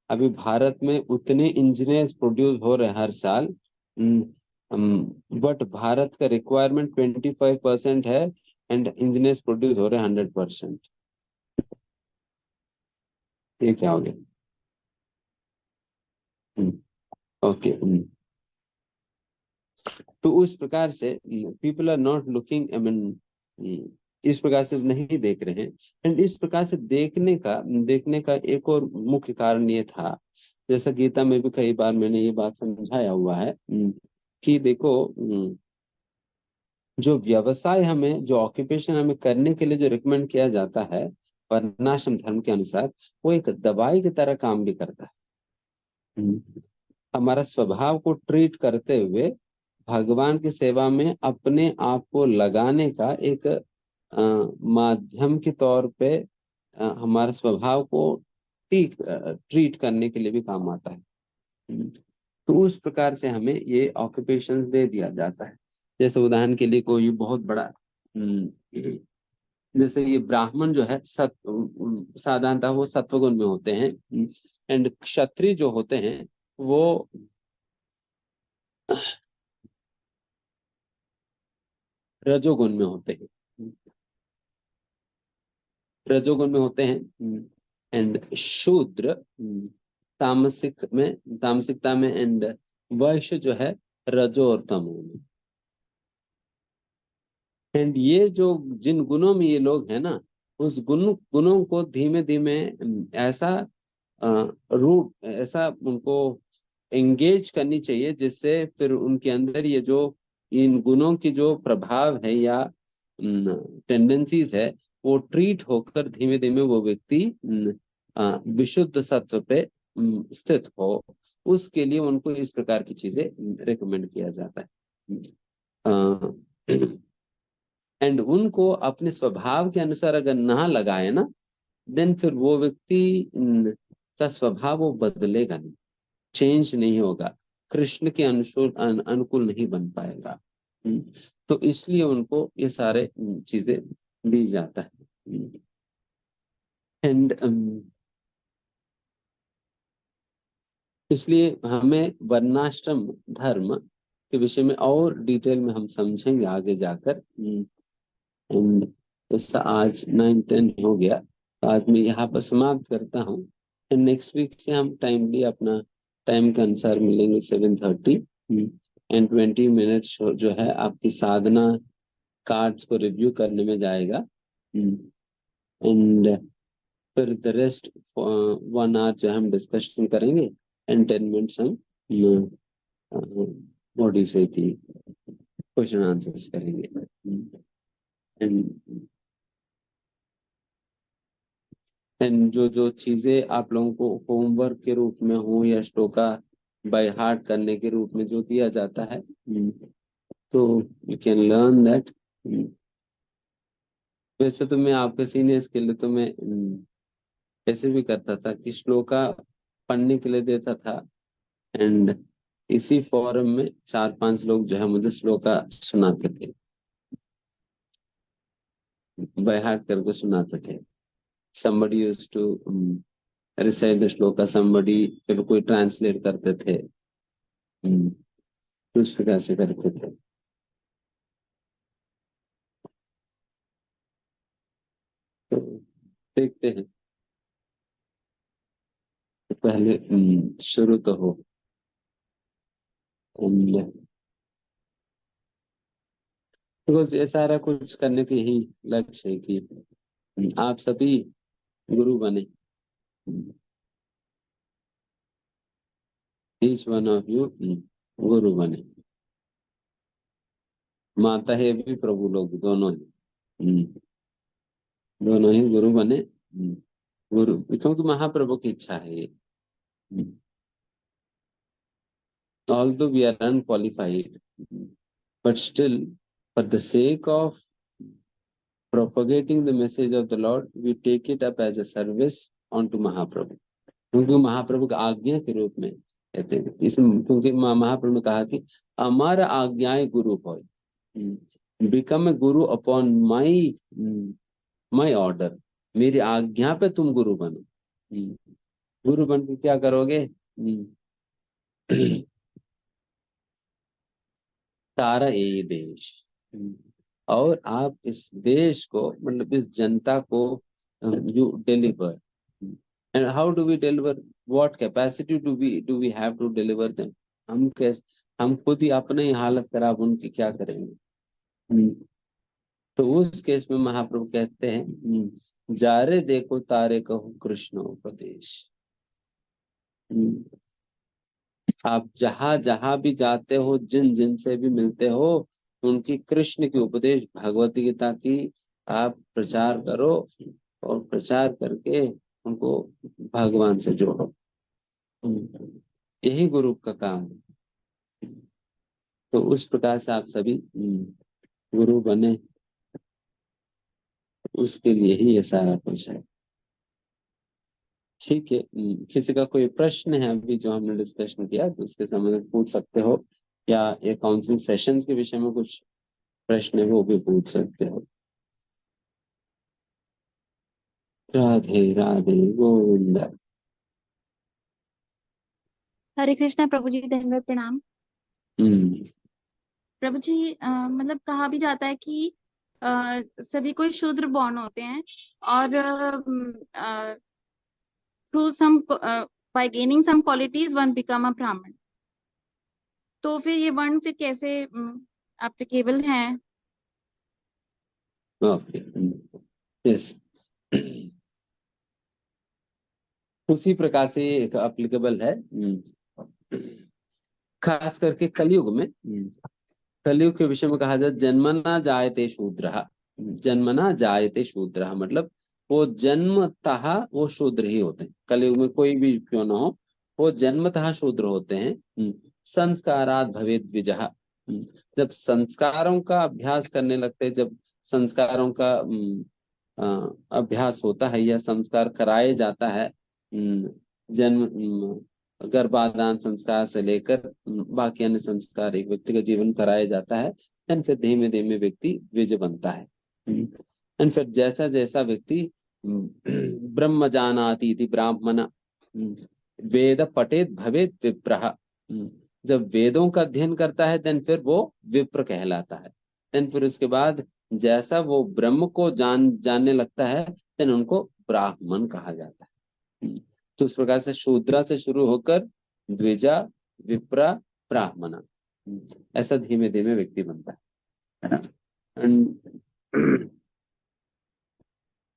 अभी भारत में उतने इंजीनियर्स प्रोड्यूस हो रहे हैं हर साल, बट भारत का रिक्वायरमेंट 25% है, एंड इंजीनियर्स प्रोड्यूस हो रहे हैं 100%। ये क्या हो गया? ओके। तो उस प्रकार से people are not looking, I mean इस प्रकार से नहीं देख रहे हैं। एंड इस प्रकार से देखने का एक और मुख्य कारण ये था, जैसा गीता में भी कई बार मैंने ये बात समझाया हुआ है, कि देखो जो व्यवसाय हमें, जो ऑक्यूपेशन हमें करने के लिए जो रिकमेंड किया जाता है वर्णाश्रम धर्म के अनुसार, वो एक दवाई की तरह काम भी करता है। हमारा स्वभाव को ट्रीट करते हुए भगवान की सेवा में अपने आप को लगाने का एक माध्यम के तौर पे हमारे स्वभाव को ट्रीट करने के लिए भी काम आता है। तो उस प्रकार से हमें ये ऑक्यूपेशंस दे दिया जाता है। जैसे उदाहरण के लिए कोई बहुत बड़ा जैसे ये ब्राह्मण जो है साधारणतः वो सत्वगुण में होते हैं, एंड क्षत्रिय जो होते हैं वो रजोगुण में होते हैं, रजोगुण में होते हैं। एंड शूद्र तामसिकता में, एंड वैश्य जो है रजो और तमो में। एंड ये जो जिन गुणों में ये लोग हैं ना, उस गुणों को धीमे धीमे ऐसा रूट, ऐसा उनको एंगेज करनी चाहिए जिससे फिर उनके अंदर ये जो इन गुणों की जो प्रभाव है या टेंडेंसीज है वो ट्रीट होकर धीमे धीमे वो व्यक्ति विशुद्ध सत्व पे स्थित हो। उसके लिए उनको इस प्रकार की चीजें रिकमेंड किया जाता है। एंड उनको अपने स्वभाव के अनुसार अगर ना लगाए ना, देन फिर वो व्यक्ति का स्वभाव वो बदलेगा नहीं, चेंज नहीं होगा, कृष्ण के अनुकूल नहीं बन पाएगा। तो इसलिए उनको ये सारे चीजें दी जाता है। एंड इसलिए हमें वर्णाश्रम धर्म के विषय में और डिटेल में हम समझेंगे आगे जाकर। एंड जैसा आज 9-10 हो गया, तो आज मैं यहाँ पर समाप्त करता हूँ। एंड नेक्स्ट वीक से हम टाइमली अपना टाइम के अनुसार मिलेंगे 7:30 एंड 20 मिनट्स जो है आपकी साधना कार्ड्स को रिव्यू करने में जाएगा। एंड फिर द रेस्ट 1 आवर जो हम डिस्कशन करेंगे एंड 10 मिनट्स हम बॉडी से की क्वेश्चन आंसर्स करेंगे। एंड जो चीजें आप लोगों को होमवर्क के रूप में हो या श्लोका बाय हार्ट करने के रूप में जो दिया जाता है, तो यू कैन लर्न दैट। वैसे तो मैं आपके सीनियर्स के लिए तो मैं ऐसे भी करता था कि श्लोका पढ़ने के लिए देता था, एंड इसी फोरम में 4-5 लोग जो है मुझे श्लोका सुनाते थे, बाय हार्ट करके सुनाते थे। somebody used to recite the shloka, somebody फिर कोई ट्रांसलेट करते थे, तो इस प्रकार से करते थे। तो देखते हैं, तो पहले शुरू तो हो। बिकॉज ये सारा कुछ करने की ही लक्ष्य है कि आप सभी गुरु बने। ईच वन ऑफ यू गुरु बने। माता है भी, प्रभु लोग दोनों ही, दोनों ही गुरु बने। गुरु, क्योंकि महाप्रभु की इच्छा है ये। Although we are unqualified, but still, for the sake of propagating the message of the Lord, we take it up as a service onto Mahaprabhu. क्योंकि महाप्रभु का आज्ञा के रूप में कहते हैं, इसमें क्योंकि महाप्रभु ने कहा कि हमारा आज्ञाएं गुरु हो, become a Guru upon my order, मेरी आज्ञा पे तुम गुरु बनो। गुरु बन के क्या करोगे? सारा ये देश, और आप इस देश को, मतलब इस जनता को you deliver. And how do we deliver? What capacity do we have to deliver them? हम खुद ही अपने ही हालत खराब, उनकी क्या करेंगे? तो उस केस में महाप्रभु कहते हैं, जारे देखो तारे कहो कृष्ण उपदेश। आप जहां जहां भी जाते हो, जिन जिन से भी मिलते हो, उनकी कृष्ण की उपदेश भगवत गीता की आप प्रचार करो और प्रचार करके उनको भगवान से जोड़ो। यही गुरु का काम है। तो उस प्रकार से आप सभी गुरु बने, उसके लिए ही ये सारा कुछ है। ठीक है, किसी का कोई प्रश्न है अभी जो हमने डिस्कशन किया तो उसके संबंध में पूछ सकते हो, या ये काउंसलिंग सेशंस के विषय में कुछ प्रश्न है वो भी पूछ सकते हो। राधे राधे गोविंद। हरे कृष्णा प्रभु जी, धन्यवाद, प्रणाम। हम्म प्रभु जी, मतलब कहा भी जाता है कि सभी कोई शूद्र बॉर्न होते हैं और through some by gaining some qualities one become a Brahmin. तो फिर ये वर्ण फिर कैसे एप्लीकेबल हैं? ओके, यस, उसी प्रकार से एक एप्लीकेबल है। खास करके कलयुग में, कलयुग के विषय में कहा जाए जन्मना जायते शूद्रः। जन्मना जायते शूद्रः मतलब वो जन्मतः वो शूद्र ही होते हैं। कलयुग में कोई भी क्यों ना हो, वो जन्मतः शूद्र होते हैं। संस्कारात् भवेत् द्विजः। जब संस्कारों का अभ्यास करने लगते हैं, जब संस्कारों का अभ्यास होता है या संस्कार कराए जाता है, जन्म गर्भाधान संस्कार से लेकर बाकी अन्य संस्कार एक व्यक्ति का जीवन कराया जाता है, एंड फिर धीमे धीमे व्यक्ति द्विज बनता है। एंड फिर जैसा जैसा व्यक्ति ब्रह्म जानाति इति ब्राह्मण वेद पठेत भवेत विप्रः। जब वेदों का अध्ययन करता है देन फिर वो विप्र कहलाता है। देन फिर उसके बाद जैसा वो ब्रह्म को जानने लगता है देन उनको ब्राह्मण कहा जाता है। तो उस प्रकार से शूद्रा से शुरू होकर द्विजा, विप्रा, ब्राह्मण, ऐसा धीमे धीमे व्यक्ति बनता है।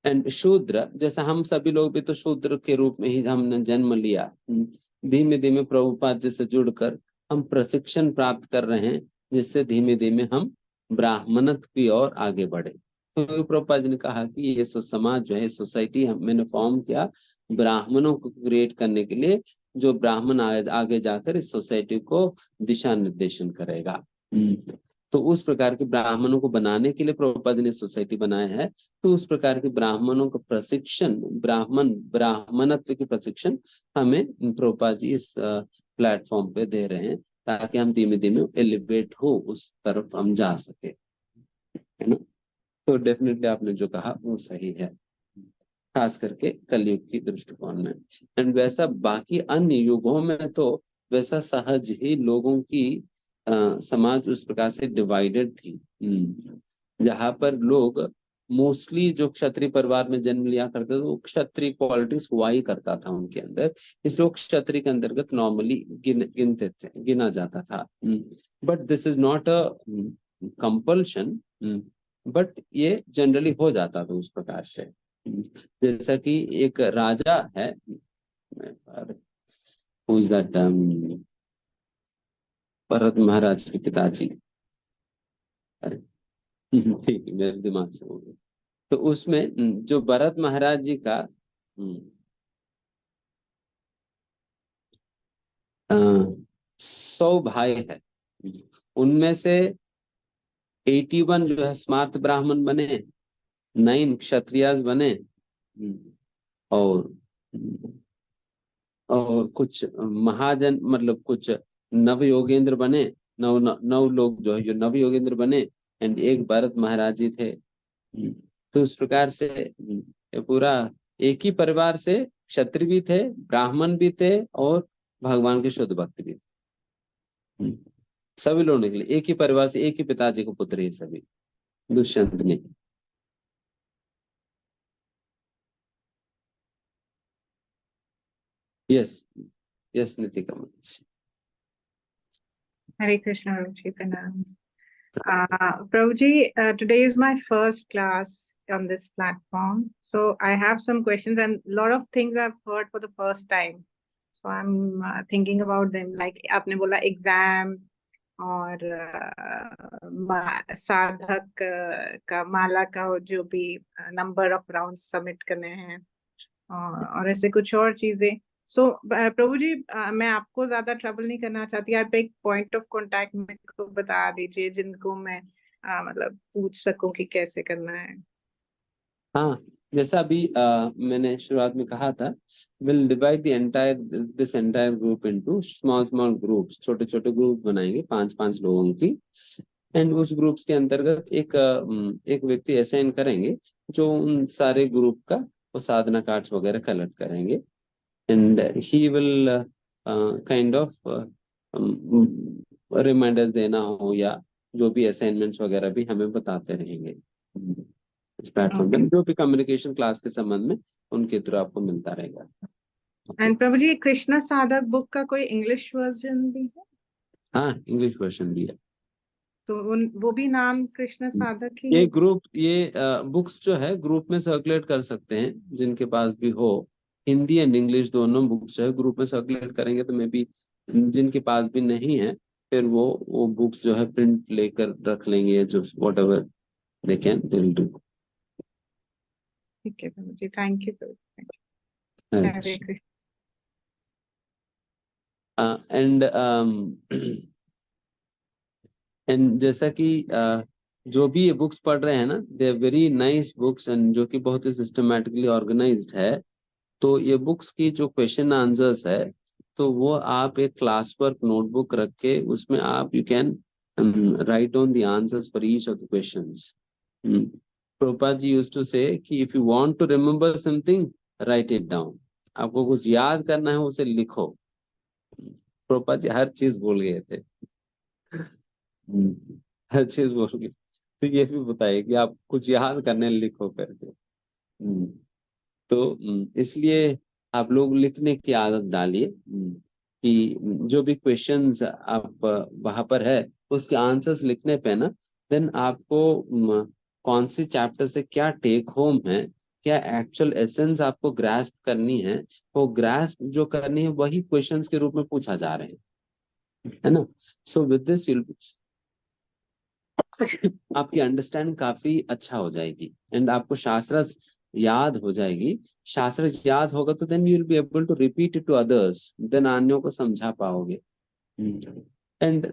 एंड शूद्र, जैसा हम सभी लोग भी तो शूद्र के रूप में ही हमने जन्म लिया। धीमे धीमे प्रभुपाद जी से जुड़कर हम प्रशिक्षण प्राप्त कर रहे हैं, जिससे धीमे धीमे हम ब्राह्मणत्व की ओर आगे बढ़े। तो प्रभुपाद जी ने कहा कि ये समाज जो है, सोसाइटी मैंने फॉर्म किया ब्राह्मणों को क्रिएट करने के लिए, जो ब्राह्मण आगे जाकर इस सोसाइटी को दिशा निर्देशन करेगा। तो उस प्रकार के ब्राह्मणों को बनाने के लिए प्रभुपाद ने सोसाइटी बनाया है। तो उस प्रकार के ब्राह्मणों का प्रशिक्षण, ब्राह्मणत्व की प्रशिक्षण हमें प्रभुपाद जी इस प्लेटफॉर्म पे दे रहे हैं, ताकि हम धीमे धीमे एलिवेट हो उस तरफ हम जा सके, है ना। तो डेफिनेटली आपने जो कहा वो सही है, खास करके कलयुग की दृष्टिकोण में। एंड वैसा बाकी अन्य युगों में तो वैसा सहज ही लोगों की समाज उस प्रकार से डिवाइडेड थी, जहां पर लोग मोस्टली जो क्षत्रिय परिवार में जन्म लिया करते थे वो क्षत्रिय क्वालिटीज हुआ ही करता था उनके अंदर, इसलिए वो क्षत्रिय के अंतर्गत नॉर्मली गिना जाता था। But this is not a compulsion, but ये जनरली हो जाता था उस प्रकार से। जैसा कि एक राजा है, भरत महाराज के पिताजी, ठीक है मेरे दिमाग से हो गया। तो उसमें जो भरत महाराज जी का 100 भाई है, उनमें से 81 जो है स्मार्त ब्राह्मण बने, 9 क्षत्रियास बने, और कुछ महाजन मतलब कुछ नव योगेंद्र बने, नव लोग जो है जो नव योगेंद्र बने, एंड एक भरत महाराज जी थे। तो उस प्रकार से पूरा एक ही परिवार से क्षत्रिय भी थे, ब्राह्मण भी थे, और भगवान के शुद्ध भक्त भी थे। सभी लोग निकले एक ही परिवार से, एक ही पिताजी को पुत्र ही सभी, दुष्यंत ने। Yes yes Nitika. Hare Krishna, Prabhuji, pranam. Prabhuji, today is my first class on this platform. So I have some questions and a lot of things I've heard for the first time. So I'm thinking about them. Like, आपने बोला exam, और साधक का माला का जो भी number of round submit करने हैं और ऐसे कुछ और चीजें। सो प्रभु जी, मैं आपको ज्यादा ट्रबल नहीं करना चाहती, आप एक पॉइंट ऑफ कांटेक्ट मेरे को बता दीजिए जिनको मैं मतलब पूछ सकूं कि कैसे करना है। हाँ, जैसा अभी मैंने शुरुआत में कहा था, will divide this entire group into small small groups, छोटे छोटे ग्रुप बनाएंगे 5-5 लोगों की। एंड उस ग्रुप्स के अंतर्गत एक व्यक्ति असाइन करेंगे जो उन सारे ग्रुप का वो साधना कार्ड्स वगैरह कलेक्ट करेंगे। And he will kind of reminders देना हो या जो भी असाइनमेंट्स वगैरह भी हमें बताते रहेंगे इस प्लेटफॉर्म पे, जो भी कम्युनिकेशन क्लास के संबंध में उनके थ्रू आपको मिलता रहेगा। एंड प्रभु जी, कृष्ण साधक बुक का कोई इंग्लिश वर्जन भी है? हाँ, इंग्लिश वर्जन भी है। तो वो भी नाम कृष्ण साधक ही ये है? ग्रुप, ये बुक्स जो है ग्रुप में सर्कुलेट कर सकते हैं, जिनके पास भी हो। हिंदी एंड इंग्लिश दोनों बुक्स जो है ग्रुप में सर्कुलेट करेंगे, तो मे बी जिनके पास भी नहीं है फिर वो बुक्स जो है प्रिंट लेकर रख लेंगे, जो whatever they can they will do. ठीक है Prabhu ji, thank you Prabhu, Hare Hare Krishna. Krishna. And जैसा कि जो भी ये बुक्स पढ़ रहे हैं ना, they are very nice books, and जो कि बहुत ही सिस्टमैटिकली ऑर्गेनाइज्ड है। तो ये बुक्स की जो क्वेश्चन आंसर्स है, तो वो आप एक क्लास वर्क नोटबुक रख के उसमें आप you can write down the answers for each of the questions. Prabhupada ji used to say कि if you want to remember something, write it down. आपको कुछ याद करना है उसे लिखो। प्रभुपाद जी हर चीज भूल गए थे। हर चीज बोल गए, तो ये भी बताइए कि आप कुछ याद करने लिखो करके। तो इसलिए आप लोग लिखने की आदत डालिए कि जो भी क्वेश्चंस आप वहां पर है उसके आंसर्स लिखने पे ना, देन आपको कौन से चैप्टर से क्या टेक होम है, क्या एक्चुअल एसेंस आपको ग्रास्प करनी है, वो ग्रास्प जो करनी है वही क्वेश्चंस के रूप में पूछा जा रहे है ना। सो विद दिस आपकी अंडरस्टैंडिंग काफी अच्छा हो जाएगी एंड आपको शास्त्र याद हो जाएगी। शास्त्र याद होगा तो then you will be able to repeat it to others, then अन्यों को समझा पाओगे। एंड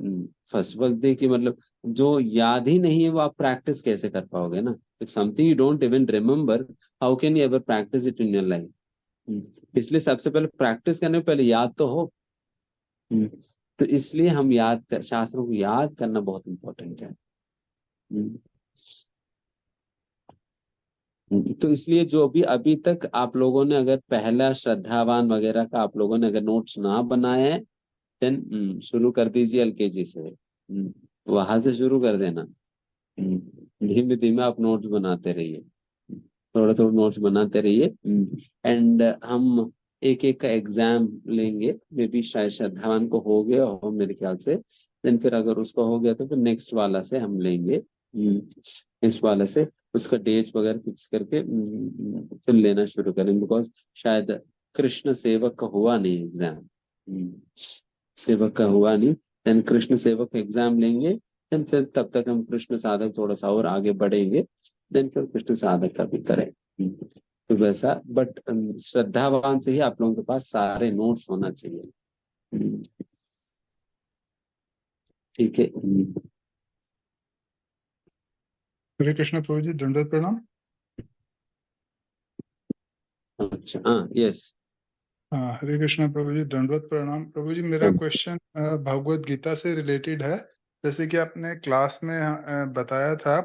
फर्स्ट ऑफ ऑल देखिए, मतलब जो याद ही नहीं है वो आप प्रैक्टिस कैसे कर पाओगे ना। If something you don't even remember, how can you ever practice it in your life. इसलिए सबसे पहले प्रैक्टिस करने में पहले याद तो हो। तो इसलिए हम शास्त्रों को याद करना बहुत इंपॉर्टेंट है। तो इसलिए जो भी अभी तक आप लोगों ने अगर पहला श्रद्धावान वगैरह का आप लोगों ने अगर नोट्स ना बनाए हैं, देन शुरू कर दीजिए एलकेजी से। वहां से शुरू कर देना। धीमे धीमे आप नोट्स बनाते रहिए, थोड़ा थोड़ा नोट्स बनाते रहिए। एंड हम एक एक का एग्जाम लेंगे, मे बी शायद श्रद्धावान को हो गया हो मेरे ख्याल से, देन फिर अगर उसको हो गया तो फिर नेक्स्ट वाला से हम लेंगे। नेक्स्ट वाले से उसका डेट वगैरह फिक्स करके फिर लेना शुरू करें, बिकॉज शायद कृष्ण सेवक का हुआ नहीं एग्जाम। सेवक का हुआ नहीं, देन कृष्ण सेवक एग्जाम लेंगे, देन फिर तब तक हम कृष्ण साधक थोड़ा सा और आगे बढ़ेंगे, देन फिर कृष्ण साधक का भी करें। तो वैसा, बट श्रद्धावान से ही आप लोगों के पास सारे नोट्स होना चाहिए। ठीक है। हरे कृष्ण प्रभु जी, दंडवत प्रणाम। अच्छा, हाँ, यस। हाँ, हरे कृष्ण प्रभु जी, दंडवत प्रणाम। प्रभु जी, मेरा क्वेश्चन भगवत गीता से रिलेटेड है। जैसे कि आपने क्लास में बताया था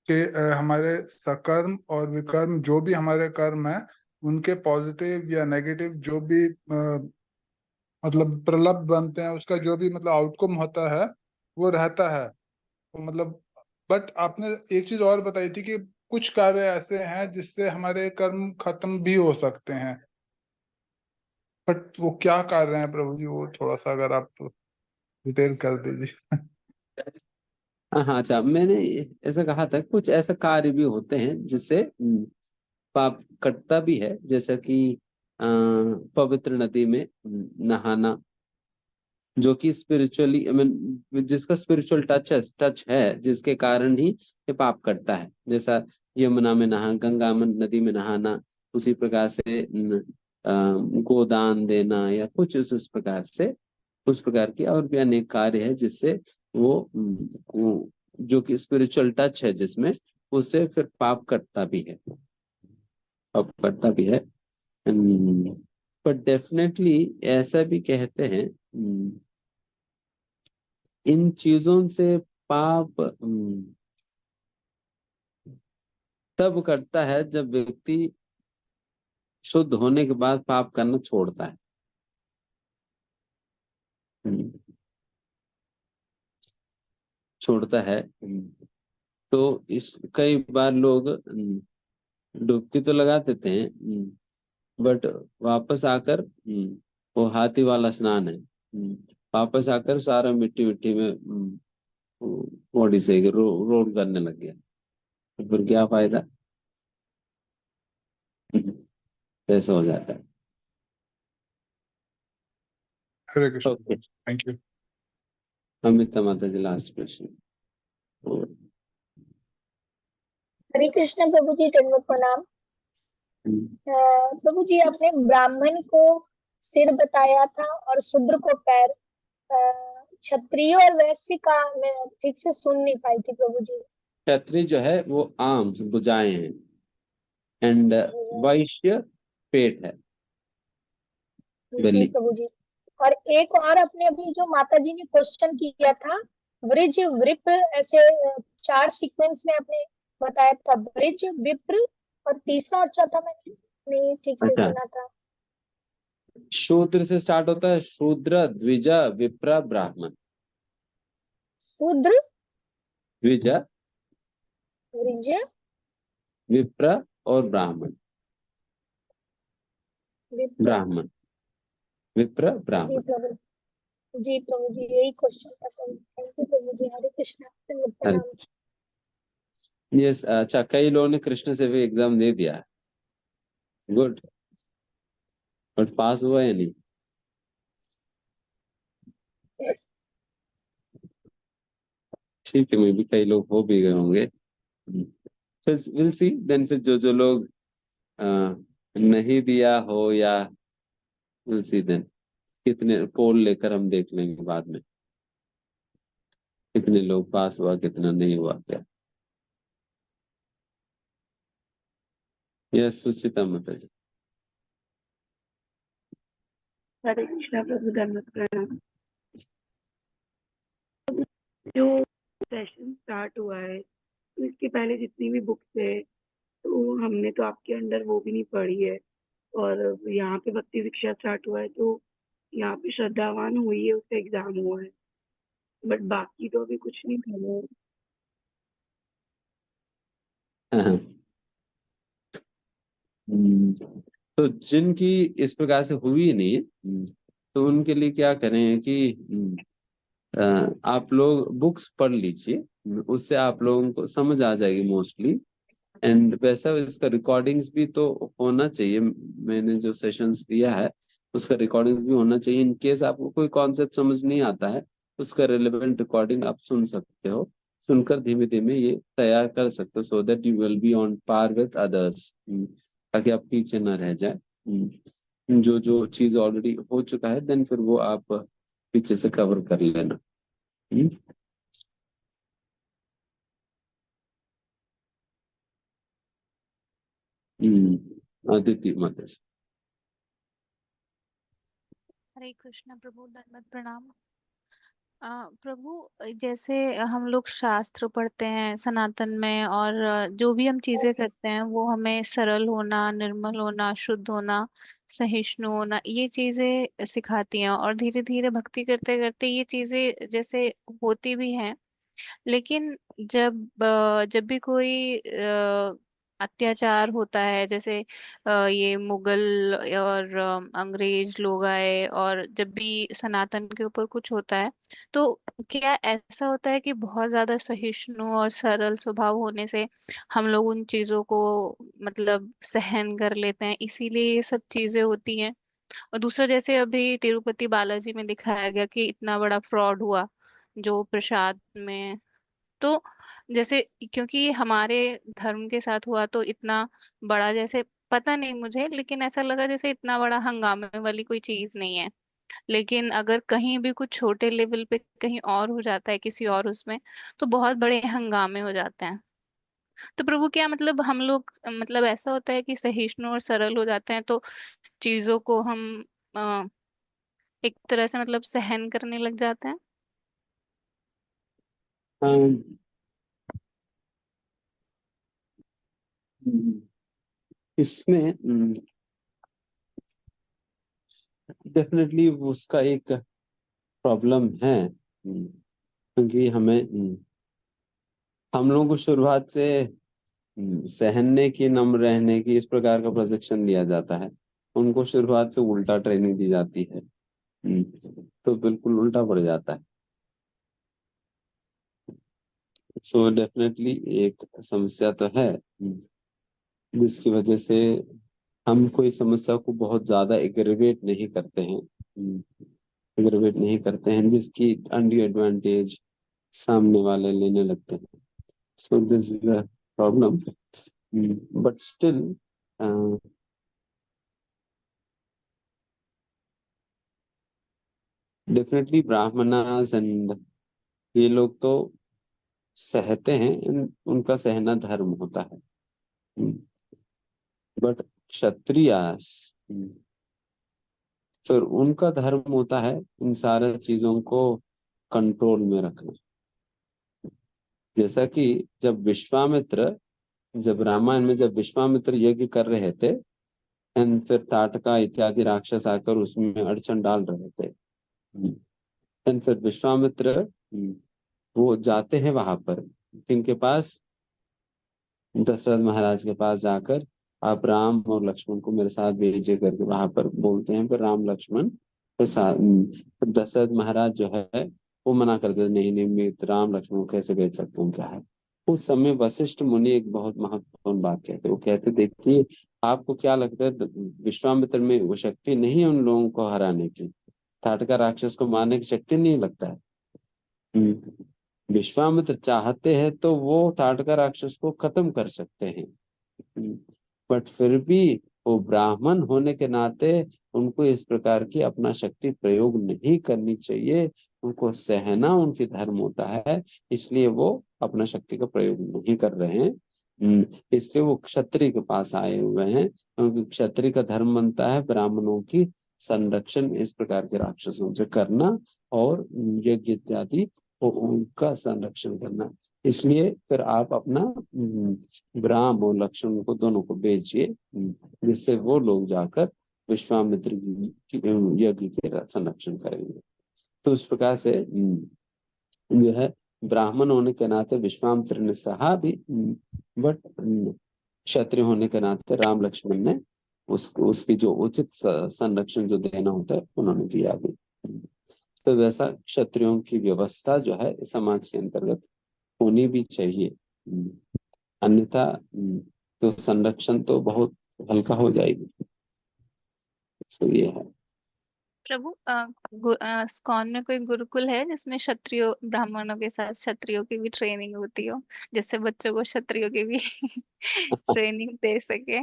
कि हमारे सकर्म और विकर्म जो भी हमारे कर्म है, उनके पॉजिटिव या नेगेटिव जो भी मतलब प्रलब्ध बनते हैं, उसका जो भी मतलब आउटकम होता है वो रहता है। तो मतलब बट आपने एक चीज और बताई थी कि कुछ कार्य ऐसे हैं जिससे हमारे कर्म खत्म भी हो सकते हैं, बट वो क्या कार्य हैं प्रभु जी, वो थोड़ा सा अगर आप डिटेल कर दीजिए। हाँ, अच्छा, मैंने ऐसा कहा था कुछ ऐसा कार्य भी होते हैं जिससे पाप कटता भी है, जैसा कि पवित्र नदी में नहाना, जो कि स्पिरिचुअली जिसका स्पिरिचुअल टच है, जिसके कारण ही ये पाप करता है। जैसा यमुना में नहाना, गंगा नदी में नहाना, उसी प्रकार से गोदान देना या कुछ उस प्रकार से, उस प्रकार की और भी अनेक कार्य है जिससे वो जो कि स्पिरिचुअल टच है जिसमें, उससे फिर पाप करता भी है, पाप करता भी है। पर डेफिनेटली ऐसा भी कहते हैं, इन चीजों से पाप तब करता है जब व्यक्ति शुद्ध होने के बाद पाप करना छोड़ता है। छोड़ता है। तो इस कई बार लोग डुबकी तो लगा देते हैं, बट वापस आकर वो हाथी वाला स्नान है, वापस आकर सारा मिट्टी मिट्टी में बॉडी से रोल करने लग गया, तो फिर क्या फायदा? ऐसा हो जाता है। Hare Krishna. Okay, thank you. Amita माता जी, लास्ट क्वेश्चन। हरे कृष्ण प्रभु जी, दंडवत प्रणाम। प्रभु जी, आपने ब्राह्मण को सिर बताया था और शूद्र को पैर। क्षत्रिय और वैश्य का मैं ठीक से सुन नहीं पाई थी प्रभु जी। क्षत्रिय जो है वो आर्म्स, भुजाएं हैं, एंड वैश्य पेट है, जी बेली। प्रभु जी। और एक और अपने अभी जो माता जी ने क्वेश्चन किया था, वृज विप्र, ऐसे 4 सीक्वेंस में आपने बताया था, वृज विप्र और तीसरा और चौथा मैंने नहीं ठीक से अच्छा, सुना था। शूद्र से स्टार्ट होता है, शूद्र, द्विज, विप्र, ब्राह्मण। शूद्र, द्विज, वृज, विप्र और ब्राह्मण। विप्र। ब्राह्मण, विप्र, जी ब्राह्मण। प्रभु जी, प्रभु जी, यही क्वेश्चन था सर। थैंक यू प्रभु जी। हरे कृष्णा, दंडवत प्रणाम। यस, अच्छा, कई लोगों ने कृष्ण से भी एग्जाम दे दिया, गुड, बट पास हुआ या नहीं? ठीक है, मे भी कई लोग हो भी गए होंगे। फिर विल सी देन, फिर जो जो लोग नहीं दिया हो, या विल सी देन, कितने पोल लेकर हम देख लेंगे बाद में, कितने लोग पास हुआ, कितना नहीं हुआ क्या। यस, सुचिता माता जी। हरे कृष्णा प्रभु, दंडवत प्रणाम। जो सेशन स्टार्ट हुआ है, तो इसके पहले जितनी भी बुक्स है, तो हमने तो आपके अंडर वो भी नहीं पढ़ी है। और यहाँ पे भक्ति शिक्षा स्टार्ट हुआ है, तो यहाँ पे श्रद्धावान हुई है, उसका एग्जाम हुआ है, बट बाकी तो अभी कुछ नहीं पढ़ा है। हाँ। तो जिनकी इस प्रकार से हुई नहीं, तो उनके लिए क्या करें कि आप लोग बुक्स पढ़ लीजिए, उससे आप लोगों को समझ आ जाएगी मोस्टली। एंड वैसा इसका रिकॉर्डिंग्स भी तो होना चाहिए, मैंने जो सेशंस दिया है उसका रिकॉर्डिंग्स भी होना चाहिए। इन केस आपको कोई कॉन्सेप्ट समझ नहीं आता है, उसका रिलेवेंट रिकॉर्डिंग आप सुन सकते हो, सुनकर धीमे धीमे ये तैयार कर सकते हो, so that you will be on par with others, ताकि आप पीछे ना रह जाए। जो जो चीज ऑलरेडी हो चुका है, देन फिर वो आप पीछे से कवर कर लेना। आदित्य माता जी। हरे कृष्ण प्रभु, दंडवत प्रणाम। प्रभु, जैसे हम लोग शास्त्र पढ़ते हैं सनातन में, और जो भी हम चीजें करते हैं वो हमें सरल होना, निर्मल होना, शुद्ध होना, सहिष्णु होना, ये चीजें सिखाती हैं। और धीरे धीरे भक्ति करते करते ये चीजें जैसे होती भी हैं। लेकिन जब भी कोई अत्याचार होता है, जैसे ये मुगल और अंग्रेज लोग आए, और जब भी सनातन के ऊपर कुछ होता है, तो क्या ऐसा होता है कि बहुत ज्यादा सहिष्णु और सरल स्वभाव होने से हम लोग उन चीजों को मतलब सहन कर लेते हैं, इसीलिए ये सब चीजें होती हैं? और दूसरा जैसे अभी तिरुपति बालाजी में दिखाया गया कि इतना बड़ा फ्रॉड हुआ जो प्रसाद में, तो जैसे क्योंकि हमारे धर्म के साथ हुआ तो इतना बड़ा, जैसे पता नहीं मुझे, लेकिन ऐसा लगा जैसे इतना बड़ा हंगामे वाली कोई चीज नहीं है। लेकिन अगर कहीं भी कुछ छोटे लेवल पे कहीं और हो जाता है किसी और उसमें, तो बहुत बड़े हंगामे हो जाते हैं। तो प्रभु क्या मतलब हम लोग मतलब ऐसा होता है कि सहिष्णु और सरल हो जाते हैं तो चीजों को हम अ, एक तरह से मतलब सहन करने लग जाते हैं। अम, इसमें डेफिनेटली उसका एक प्रॉब्लम है, क्योंकि हमें हम लोगों को शुरुआत से सहने की, नम्र रहने की, इस प्रकार का प्रशिक्षण दिया जाता है। उनको शुरुआत से उल्टा ट्रेनिंग दी जाती है, तो बिल्कुल उल्टा पड़ जाता है। सो डेफिनेटली एक समस्या तो है, जिसकी वजह से हम कोई समस्या को बहुत ज्यादा एग्रेवेट नहीं करते हैं, जिसकी अनड्यू एडवांटेज सामने वाले लेने लगते हैं। सो this is a problem, but still definitely Brahmanas and ये लोग तो सहते हैं, उनका सहना धर्म होता है। बट क्षत्रियास, तो उनका धर्म होता है इन सारे चीजों को कंट्रोल में रखना। जैसा कि जब रामायण में जब विश्वामित्र यज्ञ कर रहे थे, एंड फिर ताटका इत्यादि राक्षस आकर उसमें अड़चन डाल रहे थे, एंड फिर विश्वामित्र वो जाते हैं वहां पर किनके पास, दशरथ महाराज के पास जाकर आप राम और लक्ष्मण को मेरे साथ भेजिए करके वहां पर बोलते हैं। फिर राम लक्ष्मण के साथ दशरथ महाराज जो है वो मना करते हैं, नहीं नहीं मैं राम लक्ष्मण को कैसे भेज सकता हूँ, क्या है। उस समय वशिष्ठ मुनि एक बहुत महत्वपूर्ण बात कहते, वो कहते देखिए आपको क्या लगता है विश्वामित्र में वो शक्ति नहीं है उन लोगों को हराने की, ताटका राक्षस को मारने की शक्ति नहीं लगता है। विश्वामित्र चाहते हैं तो वो ताटका राक्षस को खत्म कर सकते हैं, बट फिर भी वो ब्राह्मण होने के नाते उनको इस प्रकार की अपना शक्ति प्रयोग नहीं करनी चाहिए। उनको सहना उनकी धर्म होता है, इसलिए वो अपना शक्ति का प्रयोग नहीं कर रहे हैं। इसलिए वो क्षत्रिय के पास आए हुए हैं, क्योंकि क्षत्रिय का धर्म बनता है ब्राह्मणों की संरक्षण इस प्रकार के राक्षसों से करना और यज्ञ इत्यादि उनका संरक्षण करना। इसलिए फिर आप अपना राम और लक्ष्मण को दोनों को भेजिए, जिससे वो लोग जाकर विश्वामित्र यज्ञ के संरक्षण करेंगे। तो उस प्रकार से जो है ब्राह्मण होने के नाते विश्वामित्र ने सहा भी, बट क्षत्रिय होने के नाते राम लक्ष्मण ने उसकी जो उचित संरक्षण जो देना होता है उन्होंने दिया भी। तो वैसा क्षत्रियों की व्यवस्था जो है समाज के अंतर्गत होनी भी चाहिए, अन्यथा तो संरक्षण तो बहुत हल्का हो जाएगी। तो ये है। प्रभु इस्कॉन में कोई गुरुकुल है जिसमें क्षत्रियो ब्राह्मणों के साथ क्षत्रियो की भी ट्रेनिंग होती हो, जिससे बच्चों को क्षत्रियो की भी ट्रेनिंग दे सके,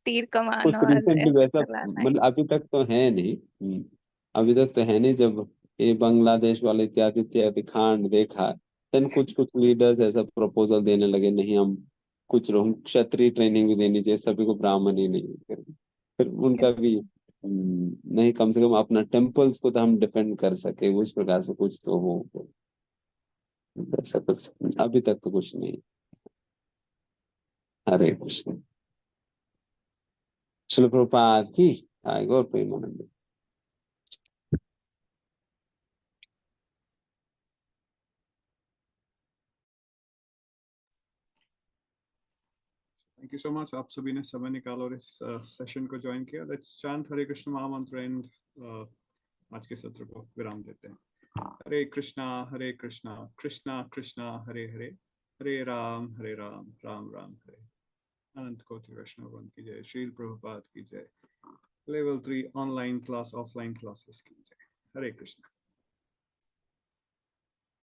तीर कमान कुछ और रिसेंटली ऐसे वैसा चलाना मतलब है। अभी तक तो है नहीं, अभी तक तो है नहीं। जब ये बांग्लादेश वाले इत्यादि इत्यादि कांड देखा, देन कुछ कुछ लीडर्स ऐसा प्रपोजल देने लगे, नहीं हम कुछ लोग क्षत्रिय ट्रेनिंग भी देनी चाहिए, सभी को ब्राह्मण ही नहीं करनी। फिर उनका भी नहीं, कम से कम अपना टेम्पल्स को तो हम डिफेंड कर सके, उस प्रकार से कुछ तो हो। ऐसा कुछ अभी तक तो कुछ नहीं। हरे कृष्ण। श्रील प्रभुपाद की जय। Gaur Premanand. Thank you so much, आप सभी ने समय निकाला और इस सेशन को ज्वाइन किया। लेट्स चांट हरे कृष्ण महामंत्र एंड आज के सत्र को विराम देते हैं। हरे कृष्णा कृष्णा कृष्णा हरे हरे, हरे राम राम राम राम हरे। अनंत कोटि वैष्णव की जय। श्रील प्रभुपाद की जय। Level 3 online class offline classes की जय। हरे कृष्णा।